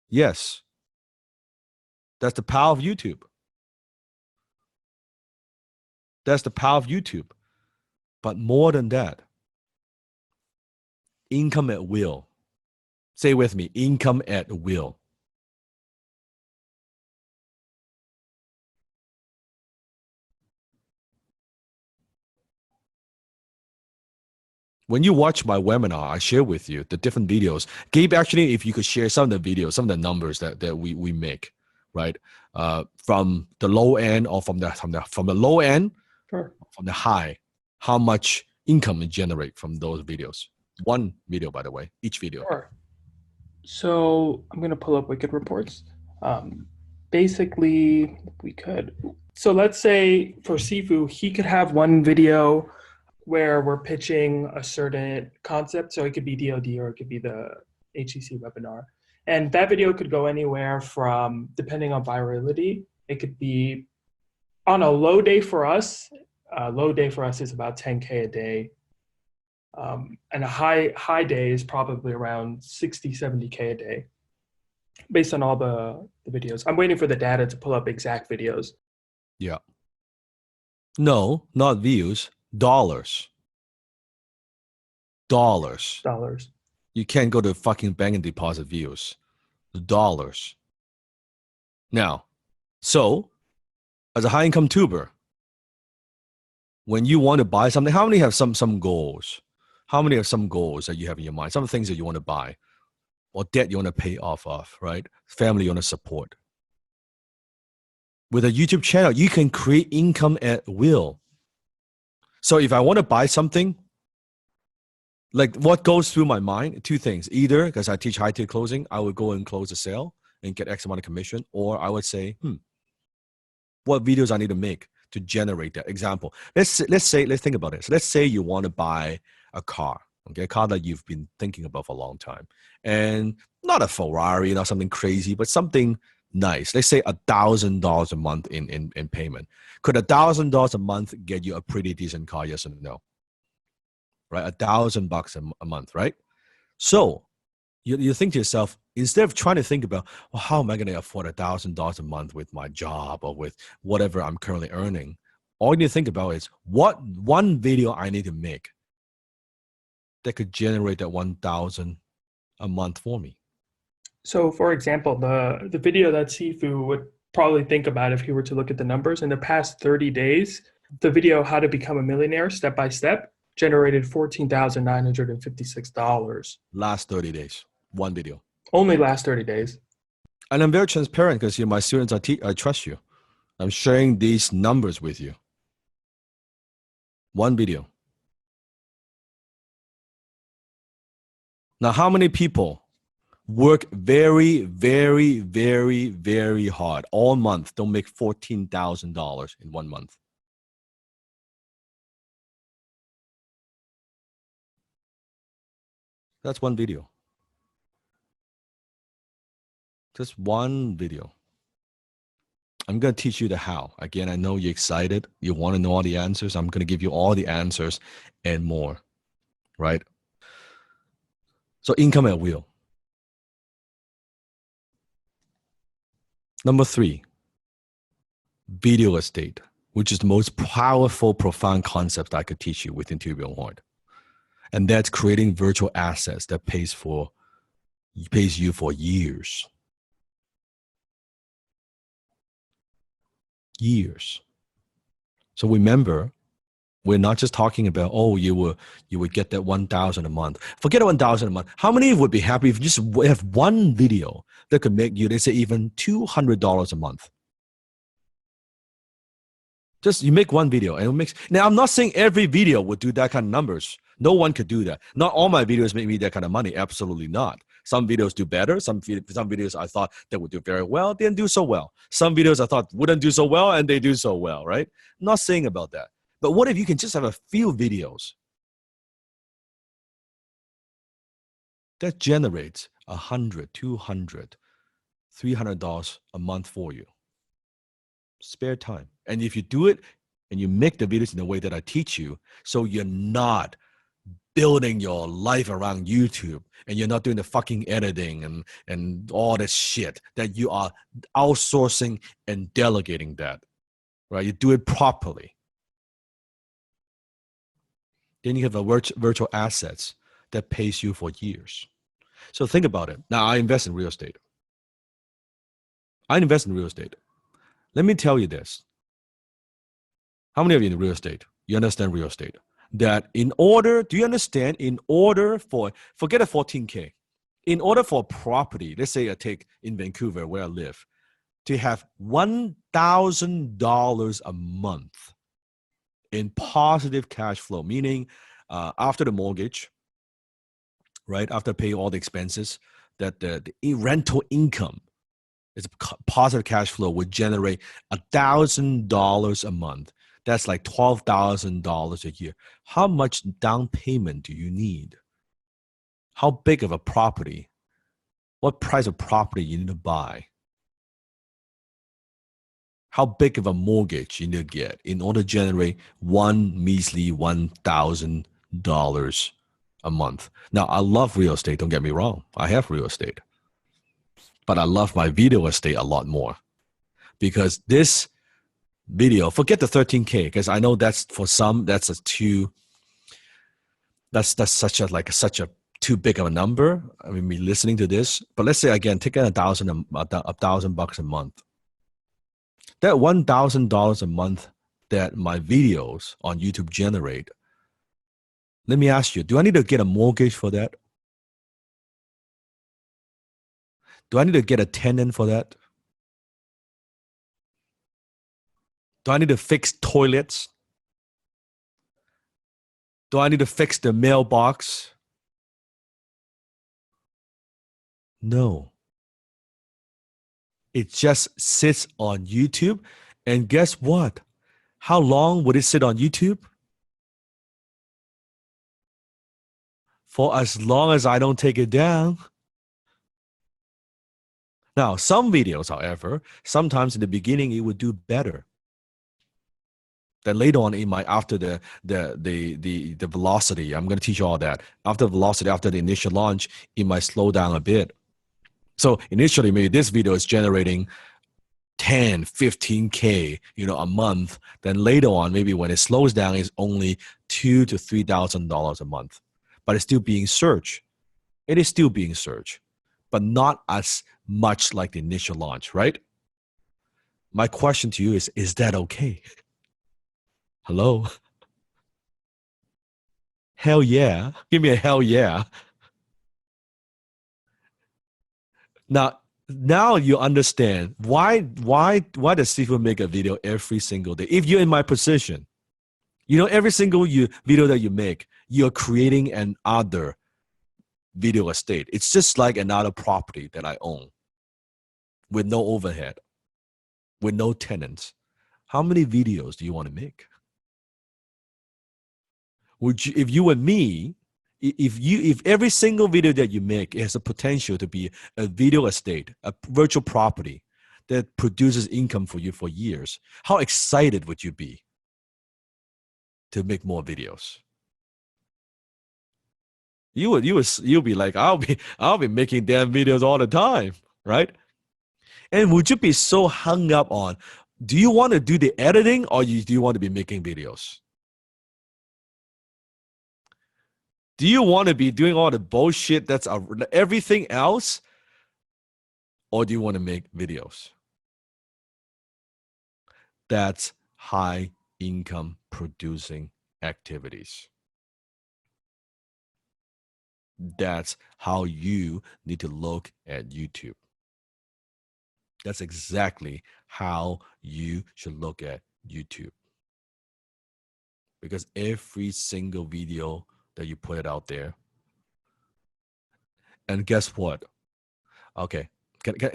Yes. That's the power of YouTube. That's the power of YouTube. But more than that, income at will. Say with me, income at will. When you watch my webinar, I share with you the different videos. Gabe, actually, if you could share some of the videos, some of the numbers that we make, right? From the low end or from the low end, Sure. from the high, how much income you generate from those videos. One video, by the way, each video. Sure. So I'm going to pull up Wicked Reports. Basically, we could. So let's say for Sifu, he could have one video where we're pitching a certain concept. So it could be DoD or it could be the HCC webinar. And that video could go anywhere from, depending on virality, it could be on a low day for us. Low day for us is about 10K a day. And a high day is probably around 60, 70K a day, based on all the videos. I'm waiting for the data to pull up exact videos. Yeah. No, not views, dollars. Dollars. Dollars. You can't go to fucking bank and deposit views. Dollars. Now, so as a high income tuber, when you want to buy something, how many have some goals? How many have some goals that you have in your mind? Some things that you want to buy or debt you want to pay off of, right? Family you want to support. With a YouTube channel, you can create income at will. So if I want to buy something, like what goes through my mind, two things. Either because I teach high tier closing, I would go and close a sale and get X amount of commission, or I would say, what videos I need to make to generate that. Example, let's think about it. So let's say you want to buy a car, okay, a car that you've been thinking about for a long time, and not a Ferrari, not something crazy, but something nice. Let's say $1,000 a month in payment. Could $1,000 a month get you a pretty decent car? Yes or no? Right, $1,000 a month, right? So you think to yourself, instead of trying to think about, well, how am I going to afford $1,000 a month with my job or with whatever I'm currently earning? All you need to think about is what one video I need to make that could generate that $1,000 a month for me. So for example, the video that Sifu would probably think about if he were to look at the numbers in the past 30 days, the video How to Become a Millionaire Step by Step generated $14,956. Last 30 days, one video. Only last 30 days. And I'm very transparent because you're my students. I trust you. I'm sharing these numbers with you. One video. Now, how many people work very, very, very, very hard all month, don't make $14,000 in 1 month? That's one video. Just one video. I'm going to teach you the how. Again, I know you're excited. You want to know all the answers. I'm going to give you all the answers and more, right? So income at will. Number 3, video estate, which is the most powerful, profound concept I could teach you within To Be Your Heart. And that's creating virtual assets that pays you for years. Years. So remember, we're not just talking about, oh, you would get that $1,000 a month. Forget $1,000 a month. How many would be happy if you just have one video that could make you, let's say, even $200 a month? Just you make one video and it makes. Now, I'm not saying every video would do that kind of numbers. No one could do that. Not all my videos make me that kind of money. Absolutely not. Some videos do better. Some videos I thought that would do very well, didn't do so well. Some videos I thought wouldn't do so well, and they do so well, right? I'm not saying about that. But what if you can just have a few videos that generates $100, $200, $300 a month for you? Spare time. And if you do it and you make the videos in the way that I teach you, so you're not building your life around YouTube and you're not doing the fucking editing and all this shit, that you are outsourcing and delegating that, right? You do it properly. Then you have a virtual assets that pays you for years. So think about it. Now, I invest in real estate. Let me tell you this. How many of you in real estate, you understand real estate? That do you understand, forget a 14K, in order for a property, let's say I take in Vancouver where I live, to have $1,000 a month in positive cash flow, meaning after the mortgage, right, after paying all the expenses, that the rental income is positive cash flow would generate $1,000 a month. That's like $12,000 a year. How much down payment do you need? How big of a property what price of property you need to buy, how big of a mortgage you need to get in order to generate one measly $1,000 a month. Now, I love real estate. Don't get me wrong. I have real estate. But I love my video estate a lot more because this video, forget the 13K, because I know that's for some, that's such a too big of a number. I mean, me listening to this, but let's say again, take $1,000 a month. That $1,000 a month that my videos on YouTube generate, let me ask you, do I need to get a mortgage for that? Do I need to get a tenant for that? Do I need to fix toilets? Do I need to fix the mailbox? No. It just sits on YouTube. And guess what? How long would it sit on YouTube? For as long as I don't take it down. Now, some videos, however, sometimes in the beginning it would do better. Then later on, after the velocity, I'm going to teach you all that. After velocity, after the initial launch, it might slow down a bit. So initially, maybe this video is generating 10, 15K, a month. Then later on, maybe when it slows down, it's only $2,000 to $3,000 a month. But it's still being searched. It is still being searched, but not as much like the initial launch, right? My question to you is that okay? Hello? Hell yeah. Give me a hell yeah. Now you understand why does Sifu make a video every single day? If you're in my position, every single video that you make, you're creating another video estate. It's just like another property that I own with no overhead, with no tenants. How many videos do you want to make? If you and me, if every single video that you make has a potential to be a video estate, a virtual property that produces income for you for years, how excited would you be to make more videos? You'll be like, I'll be making damn videos all the time, right? And would you be so hung up on, do you want to do the editing or do you want to be making videos? Do you want to be doing all the bullshit that's everything else? Or do you want to make videos? That's high income producing activities. That's how you need to look at YouTube. That's exactly how you should look at YouTube. Because every single video that you put it out there, and guess what? Okay, I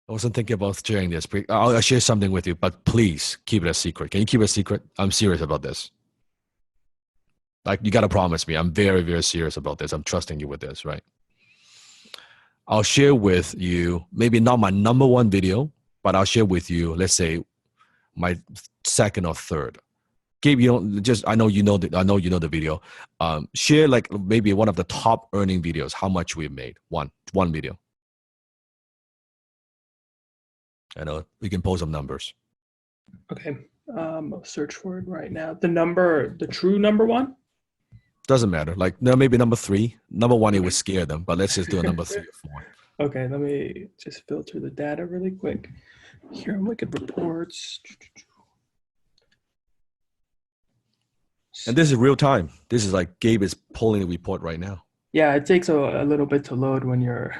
wasn't thinking about sharing this. I'll share something with you, but please keep it a secret. Can you keep it a secret? I'm serious about this. Like, you got to promise me. I'm very, very serious about this. I'm trusting you with this, right? I'll share with you, maybe not my number one video, but I'll share with you, let's say, my second or third. Gabe, I know you know the video. Share like maybe one of the top earning videos, how much we made. One video. I know we can post some numbers. Okay. I'll search for it right now. The true number one? Doesn't matter. Like, no, maybe number 3. Number 1, it would scare them, but let's just do a number 3 or 4. Okay, let me just filter the data really quick. Here, look at reports. And this is real time. This is like Gabe is pulling the report right now. Yeah, it takes a little bit to load when you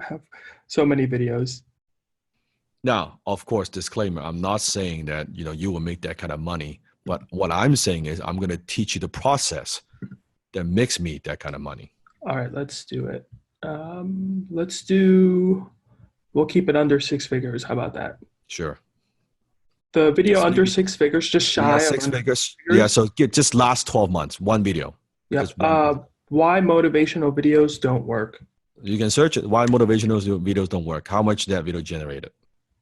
have so many videos. Now, of course, disclaimer, I'm not saying that, you will make that kind of money, but what I'm saying is I'm going to teach you the process that makes me that kind of money. All right, let's do it. We'll keep it under 6 figures. How about that? Sure. The video under 6 figures, just shy of 6 figures. Yeah, so just last 12 months, one video. Yeah. Why motivational videos don't work. You can search it. Why motivational videos don't work? How much that video generated?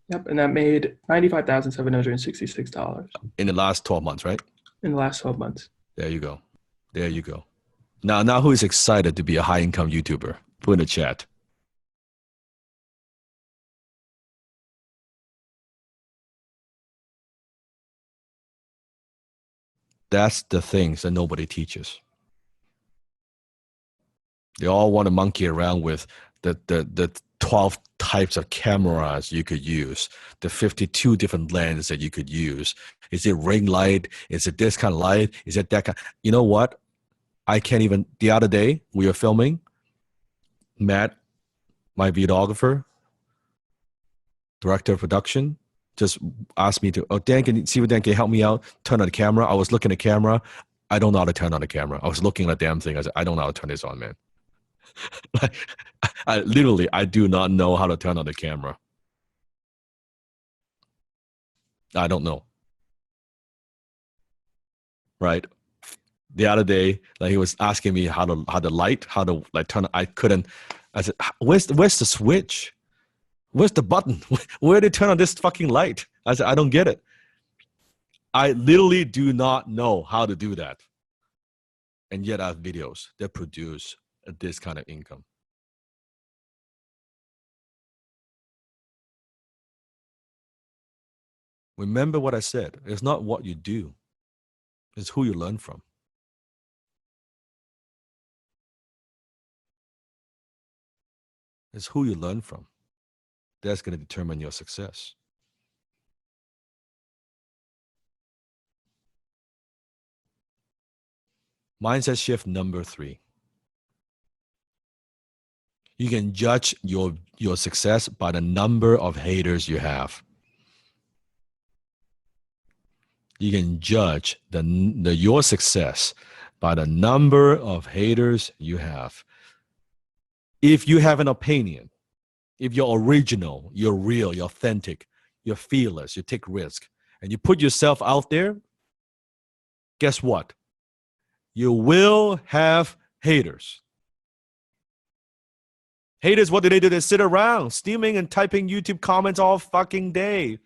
Yep, and that made $95,766 In the last 12 months, right? in the last 12 months. There you go. There you go. Now who is excited to be a high-income YouTuber? Put in the chat. That's the things that nobody teaches. They all want to monkey around with the 12 types of cameras you could use, the 52 different lenses that you could use. Is it ring light? Is it this kind of light? Is it that kind? You know what? I can't even. The other day we were filming. Matt, my videographer, director of production, just asked me to, Dan, can you help me out? Turn on the camera. I was looking at the camera. I don't know how to turn on the camera. I was looking at the damn thing. I said, I don't know how to turn this on, man. Like, I do not know how to turn on the camera. I don't know. Right? The other day, like he was asking me how to like turn. I couldn't. I said, where's the switch? Where's the button? Where do they turn on this fucking light? I said, I don't get it. I literally do not know how to do that. And yet I have videos that produce this kind of income. Remember what I said. It's not what you do. It's who you learn from. It's who you learn from. That's going to determine your success. Mindset shift number 3. You can judge your success by the number of haters you have. You can judge your success by the number of haters you have. If you have an opinion, if you're original, you're real, you're authentic, you're fearless, you take risk, and you put yourself out there, guess what? You will have haters. Haters, what do? They sit around, steaming and typing YouTube comments all fucking day.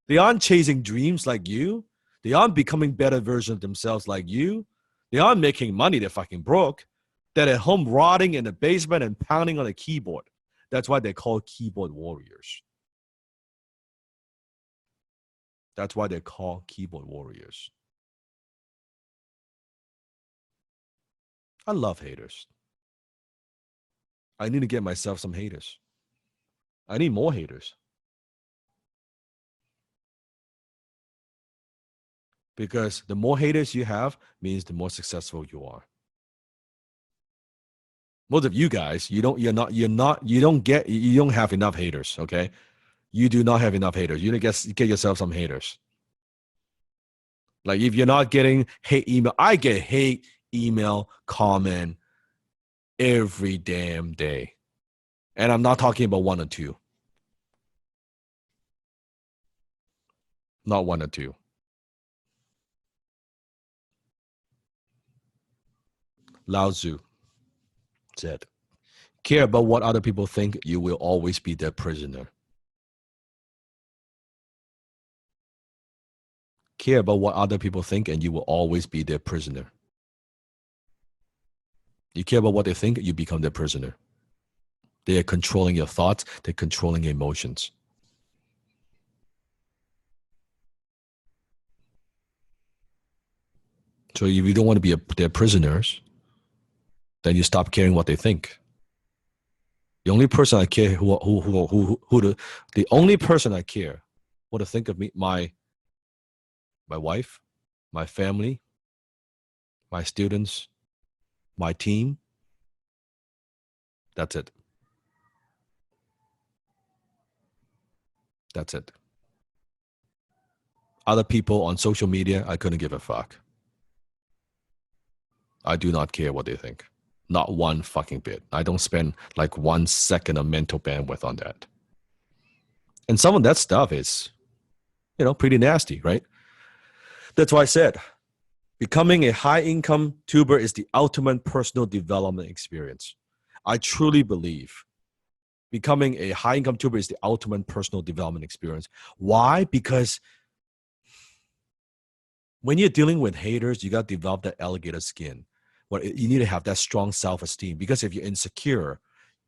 They aren't chasing dreams like you. They aren't becoming better versions of themselves like you. They aren't making money. They're fucking broke. They're at home rotting in the basement and pounding on a keyboard. That's why they're called keyboard warriors. That's why they're called keyboard warriors. I love haters. I need to get myself some haters. I need more haters. Because the more haters you have means the more successful you are. Most of you guys, you don't have enough haters, okay? You do not have enough haters. You need to get yourself some haters. Like if you're not getting hate email, I get hate email comment every damn day. And I'm not talking about 1 or 2. Not 1 or 2. Lao Tzu said, care about what other people think, you will always be their prisoner. Care about what other people think and you will always be their prisoner. You care about what they think, you become their prisoner. They are controlling your thoughts, they're controlling your emotions. So if you don't want to be their prisoners, then you stop caring what they think. The only person I care the only person I care what to think of me, my wife, my family, my students, my team. That's it. That's it. Other people on social media, I couldn't give a fuck. I do not care what they think. Not one fucking bit. I don't spend like 1 second of mental bandwidth on that. And some of that stuff is, pretty nasty, right? That's why I said, becoming a high-income tuber is the ultimate personal development experience. I truly believe becoming a high-income tuber is the ultimate personal development experience. Why? Because when you're dealing with haters, you got to develop that alligator skin. You need to have that strong self-esteem, because if you're insecure,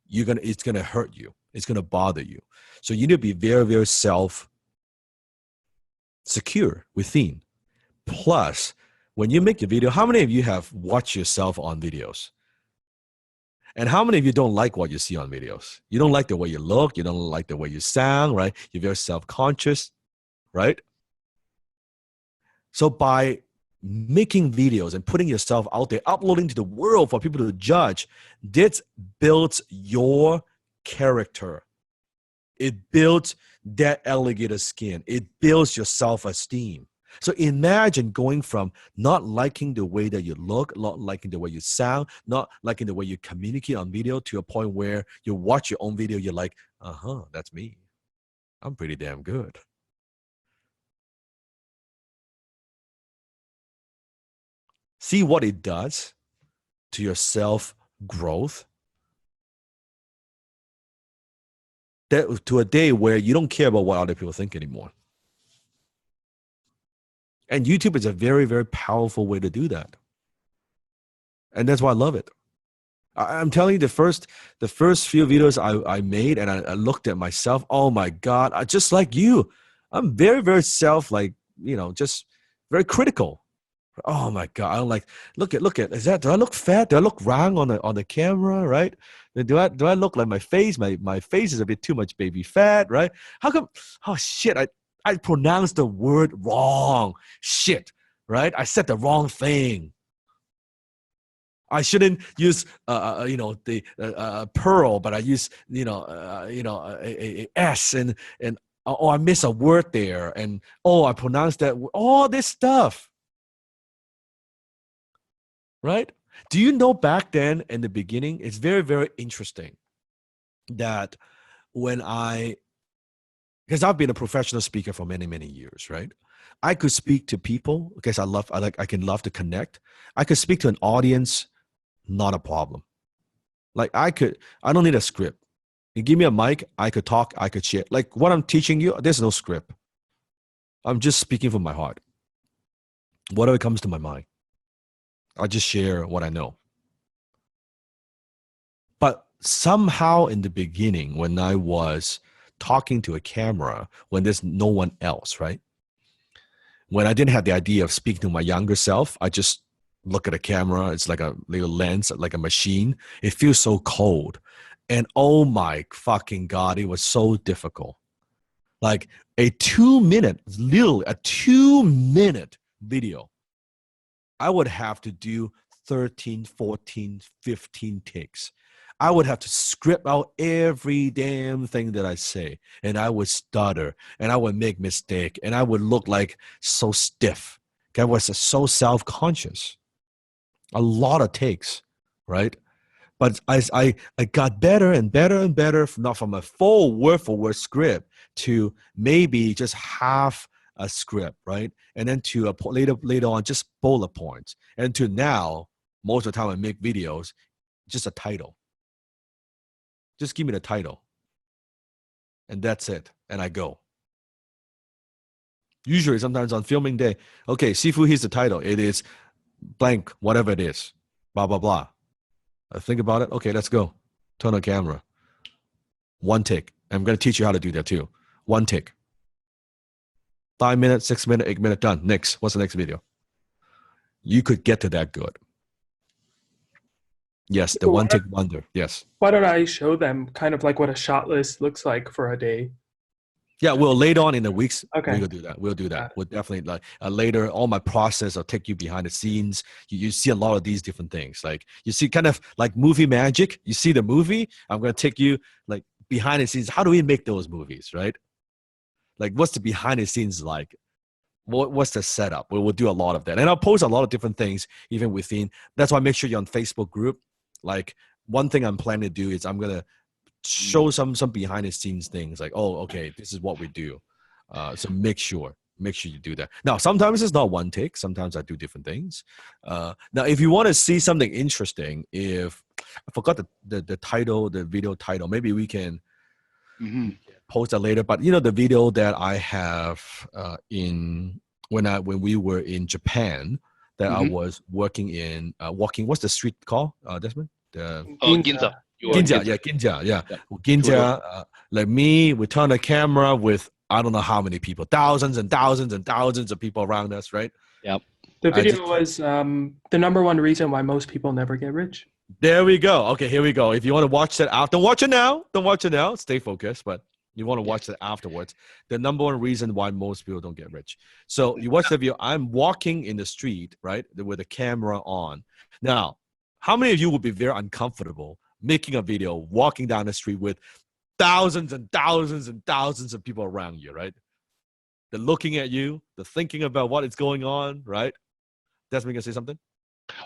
it's gonna hurt you. It's gonna bother you. So you need to be very, very self-secure within. Plus, when you make a video, how many of you have watched yourself on videos? And how many of you don't like what you see on videos? You don't like the way you look. You don't like the way you sound, right? You're very self-conscious, right? So by making videos and putting yourself out there, uploading to the world for people to judge, this builds your character. It builds that alligator skin. It builds your self-esteem. So imagine going from not liking the way that you look, not liking the way you sound, not liking the way you communicate on video, to a point where you watch your own video, you're like, that's me. I'm pretty damn good. See what it does to your self-growth. To a day where you don't care about what other people think anymore. And YouTube is a very, very powerful way to do that. And that's why I love it. I'm telling you, the first few videos I made, and I looked at myself, oh my God, I just like you. I'm very, very just very critical. Oh my God, I'm like, look at, do I look fat? Do I look wrong on the camera, right? Do I look like my face is a bit too much baby fat, right? How come, oh shit, I pronounced the word wrong. Shit, right? I said the wrong thing. I shouldn't use the pearl, but I use a S, and I miss a word there, and I pronounced that, all this stuff. Right? Do you know back then in the beginning, it's very, very interesting that because I've been a professional speaker for many, many years, right? I could speak to people because I can love to connect. I could speak to an audience, not a problem. Like I don't need a script. You give me a mic, I could talk, I could share. Like what I'm teaching you, there's no script. I'm just speaking from my heart. Whatever comes to my mind. I just share what I know. But somehow in the beginning, when I was talking to a camera, when there's no one else, right? When I didn't have the idea of speaking to my younger self, I just look at a camera. It's like a little lens, like a machine. It feels so cold. And oh my fucking God, it was so difficult. Like a 2-minute video, I would have to do 13, 14, 15 takes. I would have to script out every damn thing that I say, and I would stutter, and I would make mistake, and I would look like so stiff. I was so self-conscious. A lot of takes, right? But I got better and better and better, not from a full word-for-word script to maybe just half a script, right? And then to later on, just bullet points. And to now, most of the time I make videos, just a title. Just give me the title. And that's it. And I go. Usually, sometimes on filming day, okay, Sifu, here's the title. It is blank, whatever it is, blah, blah, blah. I think about it. Okay, let's go. Turn on camera. One take. I'm going to teach you how to do that too. One take. 5 minutes, 6 minutes, 8 minutes, done. Next. What's the next video? You could get to that good. Yes, the one take wonder. Yes. Why don't I show them kind of like what a shot list looks like for a day? Yeah, we'll later on in the weeks, okay. We'll do that. We'll do that. We'll definitely later, all my process, I'll take you behind the scenes. You see a lot of these different things. Like you see kind of like movie magic. You see the movie, I'm going to take you like behind the scenes. How do we make those movies, right? Like what's the behind the scenes like? What's the setup? We'll do a lot of that. And I'll post a lot of different things even within. That's why make sure you're on Facebook group. Like one thing I'm planning to do is I'm going to show some behind the scenes things like, oh, okay, this is what we do. So make sure you do that. Now, sometimes it's not one take. Sometimes I do different things. Now, if you want to see something interesting, if I forgot the title, the video title. Maybe we can post that later. But the video that I have when we were in Japan, that I was working in walking. What's the street called, Desmond? Ginza. Ginza. Ginza. Like me, we turn the camera with I don't know how many people, thousands and thousands and thousands of people around us, right? Yep. The video was the number one reason why most people never get rich. There we go. Okay, here we go. If you want to watch that out, don't watch it now. Don't watch it now. Stay focused, but you want to watch it afterwards. The number one reason why most people don't get rich. So you watch the video. I'm walking in the street, right, with the camera on. Now, how many of you would be very uncomfortable making a video, walking down the street with thousands and thousands and thousands of people around you, right? They're looking at you. They're thinking about what is going on, right? Desmond, gonna say something?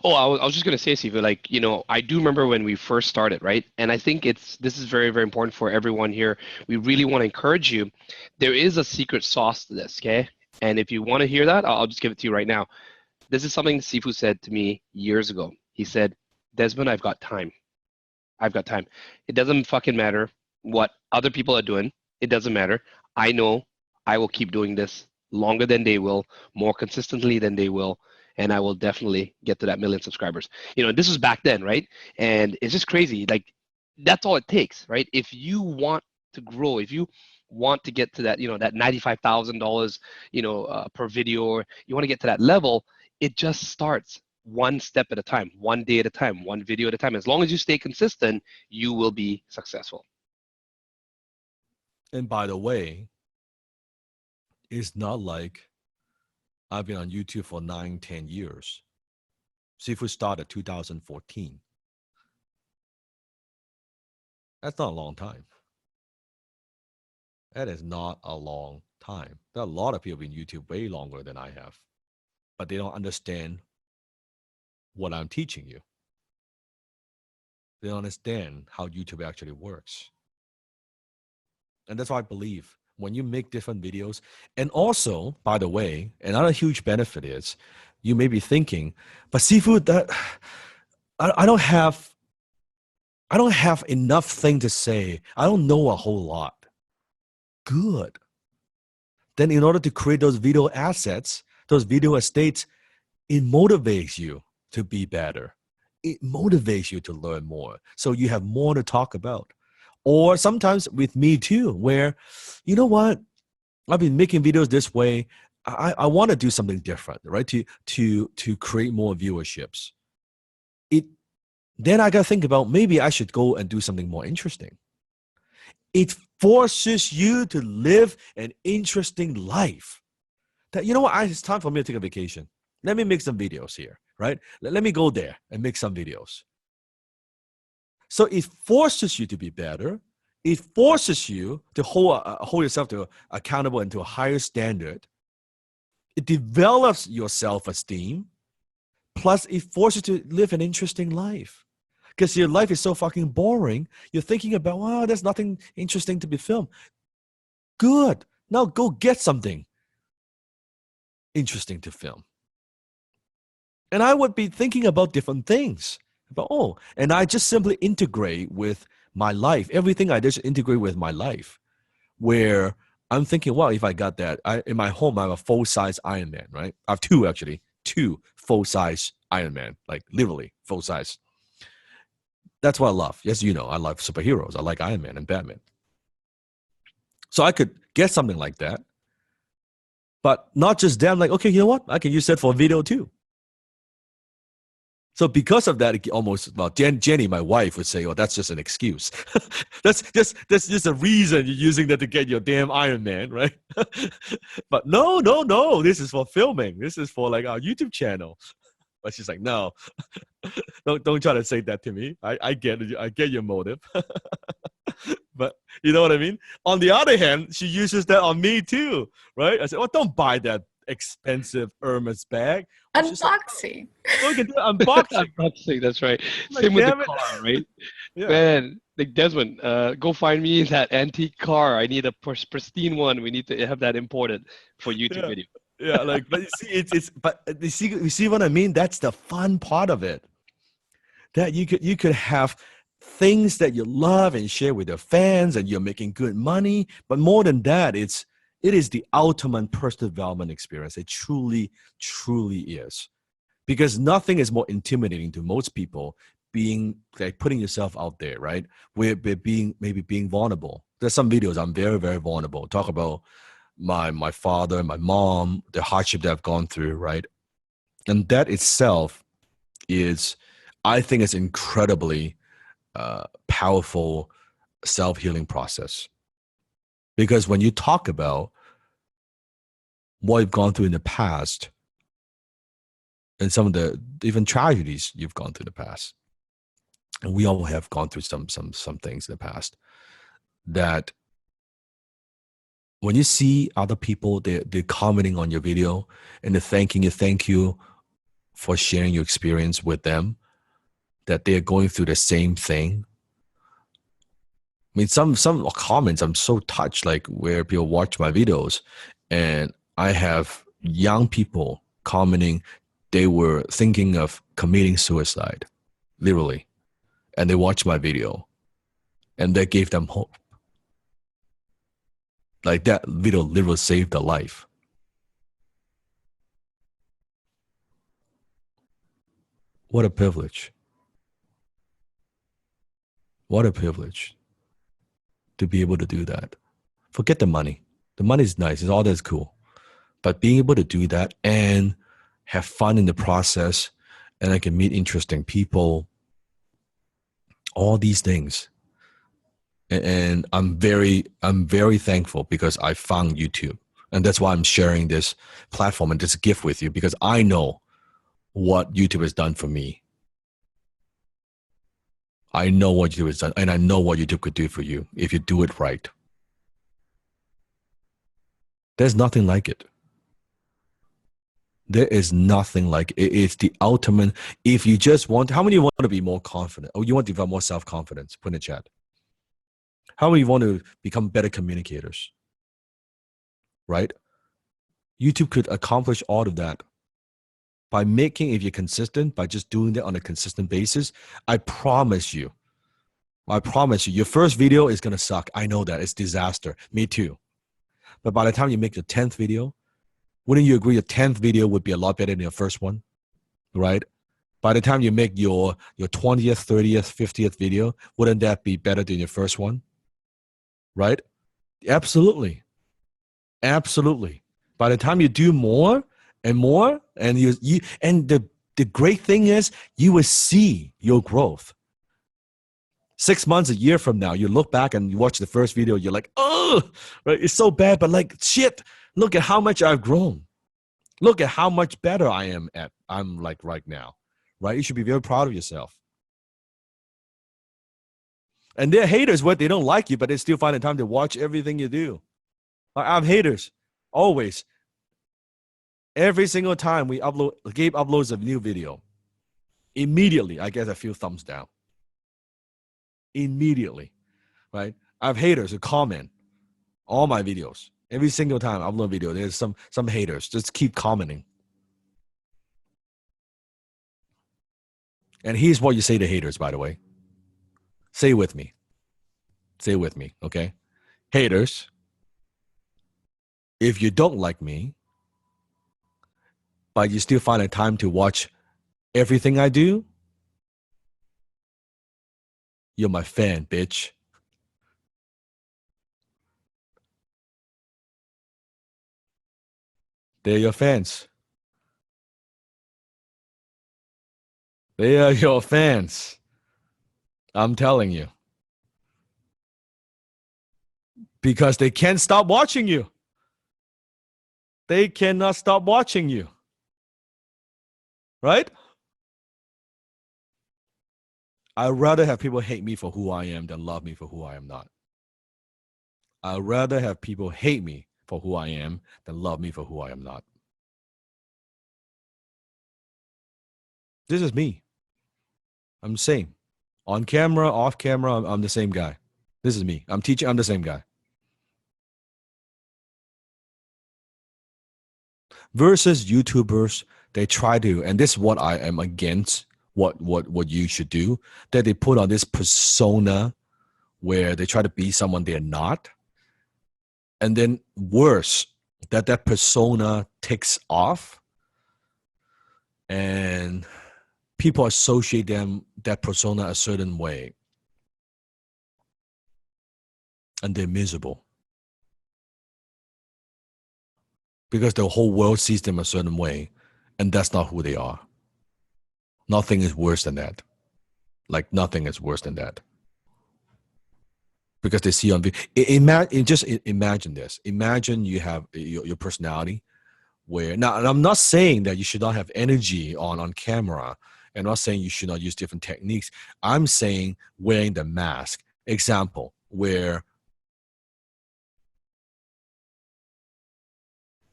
Oh, I was just going to say, Sifu, like, I do remember when we first started, right? And I think this is very, very important for everyone here. We really want to encourage you. There is a secret sauce to this, okay? And if you want to hear that, I'll just give it to you right now. This is something Sifu said to me years ago. He said, Desmond, I've got time. I've got time. It doesn't fucking matter what other people are doing. It doesn't matter. I know I will keep doing this longer than they will, more consistently than they will. And I will definitely get to that 1 million subscribers. This was back then, right? And it's just crazy. Like, that's all it takes, right? If you want to grow, if you want to get to that, that $95,000, per video, or you want to get to that level, it just starts one step at a time, one day at a time, one video at a time. As long as you stay consistent, you will be successful. And by the way, it's not like I've been on YouTube for 9-10 years. Sifu started 2014. That's not a long time. That is not a long time. There are a lot of people in YouTube way longer than I have, but they don't understand what I'm teaching you. They don't understand how YouTube actually works. And that's why I believe when you make different videos, and also, by the way, another huge benefit is you may be thinking, but Sifu, that I don't have enough thing to say. I don't know a whole lot. Good. Then in order to create those video assets, those video estates, it motivates you to be better. It motivates you to learn more. So you have more to talk about. Or sometimes with me too, where, you know what, I've been making videos this way. I want to do something different, right? To create more viewerships. Then I got to think about maybe I should go and do something more interesting. It forces you to live an interesting life. That, you know what, it's time for me to take a vacation. Let me make some videos here, right? Let me go there and make some videos. So it forces you to be better. It forces you to hold yourself accountable and to a higher standard. It develops your self-esteem. Plus, it forces you to live an interesting life. Because your life is so fucking boring. You're thinking about, wow, there's nothing interesting to be filmed. Good. Now go get something interesting to film. And I would be thinking about different things. But and I just simply integrate with my life. Everything I just integrate with my life. Where I'm thinking, well, if I got that, in my home, I have a full-size Iron Man, right? I have two full-size Iron Man, like literally full-size. That's what I love. Yes, I love superheroes. I like Iron Man and Batman. So I could get something like that. But not just that, I'm like, okay, you know what? I can use that for a video too. So because of that, Jenny, my wife, would say, "Oh, that's just an excuse. that's just a reason you're using that to get your damn Iron Man, right?" But no. This is for filming. This is for like our YouTube channel. But she's like, "No, don't try to say that to me. I get it. I get your motive." But you know what I mean? On the other hand, she uses that on me too, right? I said, "Well, don't buy that expensive Hermes bag." Unboxing. Look at that unboxing. Unboxing, that's right. Like, Same with the damn it. car, right? Yeah. Man, like Desmond, go find me that antique car. I need a pristine one. We need to have that imported for YouTube video. Yeah, but you see, but you see what I mean? That's the fun part of it. that you could have things that you love and share with your fans, and you're making good money. But more than that, it is the ultimate personal development experience. It truly, truly is. Because nothing is more intimidating to most people being like putting yourself out there, right? We're being vulnerable. There's some videos I'm very, very vulnerable. Talk about my father, my mom, the hardship that I've gone through, right? And that itself is, I think, it's incredibly powerful self-healing process. Because when you talk about what you've gone through in the past, and some of the even tragedies you've gone through in the past, and we all have gone through some things in the past, that when you see other people, they're commenting on your video and they're thanking you, thank you for sharing your experience with them, that they're going through the same thing. I mean, some comments I'm so touched, like where people watch my videos and I have young people commenting they were thinking of committing suicide, literally, and they watched my video and that gave them hope. Like that video literally saved their life. What a privilege. What a privilege to be able to do that. Forget the money. The money is nice. It's all that's cool. But being able to do that and have fun in the process, and I can meet interesting people, all these things. And I'm very thankful because I found YouTube. And that's why I'm sharing this platform and this gift with you, because I know what YouTube has done for me. I know what YouTube has done, and I know what YouTube could do for you if you do it right. There's nothing like it. There is nothing like it. It's the ultimate. If you just want, how many want to be more confident? Or you want to develop more self-confidence? Put in the chat. How many want to become better communicators? Right? YouTube could accomplish all of that by making, if you're consistent, by just doing that on a consistent basis. I promise you, your first video is going to suck. I know that. It's disaster. Me too. But by the time you make the 10th video, wouldn't you agree your 10th video would be a lot better than your first one, right? By the time you make your 20th, 30th, 50th video, wouldn't that be better than your first one, right? Absolutely. Absolutely. By the time you do more and more, and the great thing is you will see your growth. 6 months, a year from now, you look back and you watch the first video, you're like, oh, right? It's so bad, but like, shit, look at how much I've grown. Look at how much better I'm like right now, right? You should be very proud of yourself. And they're haters, what they don't like you, but they still find the time to watch everything you do. I have haters, always. Every single time Gabe uploads a new video, immediately I get a few thumbs down. Immediately, right? I have haters who comment all my videos. Every single time I upload a video, there's some haters just keep commenting. And here's what you say to haters, by the way. Say it with me. Say it with me, okay? Haters, if you don't like me, but you still find a time to watch everything I do, you're my fan, bitch. They're your fans. They are your fans. I'm telling you. Because they can't stop watching you. They cannot stop watching you. Right? I'd rather have people hate me for who I am than love me for who I am not. I'd rather have people hate me for who I am than love me for who I am not. This is me. I'm the same. On camera, off camera, I'm the same guy. This is me. I'm teaching, I'm the same guy. Versus YouTubers, they try to, and this is what I am against what you should do, that they put on this persona where they try to be someone they're not. And then worse, that persona takes off and people associate that persona a certain way. And they're miserable. Because the whole world sees them a certain way, and that's not who they are. Nothing is worse than that. Like nothing is worse than that. Because they see on video. Imagine this. Imagine you have your personality where, now, and I'm not saying that you should not have energy on camera. I'm not saying you should not use different techniques. I'm saying wearing the mask. Example, where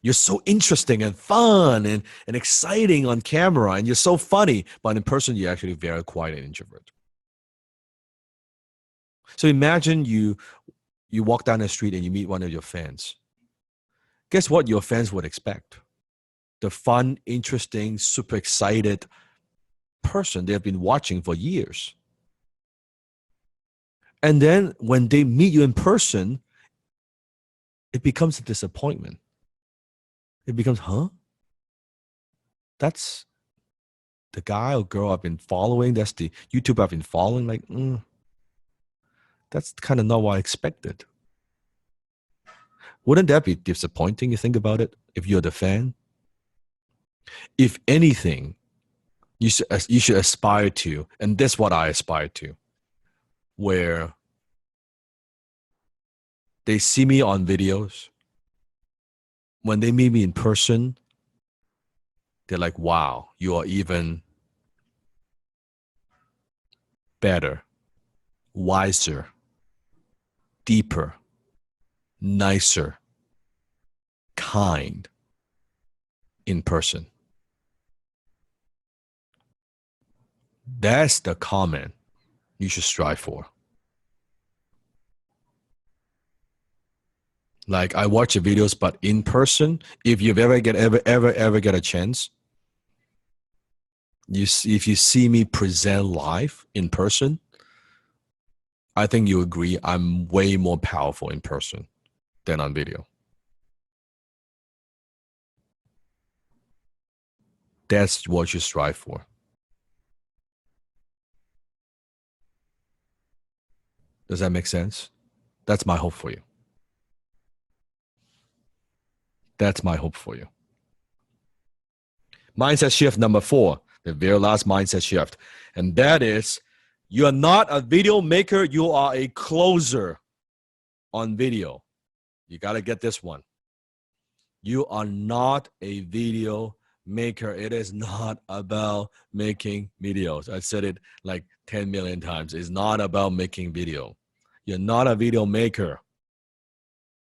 you're so interesting and fun and exciting on camera, and you're so funny, but in person, you're actually very quiet and introvert. So imagine you walk down the street and you meet one of your fans. Guess what your fans would expect? The fun, interesting, super excited person they've been watching for years. And then when they meet you in person, it becomes a disappointment. It becomes, huh? That's the guy or girl I've been following. That's the YouTuber I've been following. Like, that's kind of not what I expected. Wouldn't that be disappointing? You think about it, if you're the fan. If anything, you should aspire to, and that's what I aspire to, where they see me on videos. When they meet me in person, they're like, wow, you are even better, wiser, deeper, nicer, kind in person. That's the comment you should strive for. Like, I watch your videos, but in person, if you've ever get a chance, if you see me present live in person, I think you agree I'm way more powerful in person than on video. That's what you strive for. Does that make sense? That's my hope for you. That's my hope for you. Mindset shift number 4, the very last mindset shift. And that is, you are not a video maker, you are a closer on video. You got to get this one. You are not a video maker. It is not about making videos. I said it like 10 million times. It's not about making video. You're not a video maker.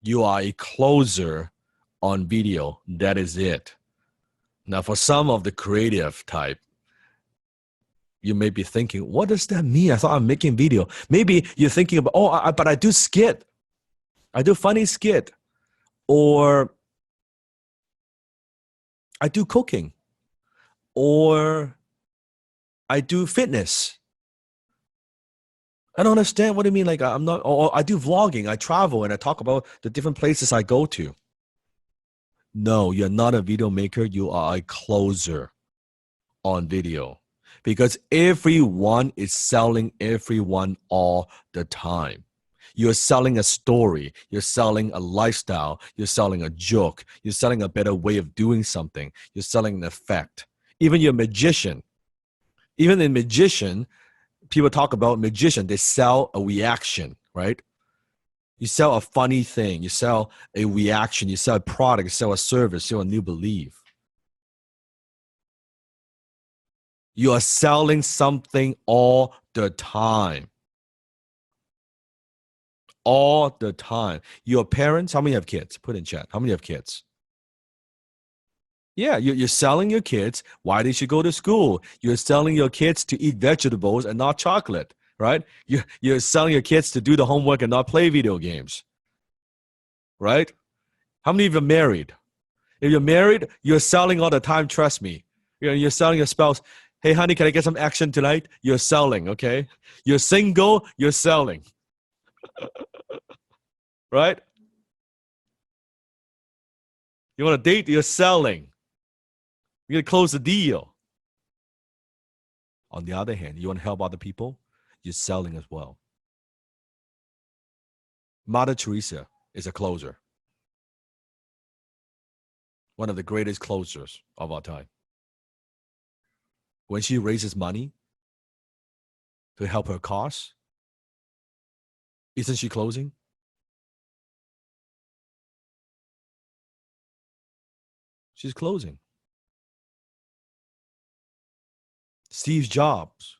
You are a closer on video. That is it. Now, for some of the creative type, you may be thinking, what does that mean? I thought I'm making video. Maybe you're thinking about, but I do skit. I do funny skit. Or I do cooking. Or I do fitness. I don't understand what do you mean. Like, I'm not, or I do vlogging. I travel and I talk about the different places I go to. No, you're not a video maker. You are a closer on video. Because everyone is selling everyone all the time. You're selling a story. You're selling a lifestyle. You're selling a joke. You're selling a better way of doing something. You're selling an effect. Even your magician. Even in magician, people talk about magician. They sell a reaction, right? You sell a funny thing. You sell a reaction. You sell a product. You sell a service. You sell a new belief. You are selling something all the time. All the time. Your parents, how many have kids? Put in chat. How many have kids? Yeah, you're selling your kids why they should go to school. You're selling your kids to eat vegetables and not chocolate, right? You're selling your kids to do the homework and not play video games, right? How many of you are married? If you're married, you're selling all the time, trust me. You're selling your spouse, Hey, honey, can I get some action tonight? You're selling, okay? You're single, you're selling. Right? You want to date, you're selling. You're going to close the deal. On the other hand, you want to help other people, you're selling as well. Mother Teresa is a closer. One of the greatest closers of our time. When she raises money to help her cause, isn't she closing? She's closing. Steve Jobs,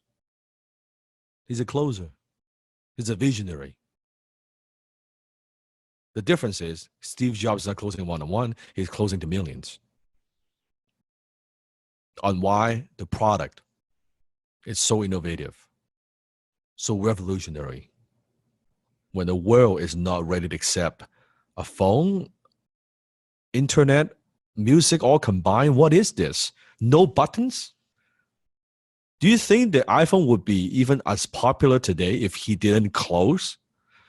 he's a closer. He's a visionary. The difference is Steve Jobs is not closing one-on-one, he's closing to millions. On why the product is so innovative, so revolutionary. When the world is not ready to accept a phone, internet, music all combined, what is this? No buttons? Do you think the iPhone would be even as popular today if he didn't close?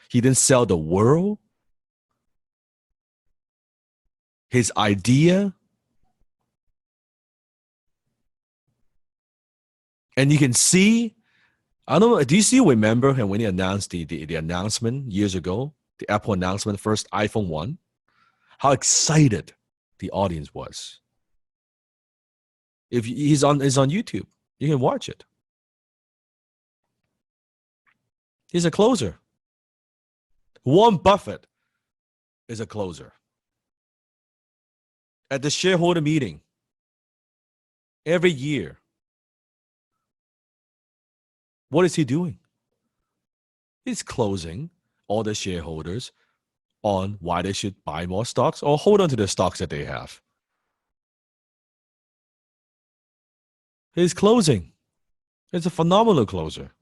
He didn't sell the world? His idea? And you can see, I don't know, do you remember when he announced the announcement years ago, the Apple announcement, first iPhone 1, how excited the audience was? If he's on YouTube, you can watch it. He's a closer. Warren Buffett is a closer. At the shareholder meeting, every year, what is he doing? He's closing all the shareholders on why they should buy more stocks or hold on to the stocks that they have. He's closing. It's a phenomenal closer.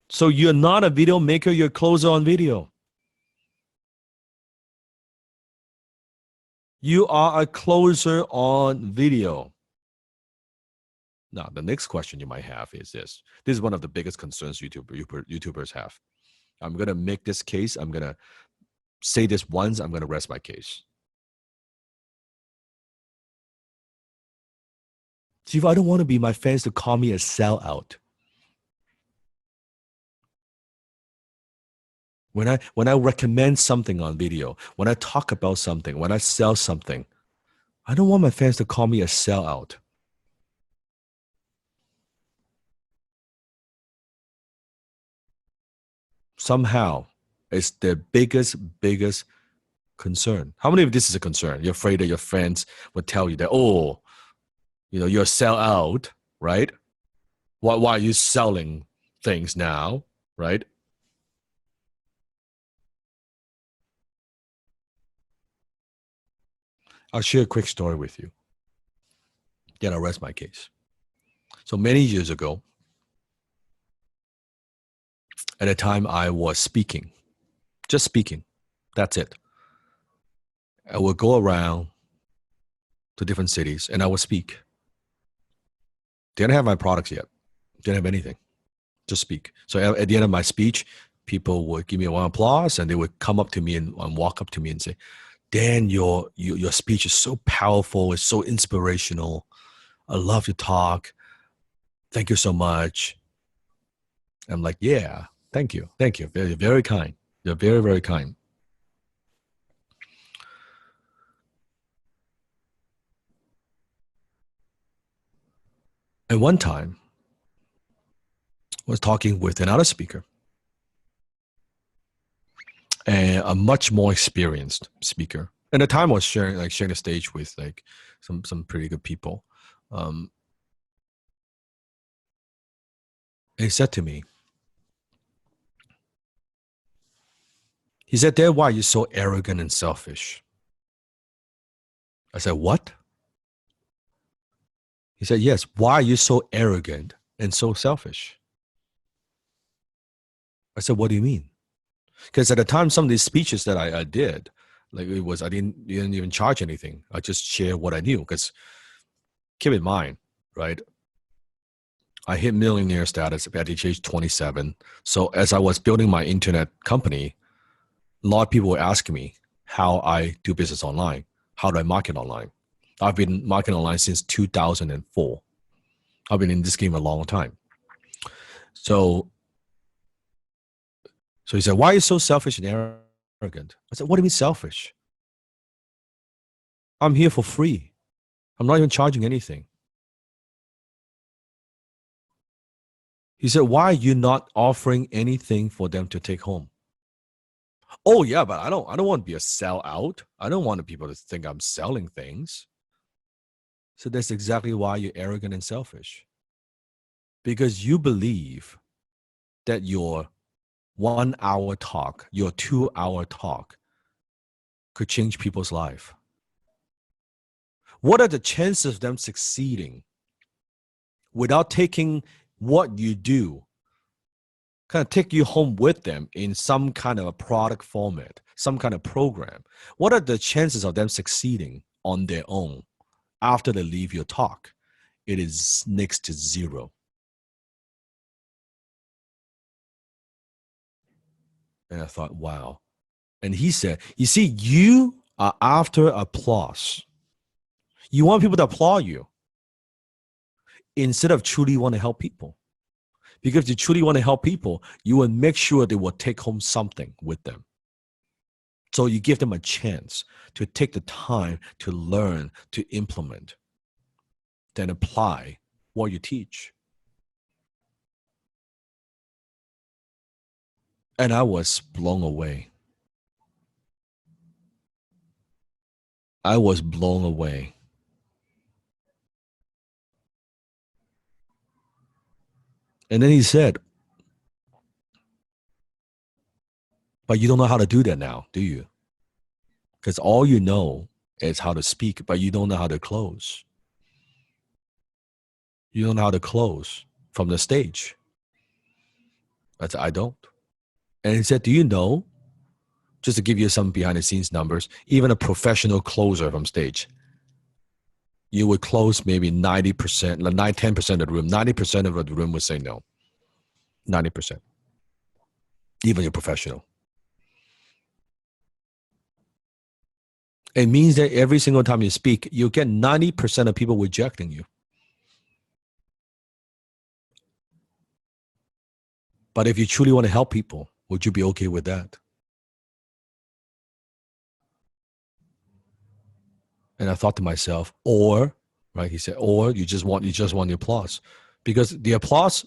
So you're not a video maker, you're a closer on video. You are a closer on video. Now, the next question you might have is this. This is one of the biggest concerns YouTubers have. I'm going to make this case. I'm going to say this once. I'm going to rest my case. See, if I don't want to be my fans to call me a sellout. When I recommend something on video, when I talk about something, when I sell something, I don't want my fans to call me a sellout. Somehow, it's their biggest concern. How many of this is a concern? You're afraid that your friends would tell you that, oh, you're a sellout, right? Why are you selling things now, right? I'll share a quick story with you. Then I'll rest my case. So many years ago, at a time I was speaking, just speaking, that's it. I would go around to different cities and I would speak. Didn't have my products yet. Didn't have anything. Just speak. So at the end of my speech, people would give me one applause and they would come up to me and walk up to me and say, Dan, your speech is so powerful. It's so inspirational. I love your talk. Thank you so much. I'm like, yeah, thank you. Thank you. Very, very kind. You're very, very kind. And one time, I was talking with another speaker, and a much more experienced speaker. And at the time, I was sharing the stage with some pretty good people. And he said to me, Dad, why are you so arrogant and selfish? I said, what? He said, yes, why are you so arrogant and so selfish? I said, what do you mean? Because at the time, some of these speeches that I did, Like it was, I didn't even charge anything. I just share what I knew. Because keep in mind, right? I hit millionaire status at the age 27. So as I was building my internet company, a lot of people were asking me how I do business online. How do I market online? I've been marketing online since 2004. I've been in this game a long time. So he said, why are you so selfish and arrogant? I said, what do you mean selfish? I'm here for free. I'm not even charging anything. He said, why are you not offering anything for them to take home? Oh yeah, but I don't want to be a sellout. I don't want people to think I'm selling things. So that's exactly why you're arrogant and selfish. Because you believe that your 1 hour talk, your 2 hour talk could change people's life. What are the chances of them succeeding without taking what you do, kind of take you home with them in some kind of a product format, some kind of program? What are the chances of them succeeding on their own after they leave your talk? It is next to zero. And I thought, wow. And he said, you see, you are after applause. You want people to applaud you instead of truly want to help people. Because if you truly want to help people, you will make sure they will take home something with them. So you give them a chance to take the time to learn, to implement, then apply what you teach. And I was blown away. I was blown away. And then he said, but you don't know how to do that now, do you? Because all you know is how to speak, but you don't know how to close. You don't know how to close from the stage. I said, I don't. And he said, do you know, just to give you some behind the scenes numbers, even a professional closer from stage, you would close maybe 90%, like 10% of the room. 90% of the room would say no. 90%. Even your professional. It means that every single time you speak, you get 90% of people rejecting you. But if you truly want to help people, would you be okay with that? And I thought to myself, or, right, he said, or you just want the applause. Because the applause,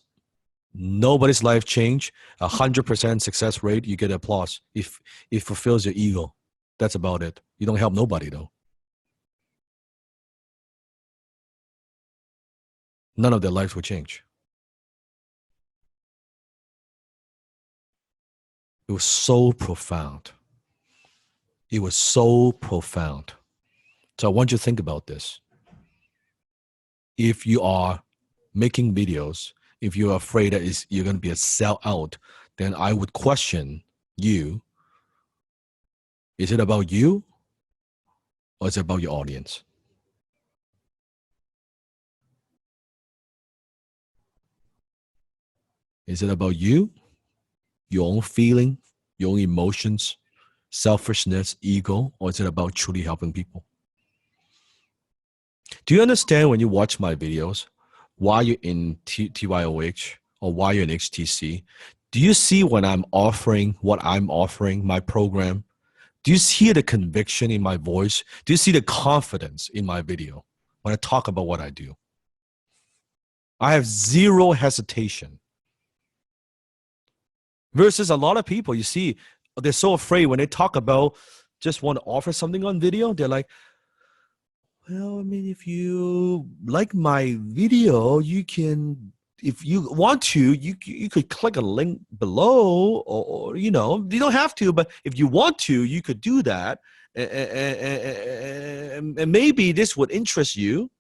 nobody's life changed. 100% success rate, you get applause. If it fulfills your ego, that's about it. You don't help nobody though. None of their lives will change. It was so profound. It was so profound. So I want you to think about this. If you are making videos, if you're afraid that you're going to be a sellout, then I would question you. Is it about you or is it about your audience? Is it about you, your own feeling, your own emotions, selfishness, ego, or is it about truly helping people? Do you understand when you watch my videos, why you're in TYOH or why you're in HTC? Do you see when I'm offering what I'm offering, my program? Do you see the conviction in my voice? Do you see the confidence in my video when I talk about what I do? I have zero hesitation. Versus a lot of people, you see, they're so afraid when they talk about just want to offer something on video. They're like, well, I mean, if you like my video, you can, if you want to, you could click a link below, or you know, you don't have to, but if you want to, you could do that, and maybe this would interest you.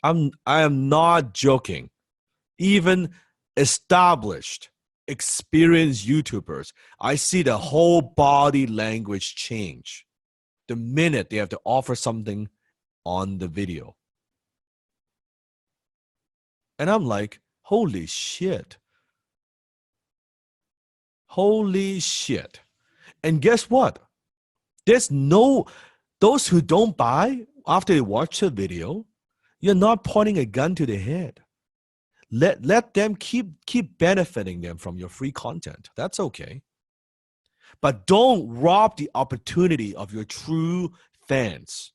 I am not joking. Even established experienced YouTubers, I see the whole body language change the minute they have to offer something on the video. And I'm like, holy shit. Holy shit. And guess what? Those who don't buy after they watch the video, you're not pointing a gun to their head. Let them keep benefiting them from your free content. That's okay. But don't rob the opportunity of your true fans.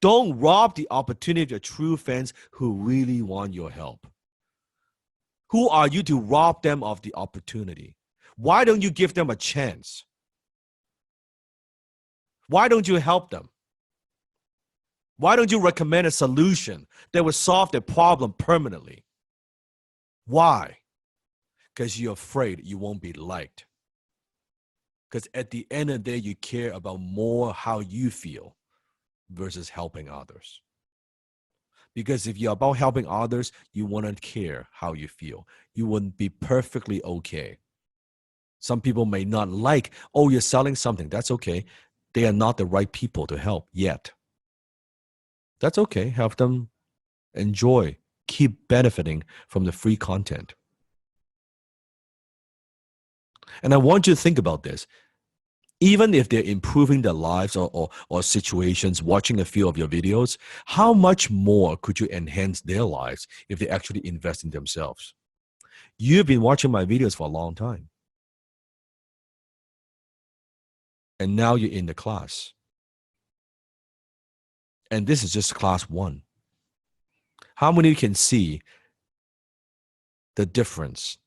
Don't rob the opportunity of your true fans who really want your help. Who are you to rob them of the opportunity? Why don't you give them a chance? Why don't you help them? Why don't you recommend a solution that will solve their problem permanently? Why? Because you're afraid you won't be liked. Because at the end of the day, you care about more how you feel versus helping others. Because if you're about helping others, you wouldn't care how you feel. You wouldn't be perfectly okay. Some people may not like, oh, you're selling something. That's okay. They are not the right people to help yet. That's okay. Help them enjoy, keep benefiting from the free content. And I want you to think about this. Even if they're improving their lives or situations, watching a few of your videos, how much more could you enhance their lives if they actually invest in themselves? You've been watching my videos for a long time. And now you're in the class. And this is just class 1. How many can see the difference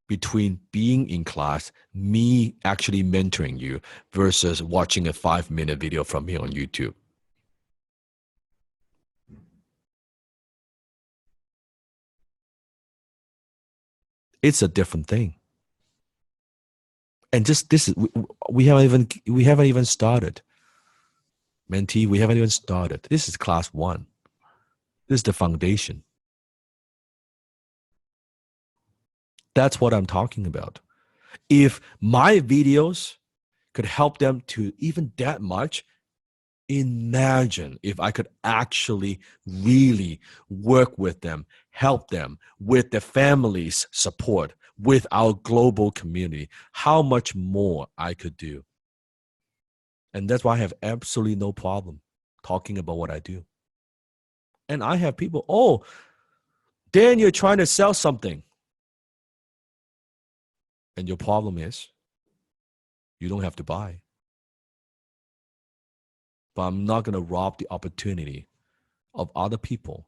between being in class, me actually mentoring you, versus watching a 5-minute video from me on YouTube? It's a different thing. And just this is, we haven't even started. Mentee, we haven't even started. This is class 1. This is the foundation. That's what I'm talking about. If my videos could help them to even that much, imagine if I could actually really work with them, help them with their families' support, with our global community, how much more I could do. And that's why I have absolutely no problem talking about what I do. And I have people, oh, Dan, you're trying to sell something. And your problem is you don't have to buy. But I'm not going to rob the opportunity of other people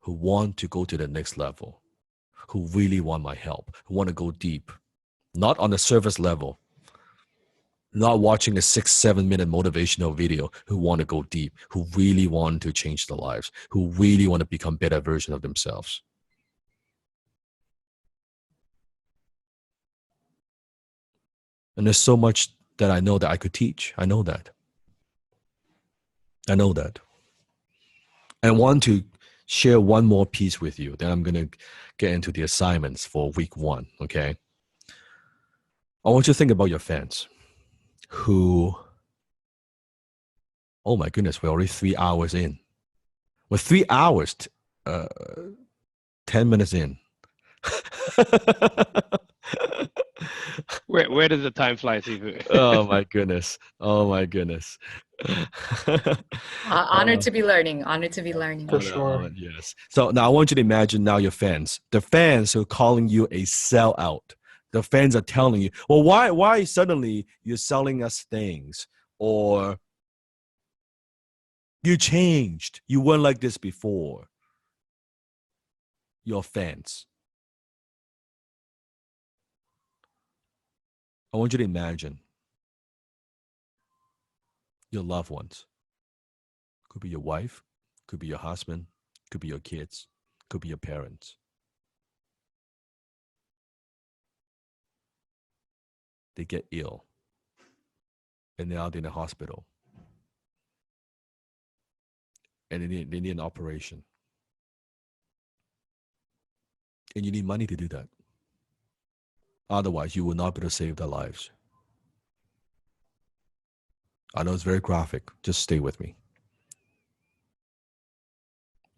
who want to go to the next level, who really want my help, who want to go deep, not on the surface level, not watching a 6-7 minute motivational video, who want to go deep, who really want to change their lives, who really want to become better version of themselves. And there's so much that I know that I could teach. I know that. And I want to share one more piece with you. Then I'm going to get into the assignments for week 1, okay? I want you to think about your fans who, oh my goodness, we're already 3 hours in. We're 3 hours, 10 minutes in. Where does the time fly, Sifu? Oh my goodness. Oh my goodness. Honored to be learning. Honored to be learning. For sure. Yes. So now I want you to imagine now your fans. The fans who are calling you a sellout. The fans are telling you, well, why suddenly you're selling us things? Or you changed. You weren't like this before. Your fans. I want you to imagine your loved ones. Could be your wife, could be your husband, could be your kids, could be your parents. They get ill and they're out in the hospital and they need an operation. And you need money to do that. Otherwise, you will not be able to save their lives. I know it's very graphic. Just stay with me.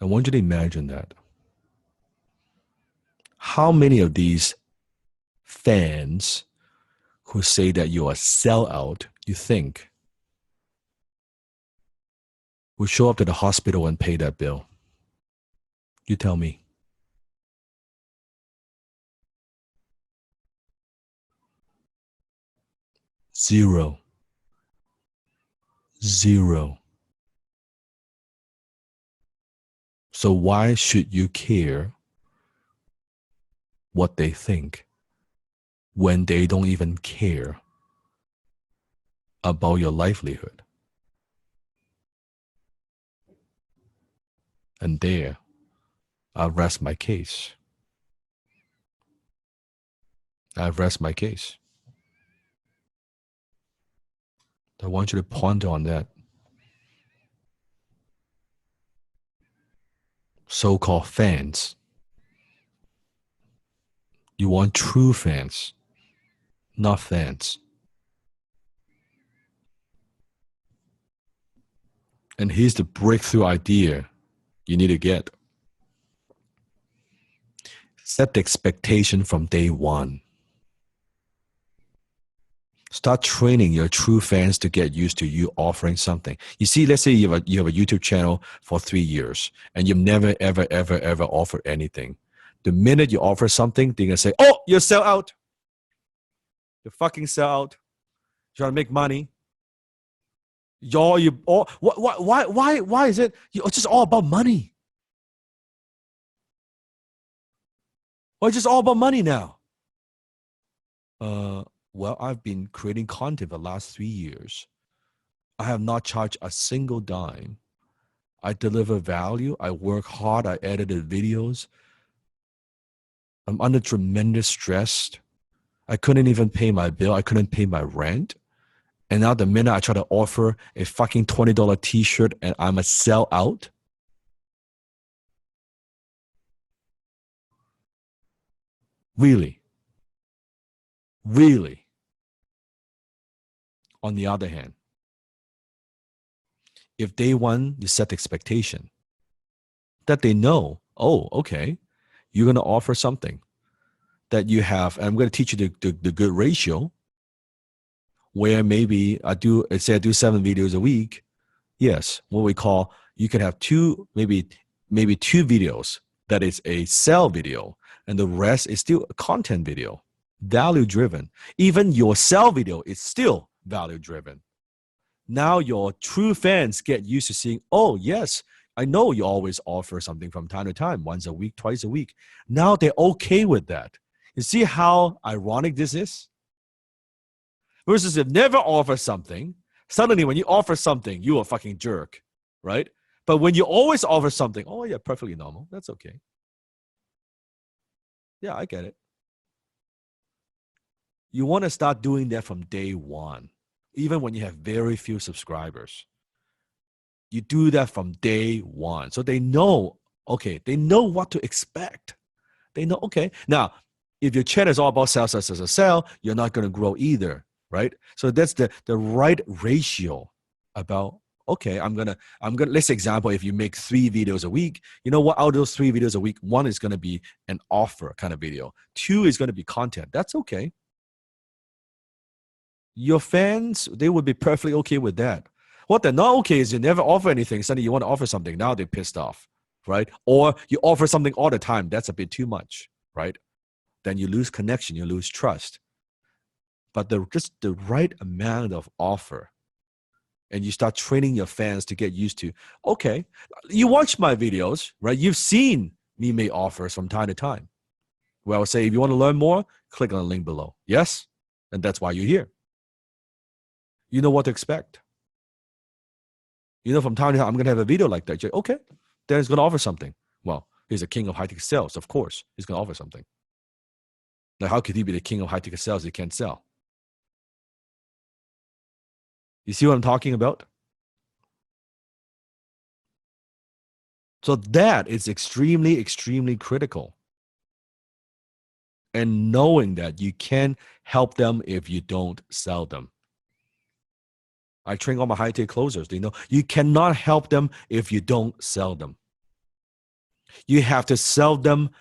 I want you to imagine that. How many of these fans who say that you're a sellout, you think, will show up to the hospital and pay that bill? You tell me. Zero. So why should you care what they think when they don't even care about your livelihood? And there, I rest my case. I want you to ponder on that. So-called fans. You want true fans, not fans. And here's the breakthrough idea you need to get. Set the expectation from day one. Start training your true fans to get used to you offering something. You see, let's say you have a YouTube channel for 3 years and you've never, ever offered anything. The minute you offer something, they're going to say, oh, you're sell out. You fucking sell out. You're trying to make money. Why is it it's just all about money? Why it's just all about money now? Well, I've been creating content for the last 3 years. I have not charged a single dime. I deliver value. I work hard. I edited videos. I'm under tremendous stress. I couldn't even pay my bill. I couldn't pay my rent. And now the minute I try to offer a fucking $20 t-shirt and I'm a sellout. Really? On the other hand, if day one you set the expectation that they know, oh, okay, you're going to offer something that you have, and I'm going to teach you the good ratio, where maybe I do 7 videos a week. Yes, what we call, you can have maybe 2 videos that is a sell video, and the rest is still a content video, value driven. Even your sell video is still value driven. Now your true fans get used to seeing, oh yes, I know you always offer something from time to time, once a week, twice a week. Now they're okay with that. You see how ironic this is? Versus if never offer something, suddenly when you offer something, you're a fucking jerk, right? But when you always offer something, oh yeah, perfectly normal. That's okay. Yeah, I get it. You want to start doing that from day one, even when you have very few subscribers. You do that from day one. So they know, okay, they know what to expect. They know, okay. Now, if your channel is all about sell, you're not going to grow either, right? So that's the right ratio about, okay, I'm gonna, let's say example, if you make 3 videos a week, you know what, out of those 3 videos a week, 1 is going to be an offer kind of video. 2 is going to be content. That's okay. Your fans, they would be perfectly okay with that. What they're not okay is you never offer anything. Suddenly you want to offer something. Now they're pissed off, right? Or you offer something all the time. That's a bit too much, right? Then you lose connection. You lose trust. But just the right amount of offer. And you start training your fans to get used to, okay, you watch my videos, right? You've seen me make offers from time to time. Where I would say, if you want to learn more, click on the link below. Yes? And that's why you're here. You know what to expect. You know, from time to time, I'm going to have a video like that. Okay, then it's going to offer something. Well, he's a king of high-ticket sales. Of course, he's going to offer something. Now, how could he be the king of high-ticket sales if he can't sell? You see what I'm talking about? So that is extremely, extremely critical. and knowing that you can't help them if you don't sell them. I train all my high-tech closers. They know you cannot help them if you don't sell them. You have to sell them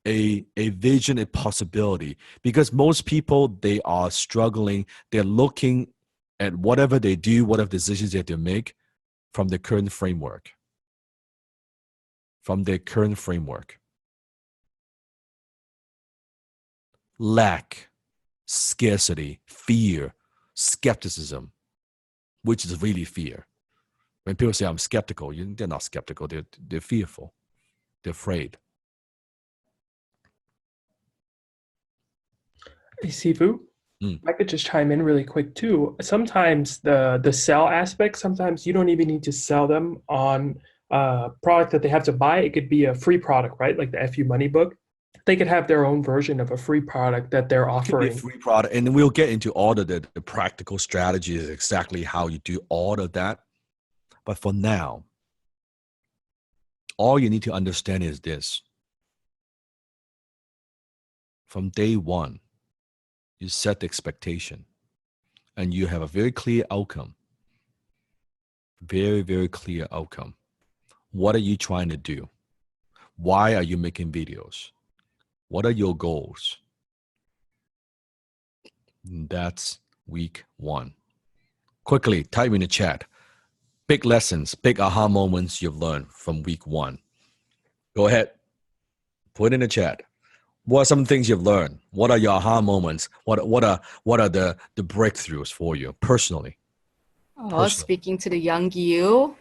a vision, a possibility, because most people, they are struggling. They're looking at whatever they do, whatever decisions that they make from the current framework. From their current framework. Lack, scarcity, fear, skepticism, which is really fear. When people say I'm skeptical, they're not skeptical, they're fearful. They're afraid. Hey, Sifu, I could just chime in really quick too. Sometimes the sell aspect, sometimes you don't even need to sell them on a product that they have to buy. It could be a free product, right? Like the FU Money book. They could have their own version of a free product that they're offering. It could be a free product, and we'll get into all of the practical strategies, exactly how you do all of that. But for now, all you need to understand is this. From day one, you set the expectation, and you have a very clear outcome. Very, very clear outcome. What are you trying to do? Why are you making videos? What are your goals? And that's week one. Quickly, type in the chat. Big lessons, big aha moments you've learned from week one. Go ahead. Put in the chat. What are some things you've learned? What are your aha moments? What are the breakthroughs for you personally? Speaking to the young you.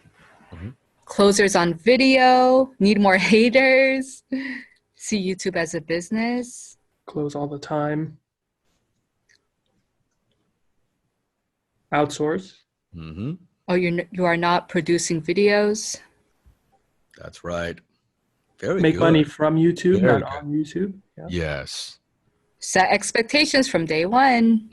Closers on video. Need more haters. See YouTube as a business. Close all the time. Outsource. Oh, you are not producing videos. That's right. Very Make good. money from YouTube, Very not good. on YouTube. Yeah. Yes. Set expectations from day one.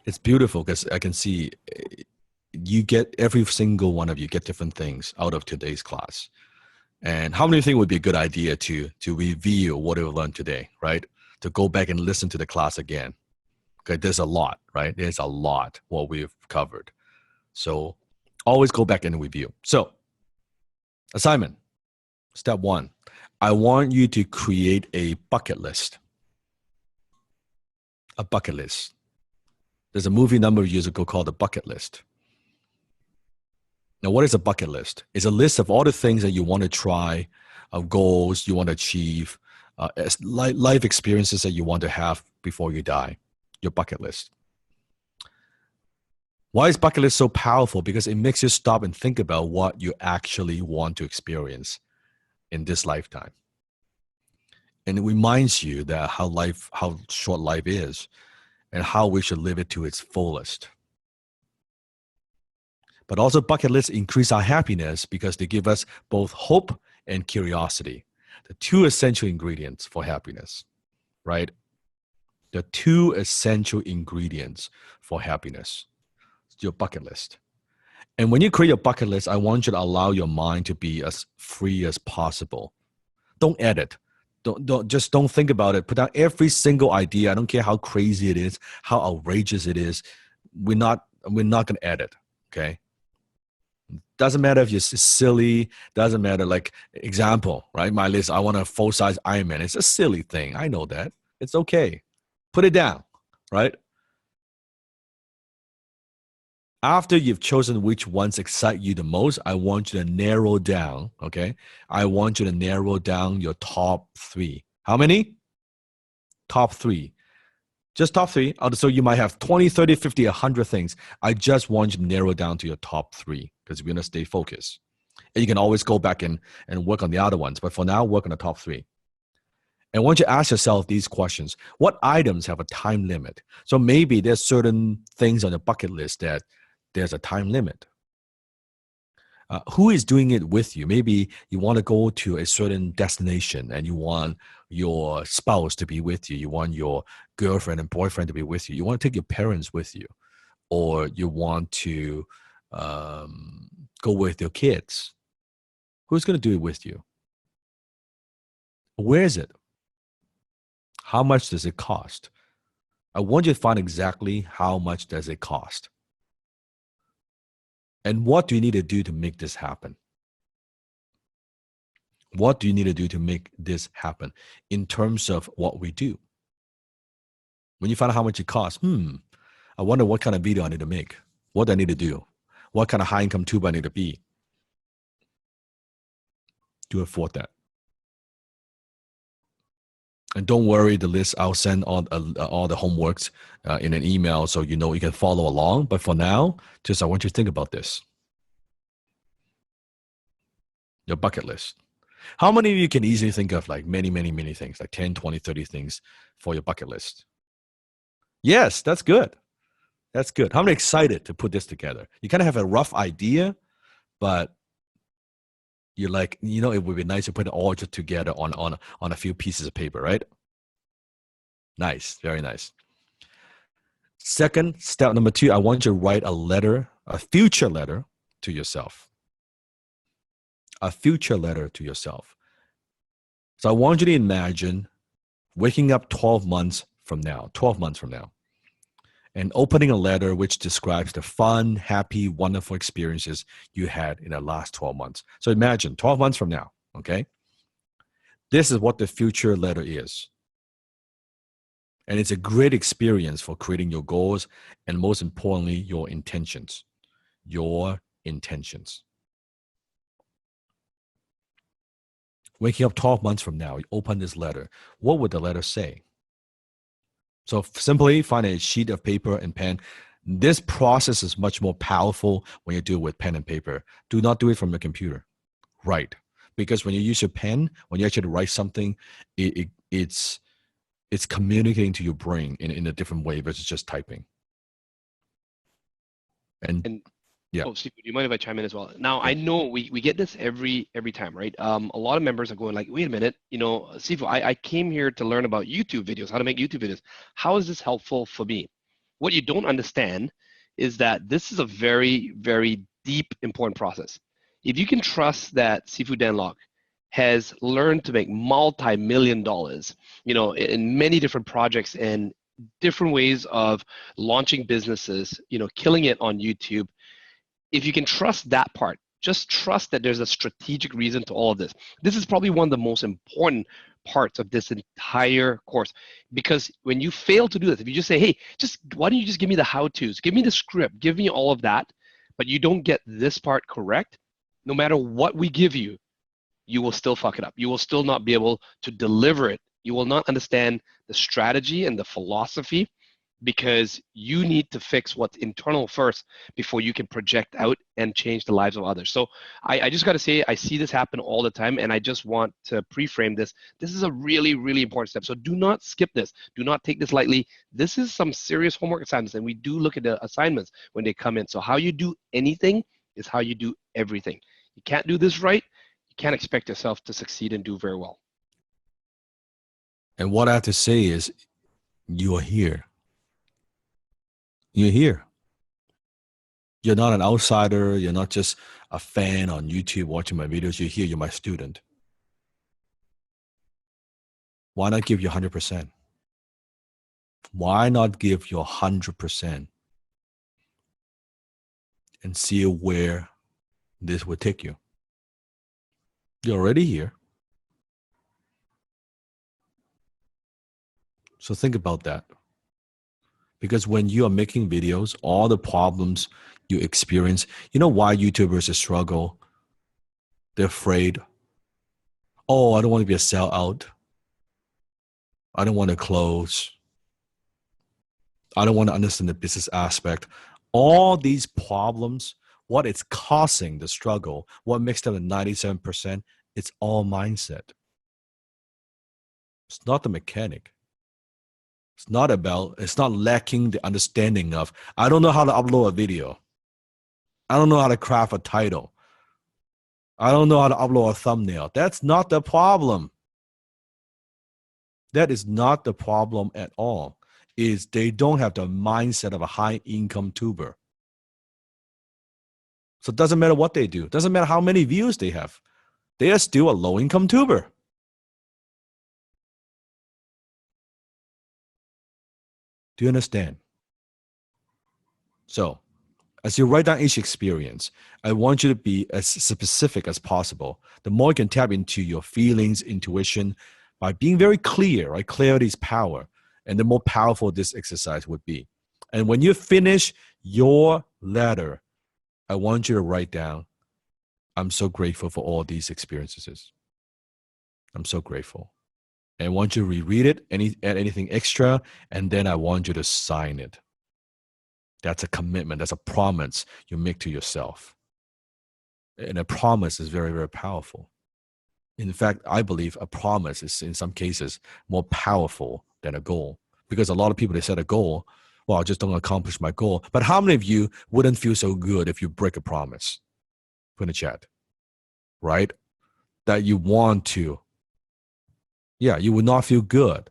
It's beautiful because I can see you get, every single one of you get different things out of today's class. And how many think would be a good idea to review what we learned today, right? To go back and listen to the class again. Okay, there's a lot, right? There's a lot what we've covered. So always go back and review. So assignment, step one, I want you to create a bucket list. A bucket list. There's a movie a number of years ago called The Bucket List. Now, what is a bucket list? It's a list of all the things that you want to try, goals you want to achieve, life experiences that you want to have before you die. Your bucket list. Why is bucket list so powerful? Because it makes you stop and think about what you actually want to experience in this lifetime. And it reminds you that how short life is and how we should live it to its fullest. But also bucket lists increase our happiness because they give us both hope and curiosity, the two essential ingredients for happiness, right? The two essential ingredients for happiness. It's your bucket list. And when you create your bucket list, I want you to allow your mind to be as free as possible. Don't edit. Don't think about it. Put down every single idea. I don't care how crazy it is, how outrageous it is. We're not going to edit, okay? Doesn't matter if you're silly. Doesn't matter. Like example, right? My list. I want a full-size Iron Man. It's a silly thing. I know that. It's okay. Put it down, right? After you've chosen which ones excite you the most, I want you to narrow down, okay? I want you to narrow down your top three. How many? Top three. Just top three. So you might have 20, 30, 50, 100 things. I just want you to narrow down to your top three because we're going to stay focused. And you can always go back and work on the other ones. But for now, work on the top three. And I want you to ask yourself these questions. What items have a time limit? So maybe there's certain things on the bucket list that there's a time limit. Who is doing it with you? Maybe you want to go to a certain destination and you want your spouse to be with you. You want your girlfriend and boyfriend to be with you. You want to take your parents with you. Or you want to go with your kids. Who's going to do it with you? Where is it? How much does it cost? I want you to find exactly how much does it cost. And what do you need to do to make this happen? What do you need to do to make this happen in terms of what we do? When you find out how much it costs, I wonder what kind of video I need to make. What do I need to do? What kind of high income tube I need to be to afford that? And don't worry, the list, I'll send all the homeworks in an email so you know you can follow along. But for now, just I want you to think about this. Your bucket list. How many of you can easily think of like many, many, many things, like 10, 20, 30 things for your bucket list? Yes, that's good. That's good. How many excited to put this together? You kind of have a rough idea, but you're like, you know, it would be nice to put it all just together on a few pieces of paper, right? Nice, very nice. Second, step number 2, I want you to write a letter, a future letter to yourself. A future letter to yourself. So I want you to imagine waking up 12 months from now, and opening a letter which describes the fun, happy, wonderful experiences you had in the last 12 months. So imagine 12 months from now, okay? This is what the future letter is. And it's a great experience for creating your goals and most importantly, your intentions. Your intentions. Waking up 12 months from now, you open this letter. What would the letter say? So simply find a sheet of paper and pen. This process is much more powerful when you do it with pen and paper. Do not do it from your computer. Write. Because when you use your pen, when you actually write something, it's communicating to your brain in a different way versus just typing. And yeah. Oh, Steve, do you mind if I chime in as well? Now, I know we get this every time, right? A lot of members are going like, wait a minute, you know, Sifu, I came here to learn about YouTube videos, how to make YouTube videos. How is this helpful for me? What you don't understand is that this is a very, very deep, important process. If you can trust that Sifu Danlok has learned to make multi-million dollars, you know, in many different projects and different ways of launching businesses, you know, killing it on YouTube, if you can trust that part, just trust that there's a strategic reason to all of this. This is probably one of the most important parts of this entire course, because when you fail to do this, if you just say, hey, why don't you just give me the how-tos, give me the script, give me all of that, but you don't get this part correct, no matter what we give you, you will still fuck it up. You will still not be able to deliver it. You will not understand the strategy and the philosophy, because you need to fix what's internal first before you can project out and change the lives of others. So I just got to say, I see this happen all the time, and I just want to pre-frame this. This is a really, really important step. So do not skip this. Do not take this lightly. This is some serious homework assignments, and we do look at the assignments when they come in. So how you do anything is how you do everything. You can't do this right, you can't expect yourself to succeed and do very well. And what I have to say is, you are here. You're here. You're not an outsider. You're not just a fan on YouTube watching my videos. You're here. You're my student. Why not give you 100%? Why not give your 100% and see where this will take you? You're already here. So think about that. Because when you are making videos, all the problems you experience, you know why YouTubers struggle? They're afraid. Oh, I don't want to be a sellout. I don't want to close. I don't want to understand the business aspect. All these problems, what it's causing the struggle, what makes them the 97%, it's all mindset. It's not the mechanic. It's not lacking the understanding of, I don't know how to upload a video. I don't know how to craft a title. I don't know how to upload a thumbnail. That's not the problem. That is not the problem at all. Is they don't have the mindset of a high income tuber. So it doesn't matter what they do. It doesn't matter how many views they have. They are still a low income tuber. Do you understand? So, as you write down each experience, I want you to be as specific as possible. The more you can tap into your feelings, intuition, by being very clear, right? Clarity is power. And the more powerful this exercise would be. And when you finish your letter, I want you to write down, I'm so grateful for all these experiences. I'm so grateful. And I want you to reread it, add anything extra, and then I want you to sign it. That's a commitment. That's a promise you make to yourself. And a promise is very, very powerful. In fact, I believe a promise is in some cases more powerful than a goal. Because a lot of people, they set a goal, well, I just don't accomplish my goal. But how many of you wouldn't feel so good if you break a promise? Put in the chat, right? That you want to. Yeah, you would not feel good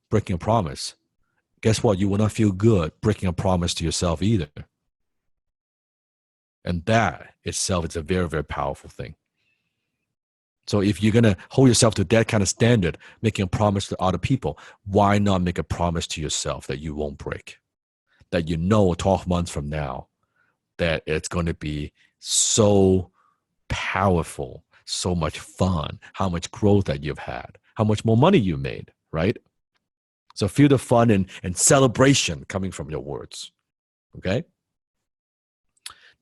breaking a promise. Guess what? You will not feel good breaking a promise to yourself either. And that itself is a very, very powerful thing. So if you're going to hold yourself to that kind of standard, making a promise to other people, why not make a promise to yourself that you won't break? That you know 12 months from now, that it's going to be so powerful, so much fun, how much growth that you've had, how much more money you made, right? So feel the fun and celebration coming from your words, okay?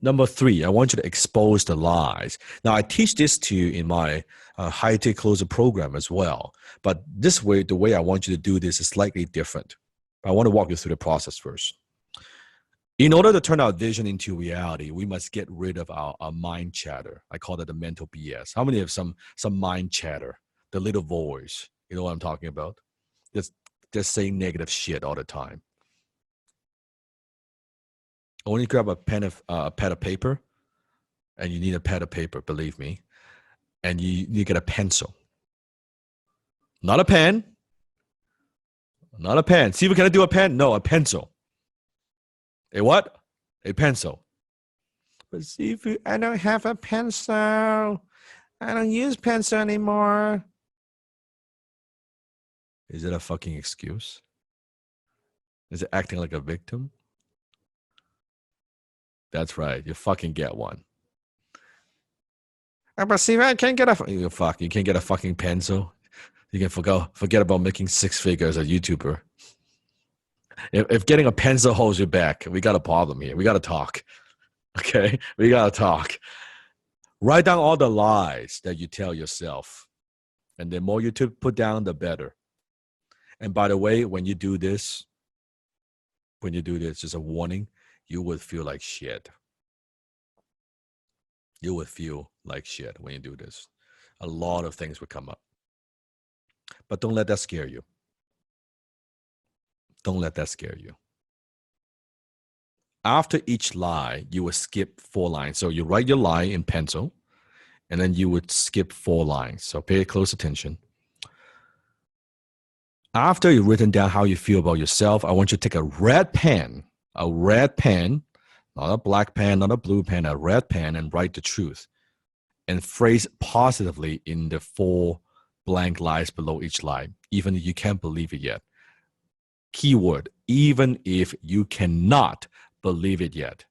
Number 3, I want you to expose the lies. Now, I teach this to you in my high-tech closer program as well. But this way, the way I want you to do this is slightly different. I want to walk you through the process first. In order to turn our vision into reality, we must get rid of our mind chatter. I call that the mental BS. How many have some mind chatter? The little voice. You know what I'm talking about? Just saying negative shit all the time. Only grab a pad of paper, and you need a pad of paper, believe me, and you get a pencil. Not a pen. Not a pen. See, can I do a pen? No, a pencil. A what? A pencil. But see, I don't have a pencil. I don't use pencil anymore. Is it a fucking excuse? Is it acting like a victim? That's right. You fucking get one. But see, I can't get you can't get a fucking pencil. You can forget about making 6 figures as a YouTuber. If getting a pencil holds you back, we got a problem here. We got to talk. Okay? We got to talk. Write down all the lies that you tell yourself. And the more you put down, the better. And by the way, when you do this, just a warning, you would feel like shit. You would feel like shit when you do this. A lot of things would come up. But don't let that scare you. Don't let that scare you. After each lie, you will skip 4 lines. So you write your lie in pencil, and then you would skip 4 lines. So pay close attention. After you've written down how you feel about yourself, I want you to take a red pen, not a black pen, not a blue pen, a red pen, and write the truth. And phrase positively in the 4 blank lies below each line, even if you can't believe it yet. Keyword, even if you cannot believe it yet.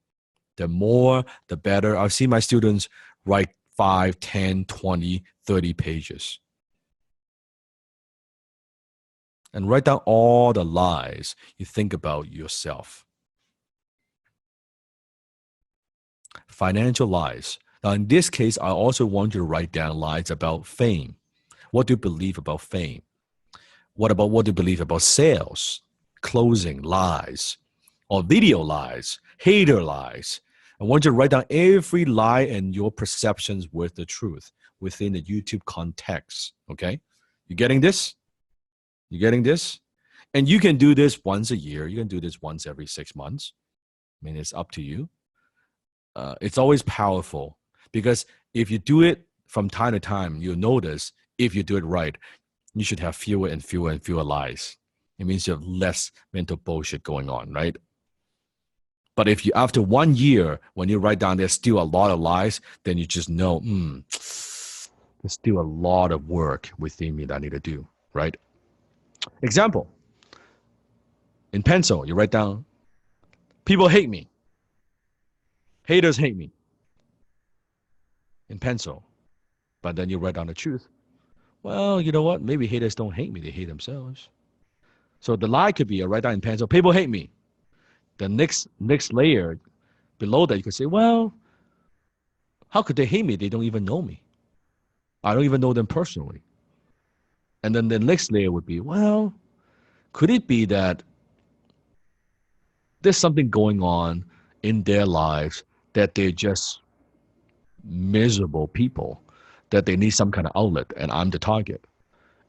The more, the better. I've seen my students write 5, 10, 20, 30 pages. And write down all the lies you think about yourself. Financial lies. Now, in this case, I also want you to write down lies about fame. What do you believe about fame? What do you believe about sales, closing, lies, or video lies, hater lies? I want you to write down every lie and your perceptions with the truth within the YouTube context, okay? You getting this? You getting this? And you can do this once a year. You can do this once every 6 months. I mean, it's up to you. It's always powerful because if you do it from time to time, you'll notice if you do it right, you should have fewer and fewer and fewer lies. It means you have less mental bullshit going on, right? But if you, after 1 year, when you write down there's still a lot of lies, then you just know, there's still a lot of work within me that I need to do, right? Example. In pencil, you write down, people hate me. Haters hate me. In pencil. But then you write down the truth. Well, you know what? Maybe haters don't hate me. They hate themselves. So the lie could be, write down in pencil, people hate me. The next layer below that, you could say, well, how could they hate me? They don't even know me. I don't even know them personally. And then the next layer would be, well, could it be that there's something going on in their lives that they're just miserable people, that they need some kind of outlet, and I'm the target?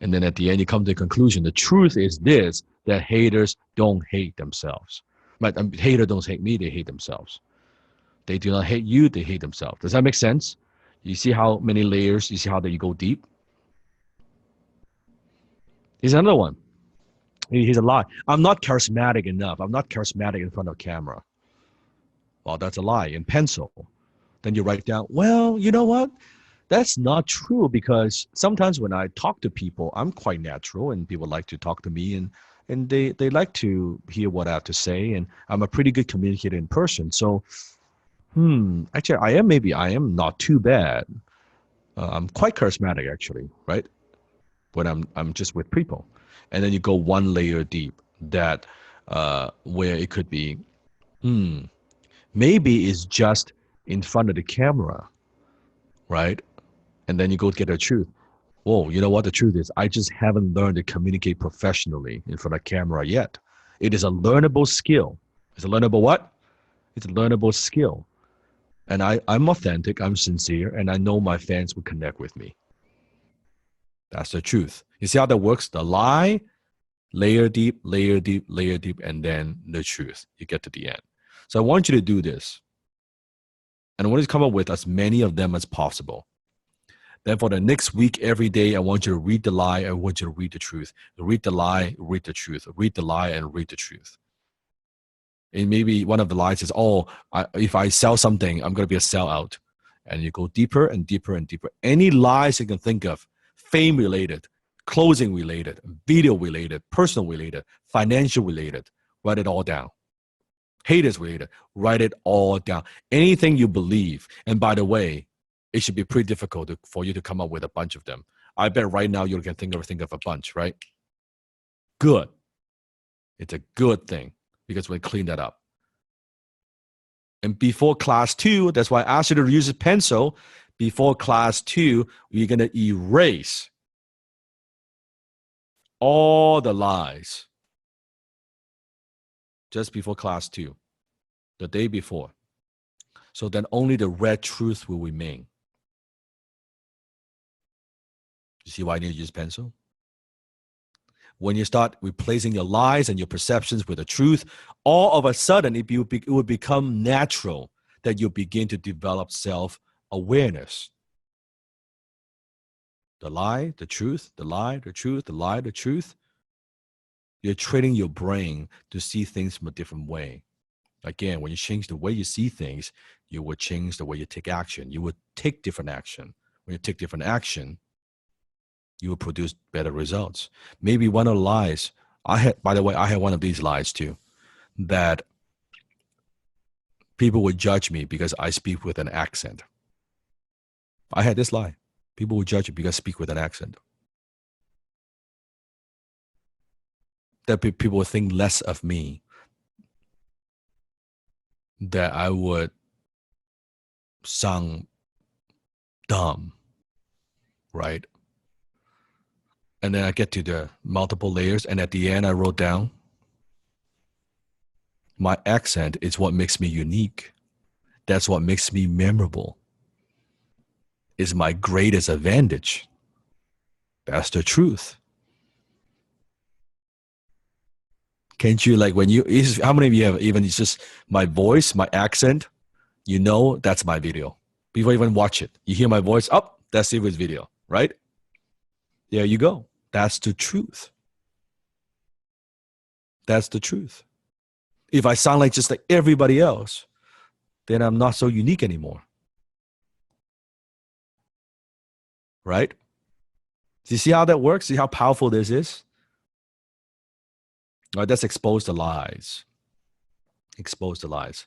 And then at the end, you come to the conclusion, the truth is this, that haters don't hate themselves. But haters don't hate me, they hate themselves. They do not hate you, they hate themselves. Does that make sense? You see how many layers, you see how that you go deep? Here's another one. Here's a lie. I'm not charismatic enough. I'm not charismatic in front of camera. Well, that's a lie. In pencil. Then you write down, well, you know what? That's not true, because sometimes when I talk to people, I'm quite natural and people like to talk to me, and they like to hear what I have to say, and I'm a pretty good communicator in person. So, actually, I am not too bad. I'm quite charismatic, actually, right? When I'm just with people. And then you go one layer deep, that where it could be, maybe it's just in front of the camera, right? And then you go get the truth. Whoa, you know what the truth is? I just haven't learned to communicate professionally in front of camera yet. It is a learnable skill. It's a learnable what? It's a learnable skill. And I'm authentic, I'm sincere, and I know my fans will connect with me. That's the truth. You see how that works? The lie, layer deep, layer deep, layer deep, and then the truth. You get to the end. So I want you to do this. And I want you to come up with as many of them as possible. Then for the next week, every day, I want you to read the lie. I want you to read the truth. Read the lie, read the truth. Read the lie and read the truth. And maybe one of the lies is, if I sell something, I'm going to be a sellout. And you go deeper and deeper and deeper. Any lies you can think of, fame related, closing related, video related, personal related, financial related, write it all down. Haters related, write it all down. Anything you believe. And by the way, it should be pretty difficult for you to come up with a bunch of them. I bet right now you can think of a bunch, right? Good. It's a good thing, because we clean that up. And before class 2, that's why I asked you to use a pencil. Before class 2, you're going to erase all the lies. Just before class 2, the day before. So then only the red truth will remain. You see why I need to use pencil? When you start replacing your lies and your perceptions with the truth, all of a sudden it will become natural that you begin to develop self-awareness. The lie, the truth, the lie, the truth, the lie, the truth. You're training your brain to see things from a different way. Again, when you change the way you see things, you will change the way you take action. You will take different action. When you take different action, you will produce better results. Maybe one of the lies, by the way, I had one of these lies too, that people would judge me because I speak with an accent. I had this lie. People would judge me because I speak with an accent. That people would think less of me. That I would sound dumb, right? And then I get to the multiple layers, and at the end I wrote down, my accent is what makes me unique. That's what makes me memorable. It's my greatest advantage. That's the truth. Can't you, like, how many of you have even, it's just my voice, my accent, that's my video. Before you even watch it, you hear my voice, that's Sifu's video, right? There you go. That's the truth. That's the truth. If I sound like just like everybody else, then I'm not so unique anymore. Right? Do you see how that works? See how powerful this is? Right, that's expose the lies. Expose the lies.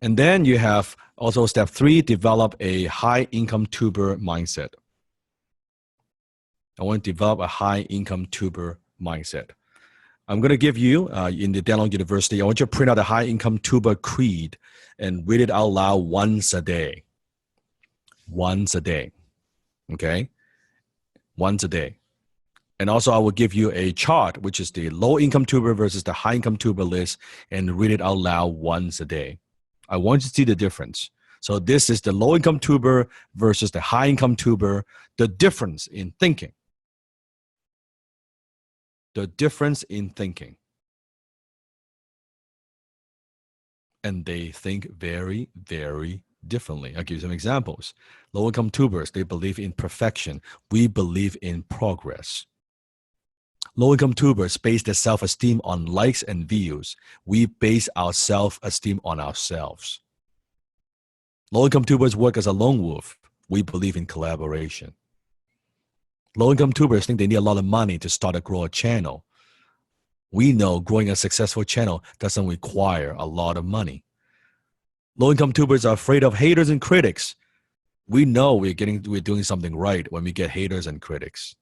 And then you have also step 3, develop a high income tuber mindset. I want to develop a high income tuber mindset. I'm going to give you, in the Dental University, I want you to print out a high income tuber creed and read it out loud once a day. Once a day. Okay? Once a day. And also I will give you a chart, which is the low income tuber versus the high income tuber list, and read it out loud once a day. I want you to see the difference. So this is the low income tuber versus the high income tuber, the difference in thinking. The difference in thinking. And they think very, very differently. I'll give you some examples. Low income tubers, they believe in perfection. We believe in progress. Low income tubers base their self-esteem on likes and views. We base our self-esteem on ourselves. Low income tubers work as a lone wolf. We believe in collaboration. Low income tubers think they need a lot of money to start or grow a channel. We know growing a successful channel doesn't require a lot of money. Low income tubers are afraid of haters and critics. We know we're doing something right when we get haters and critics.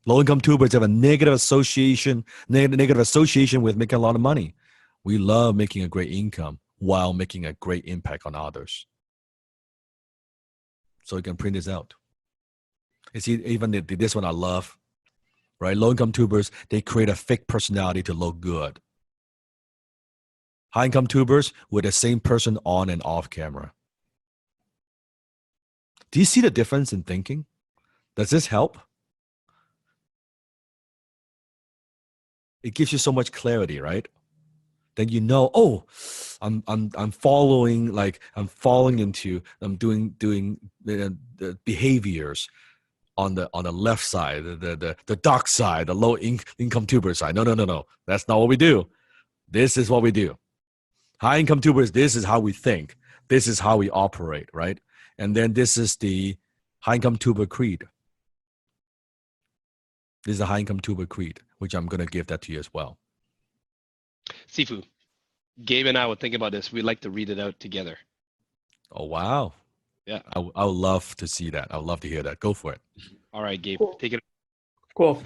Low income tubers have a negative association with making a lot of money. We love making a great income while making a great impact on others. So you can print this out. You see, even this one I love, right? Low income tubers, they create a fake personality to look good. High income tubers with the same person on and off camera. Do you see the difference in thinking? Does this help? It gives you so much clarity, right? Then you know, oh, I'm falling into, I'm doing the behaviors on the left side, the dark side, the low income tuber side. No. That's not what we do. This is what we do. High income tubers, this is how we think. This is how we operate, right? And then this is the high income tuber creed. This is a high income tuber creed, which I'm going to give that to you as well. Sifu, Gabe and I were thinking about this. We'd like to read it out together. Oh, wow. Yeah. I would love to see that. I would love to hear that. Go for it. All right, Gabe, Cool. take it. Cool.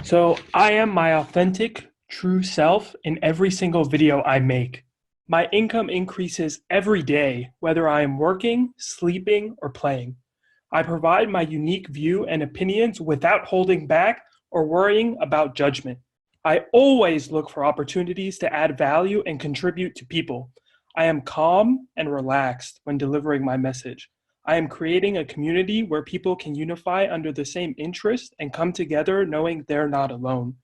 So I am my authentic, true self in every single video I make. My income increases every day, whether I am working, sleeping, or playing. I provide my unique view and opinions without holding back or worrying about judgment. I always look for opportunities to add value and contribute to people. I am calm and relaxed when delivering my message. I am creating a community where people can unify under the same interest and come together knowing they're not alone.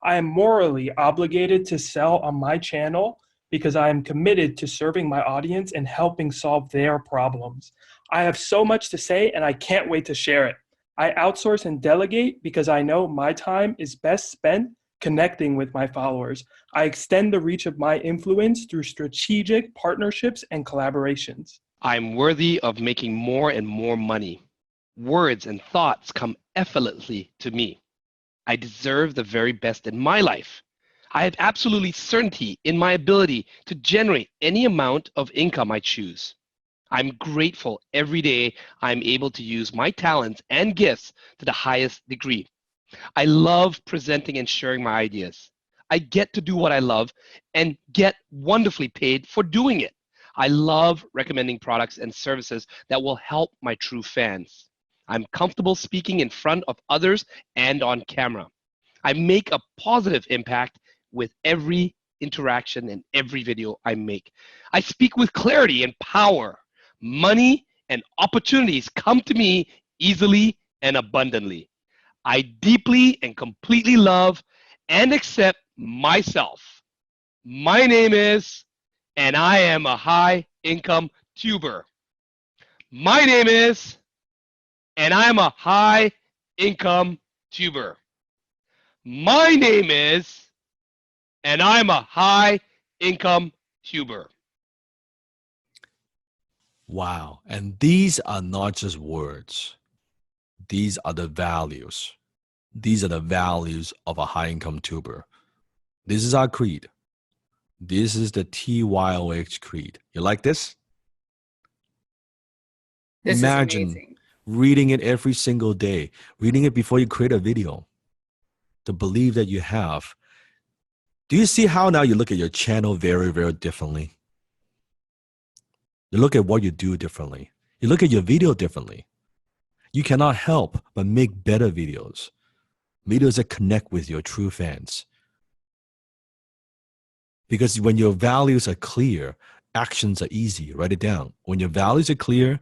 I am morally obligated to sell on my channel because I am committed to serving my audience and helping solve their problems. I have so much to say and I can't wait to share it. I outsource and delegate because I know my time is best spent connecting with my followers. I extend the reach of my influence through strategic partnerships and collaborations. I'm worthy of making more and more money. Words and thoughts come effortlessly to me. I deserve the very best in my life. I have absolutely certainty in my ability to generate any amount of income I choose. I'm grateful every day I'm able to use my talents and gifts to the highest degree. I love presenting and sharing my ideas. I get to do what I love and get wonderfully paid for doing it. I love recommending products and services that will help my true fans. I'm comfortable speaking in front of others and on camera. I make a positive impact with every interaction and every video I make. I speak with clarity and power. Money and opportunities come to me easily and abundantly. I deeply and completely love and accept myself. My name is, and I am a high income tuber. My name is, and I am a high income tuber. My name is, and I'm a high income tuber. Wow. And these are not just words. These are the values. These are the values of a high income tuber. This is our creed. This is the TYOH creed. You like this? This Imagine is amazing. reading it every single day, reading it before you create a video. The belief that you have. Do you see how now you look at your channel very, very differently? You look at what you do differently. You look at your video differently. You cannot help but make better videos. Videos that connect with your true fans. Because when your values are clear, actions are easy. Write it down. When your values are clear,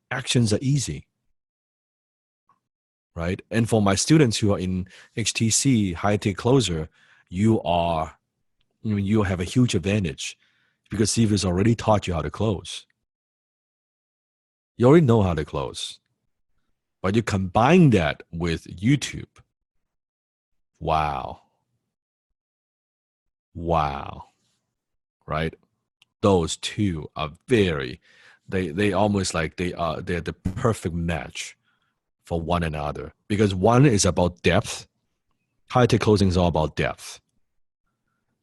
actions are easy. Right? And for my students who are in HTC, high tech closer, you have a huge advantage because Steve has already taught you how to close. You already know how to close. But you combine that with YouTube. Wow. Right? Those two are they almost like they're the perfect match for one another, because one is about depth. High tech closing is all about depth,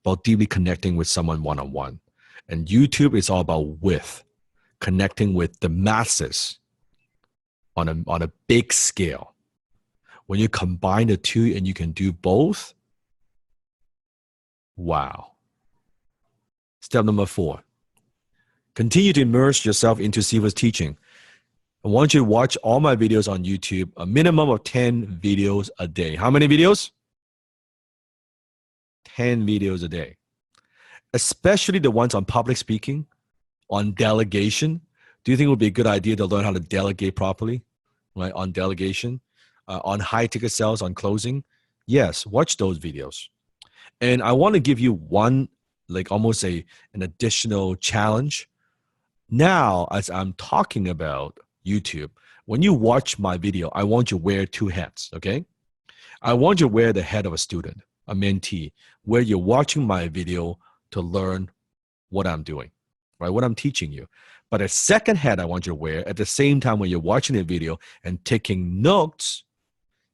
about deeply connecting with someone one-on-one. And YouTube is all about width, connecting with the masses on a big scale. When you combine the two and you can do both, wow. Step number 4, continue to immerse yourself into Siva's teaching. I want you to watch all my videos on YouTube, a minimum of 10 videos a day. How many videos? 10 videos a day. Especially the ones on public speaking, on delegation. Do you think it would be a good idea to learn how to delegate properly? Right? On delegation, on high ticket sales, on closing? Yes, watch those videos. And I want to give you one, like almost an additional challenge. Now, as I'm talking about YouTube, when you watch my video, I want you to wear 2 hats, okay? I want you to wear the hat of a student, a mentee, where you're watching my video to learn what I'm doing, right? What I'm teaching you. But a second hat I want you to wear at the same time when you're watching the video and taking notes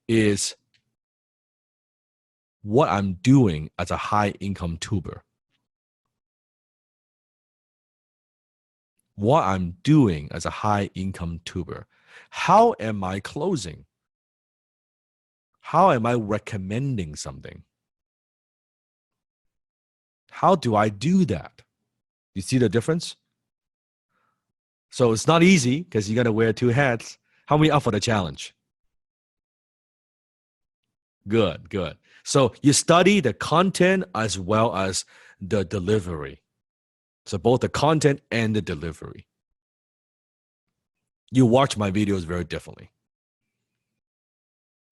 is what I'm doing as a high income tuber. What I'm doing as a high income tuber. How am I closing? How am I recommending something? How do I do that? You see the difference? So it's not easy because you got to wear 2 hats. How many up for the challenge? Good. So you study the content as well as the delivery. So both the content and the delivery. You watch my videos very differently.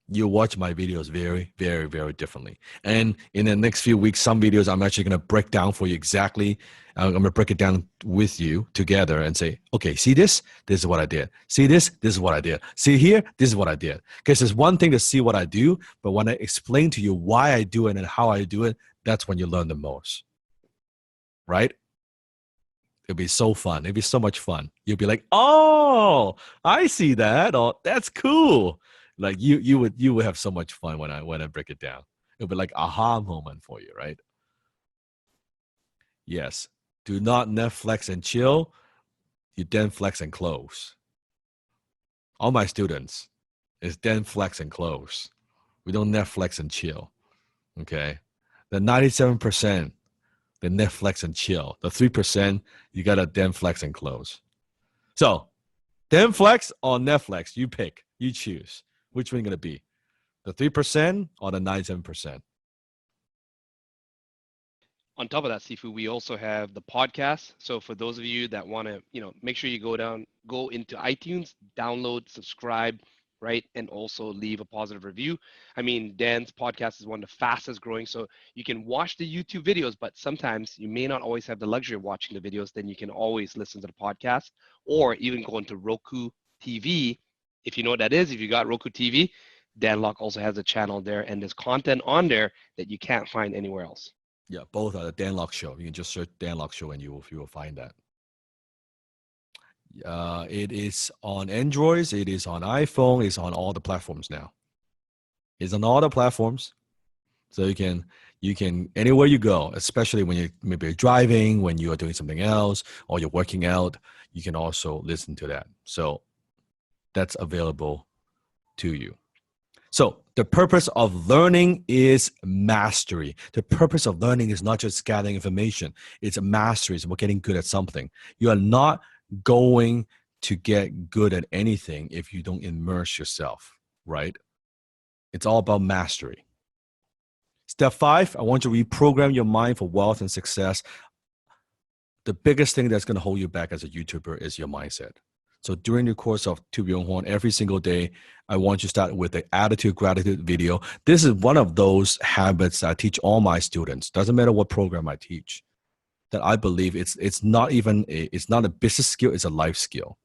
You watch my videos very, very, very differently. And in the next few weeks, some videos I'm actually going to break down for you exactly. I'm going to break it down with you together and say, okay, see this? This is what I did. See this? This is what I did. See here? This is what I did. Because it's one thing to see what I do, but when I explain to you why I do it and how I do it, that's when you learn the most. Right? It'll be so fun. It'll be so much fun. You'll be like, oh, I see that. Oh, that's cool. Like you would have so much fun when I break it down. It'll be like aha moment for you, right? Yes. Do not Netflix and chill. You then flex and close. All my students is then flex and close. We don't Netflix and chill. Okay. The 97%, the Netflix and chill. The 3%, you gotta then flex and close. So then flex or Netflix, you pick, you choose. Which one going to be? The 3% or the 97%? On top of that, Sifu, we also have the podcast. So for those of you that want to, make sure you go into iTunes, download, subscribe, right? And also leave a positive review. I mean, Dan's podcast is one of the fastest growing. So you can watch the YouTube videos, but sometimes you may not always have the luxury of watching the videos. Then you can always listen to the podcast or even go into Roku TV. If you know what that is, if you got Roku TV, Dan Locke also has a channel there, and there's content on there that you can't find anywhere else. Yeah, both are the Dan Locke Show. You can just search Dan Locke Show and you will find that. It is on Androids, it is on iPhone, it's on all the platforms now. It's on all the platforms. So you can anywhere you go, especially when you're driving, when you are doing something else, or you're working out, you can also listen to that. So that's available to you. So the purpose of learning is mastery. The purpose of learning is not just gathering information. It's mastery. It's about getting good at something. You are not going to get good at anything if you don't immerse yourself, right? It's all about mastery. Step 5, I want you to reprogram your mind for wealth and success. The biggest thing that's going to hold you back as a YouTuber is your mindset. So during the course of To Be On Horn, every single day, I want you to start with the attitude gratitude video. This is one of those habits I teach all my students. Doesn't matter what program I teach. That I believe it's not a business skill, it's a life skill.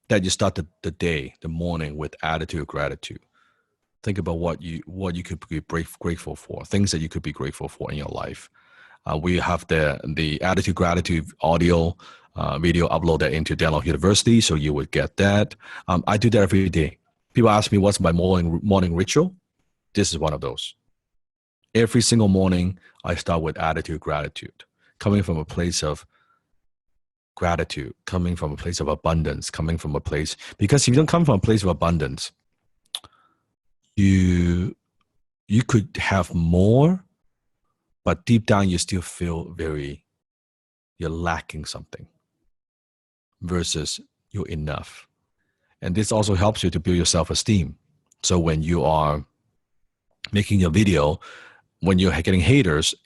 That you start the day, the morning with attitude gratitude. Think about what you could be grateful for, things that you could be grateful for in your life. We have the attitude gratitude audio video uploaded into Download University, so you would get that. I do that every day. People ask me what's my morning ritual. This is one of those. Every single morning, I start with attitude gratitude, coming from a place of gratitude, coming from a place of abundance, coming from a place, because if you don't come from a place of abundance, you could have more, but deep down you still feel you're lacking something versus you're enough. And this also helps you to build your self-esteem. So when you are making your video, when you're getting haters,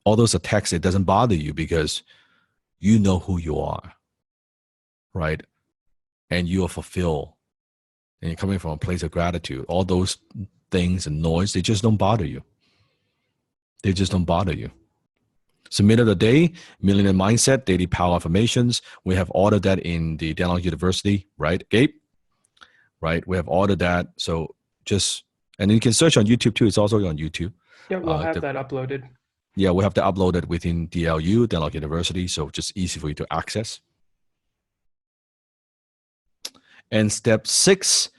all those attacks, it doesn't bother you because you know who you are, right? And you are fulfilled. And you're coming from a place of gratitude. All those things and noise, they just don't bother you. They just don't bother you. So minute of the day, Millionaire Mindset, Daily Power Affirmations. We have ordered that in the Download University, right, Gabe? Right, we have ordered that. So and you can search on YouTube too. It's also on YouTube. Yeah, we'll have that uploaded. Yeah, we have to upload it within DLU, Download University. So just easy for you to access. And step 6,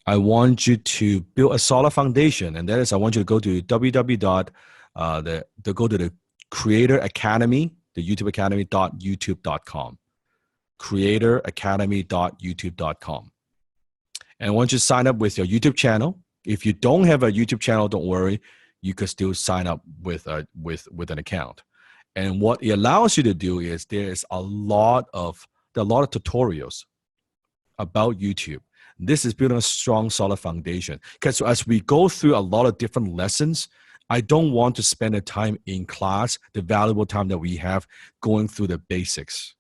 I want you to build a solid foundation. And that is, I want you to go to go to the Creator Academy, the YouTube Academy.youtube.com. creatoracademy.youtube.com. And I want you to sign up with your YouTube channel. If you don't have a YouTube channel, don't worry. You could still sign up with an account. And what it allows you to do is there's a lot of tutorials about YouTube. This is building a strong, solid foundation. Because as we go through a lot of different lessons, I don't want to spend the time in class, the valuable time that we have going through the basics.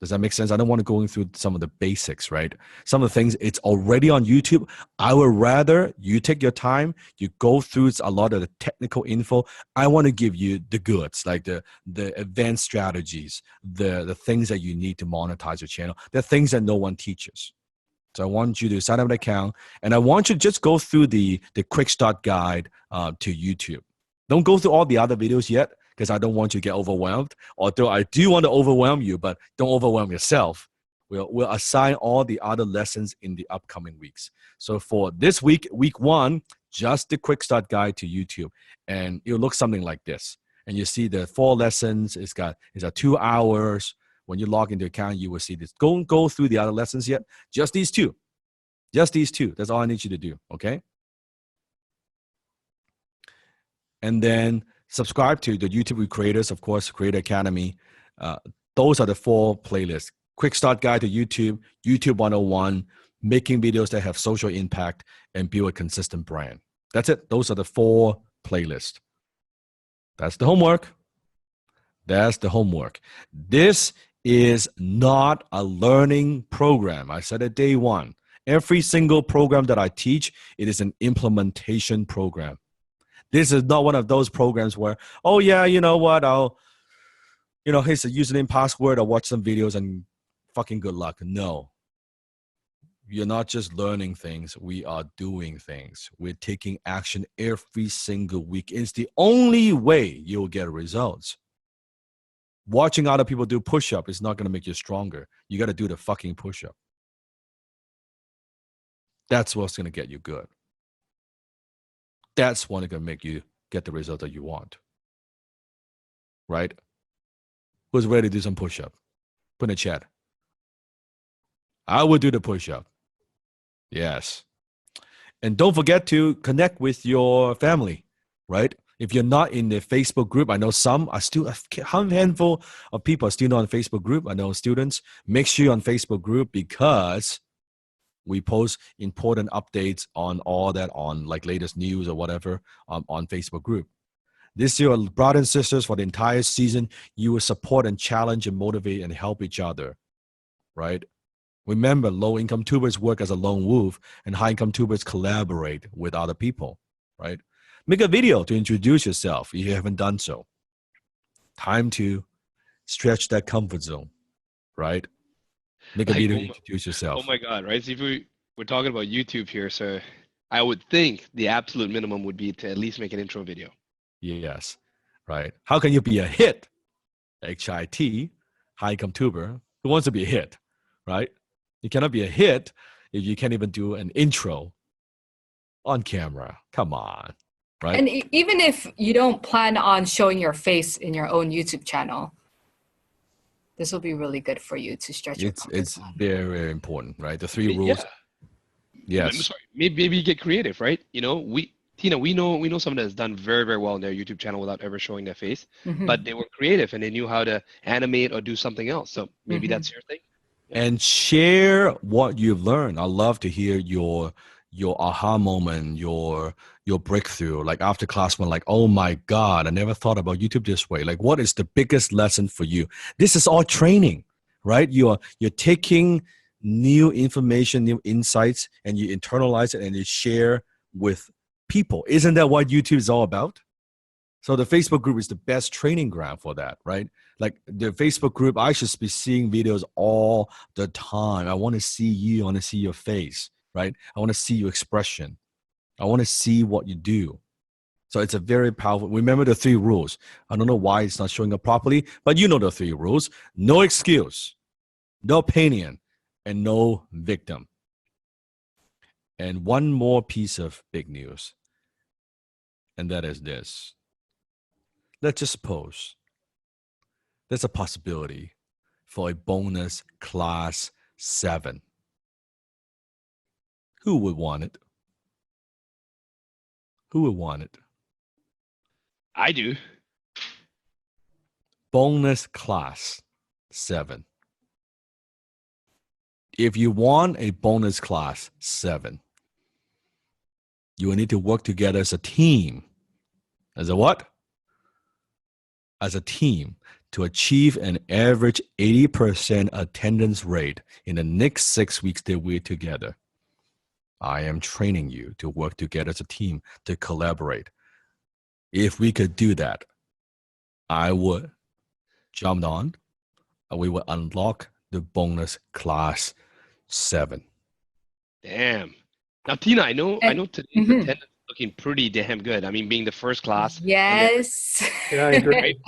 Does that make sense? I don't want to go through some of the basics, right? Some of the things, it's already on YouTube. I would rather you take your time, you go through a lot of the technical info. I want to give you the goods, like the advanced strategies, the things that you need to monetize your channel, the things that no one teaches. So I want you to sign up an account, and I want you to just go through the quick start guide to YouTube. Don't go through all the other videos yet, because I don't want you to get overwhelmed. Although I do want to overwhelm you, but don't overwhelm yourself. We'll assign all the other lessons in the upcoming weeks. So for this week, week 1, just the quick start guide to YouTube, and it'll look something like this. And you see the 4 lessons. It's got 2 hours. When you log into the account, you will see this. Don't go through the other lessons yet. Just these 2. Just these 2. That's all I need you to do. Okay. And then subscribe to the YouTube Creators, of course, Creator Academy. Those are the 4 playlists. Quick Start Guide to YouTube, YouTube 101, making videos that have social impact, and build a consistent brand. That's it. Those are the 4 playlists. That's the homework. That's the homework. This is not a learning program. I said it day 1. Every single program that I teach, it is an implementation program. This is not one of those programs where, oh yeah, you know what, here's a username, password, I'll watch some videos and fucking good luck. No. You're not just learning things, we are doing things. We're taking action every single week. It's the only way you'll get results. Watching other people do push-up is not going to make you stronger. You got to do the fucking push-up. That's what's going to get you good. That's what's going to make you get the result that you want. Right? Who's ready to do some push-up? Put in the chat. I will do the push-up. Yes. And don't forget to connect with your family, right? If you're not in the Facebook group, I know some are still, a handful of people are still not on Facebook group. I know students, make sure you're on Facebook group because we post important updates on all that on like latest news or whatever on Facebook group. This year, brothers and sisters, for the entire season, you will support and challenge and motivate and help each other, right? Remember, low-income tubers work as a lone wolf, and high-income tubers collaborate with other people, right? Make a video to introduce yourself if you haven't done so. Time to stretch that comfort zone, right? Make a video to introduce yourself. Oh my God, right? So if we're talking about YouTube here, so I would think the absolute minimum would be to at least make an intro video. Yes, right. How can you be a hit? HIT, high-income tuber, who wants to be a hit, right? You cannot be a hit if you can't even do an intro on camera. Come on, right? And even if you don't plan on showing your face in your own YouTube channel, this will be really good for you to stretch your comfort It's zone. very, very important, right? The 3 rules. Yeah. Yes. Sorry. Maybe get creative, right? You know, Tina, we know someone that's done very, very well on their YouTube channel without ever showing their face, but they were creative and they knew how to animate or do something else. So maybe that's your thing. And share what you've learned. I love to hear your aha moment, your breakthrough. Like after class one, like, oh my God, I never thought about YouTube this way. Like, what is the biggest lesson for you? This is all training, right? You're taking new information, new insights, and you internalize it and you share with people. Isn't that what YouTube is all about? So the Facebook group is the best training ground for that, right? Like the Facebook group, I should be seeing videos all the time. I want to see you. I want to see your face, right? I want to see your expression. I want to see what you do. So it's a very powerful, remember the 3 rules. I don't know why it's not showing up properly, but you know the 3 rules. No excuse, no opinion, and no victim. And one more piece of big news, and that is this. Let's just suppose there's a possibility for a bonus class 7. Who would want it? Who would want it? I do. Bonus class 7. If you want a bonus class 7, you will need to work together as a team. As a what? As a team to achieve an average 80% attendance rate in the next 6 weeks that we're together. I am training you to work together as a team, to collaborate. If we could do that, I would jump on and we would unlock the bonus class 7. Damn. Now, Tina, I know today's attendance is looking pretty damn good. I mean, being the first class. Yes. Yeah, I agree.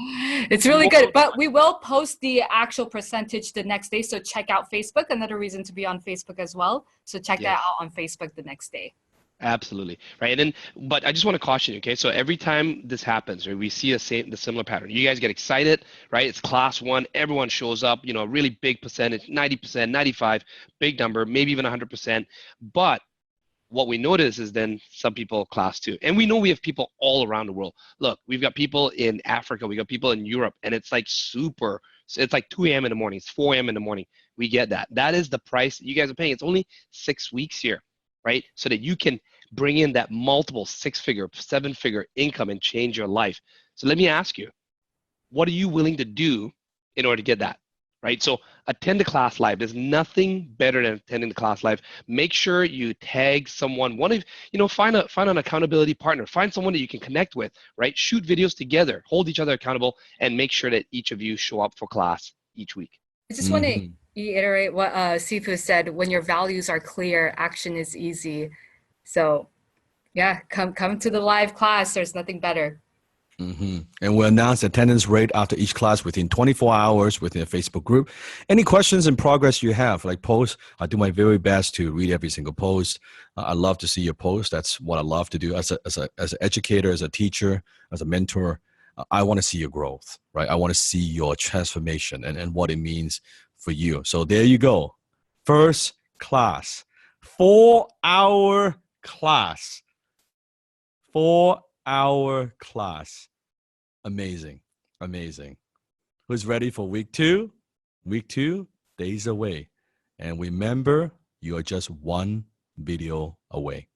It's really good. But we will post the actual percentage the next day. So check out Facebook. Another reason to be on Facebook as well. So check that out on Facebook the next day. Absolutely. Right. And then, but I just want to caution you, okay? So every time this happens, right, we see the similar pattern. You guys get excited, right? It's class 1, everyone shows up, you know, a really big percentage, 90%, 95, big number, maybe even 100%. But what we notice is then some people class 2. And we know we have people all around the world. Look, we've got people in Africa, we got people in Europe, and it's like super, so it's like 2 a.m. in the morning, it's 4 a.m. in the morning. We get that. That is the price that you guys are paying. It's only 6 weeks here, right? So that you can bring in that multiple 6-figure, 7-figure income and change your life. So let me ask you, what are you willing to do in order to get that? Right? So attend the class live. There's nothing better than attending the class live. Make sure you tag someone. Find an accountability partner. Find someone that you can connect with, right? Shoot videos together, hold each other accountable, and make sure that each of you show up for class each week. I just want to reiterate what Sifu said. When your values are clear, action is easy. So yeah, come to the live class. There's nothing better. And we'll announce attendance rate after each class within 24 hours within a Facebook group. Any questions in progress you have, like posts, I do my very best to read every single post. I love to see your posts. That's what I love to do as an educator, as a teacher, as a mentor. I want to see your growth, right? I want to see your transformation and what it means for you. So there you go. First class, 4-hour class, 4-hour class. Amazing. Amazing. Who's ready for week 2? Week 2, days away. And remember, you are just one video away.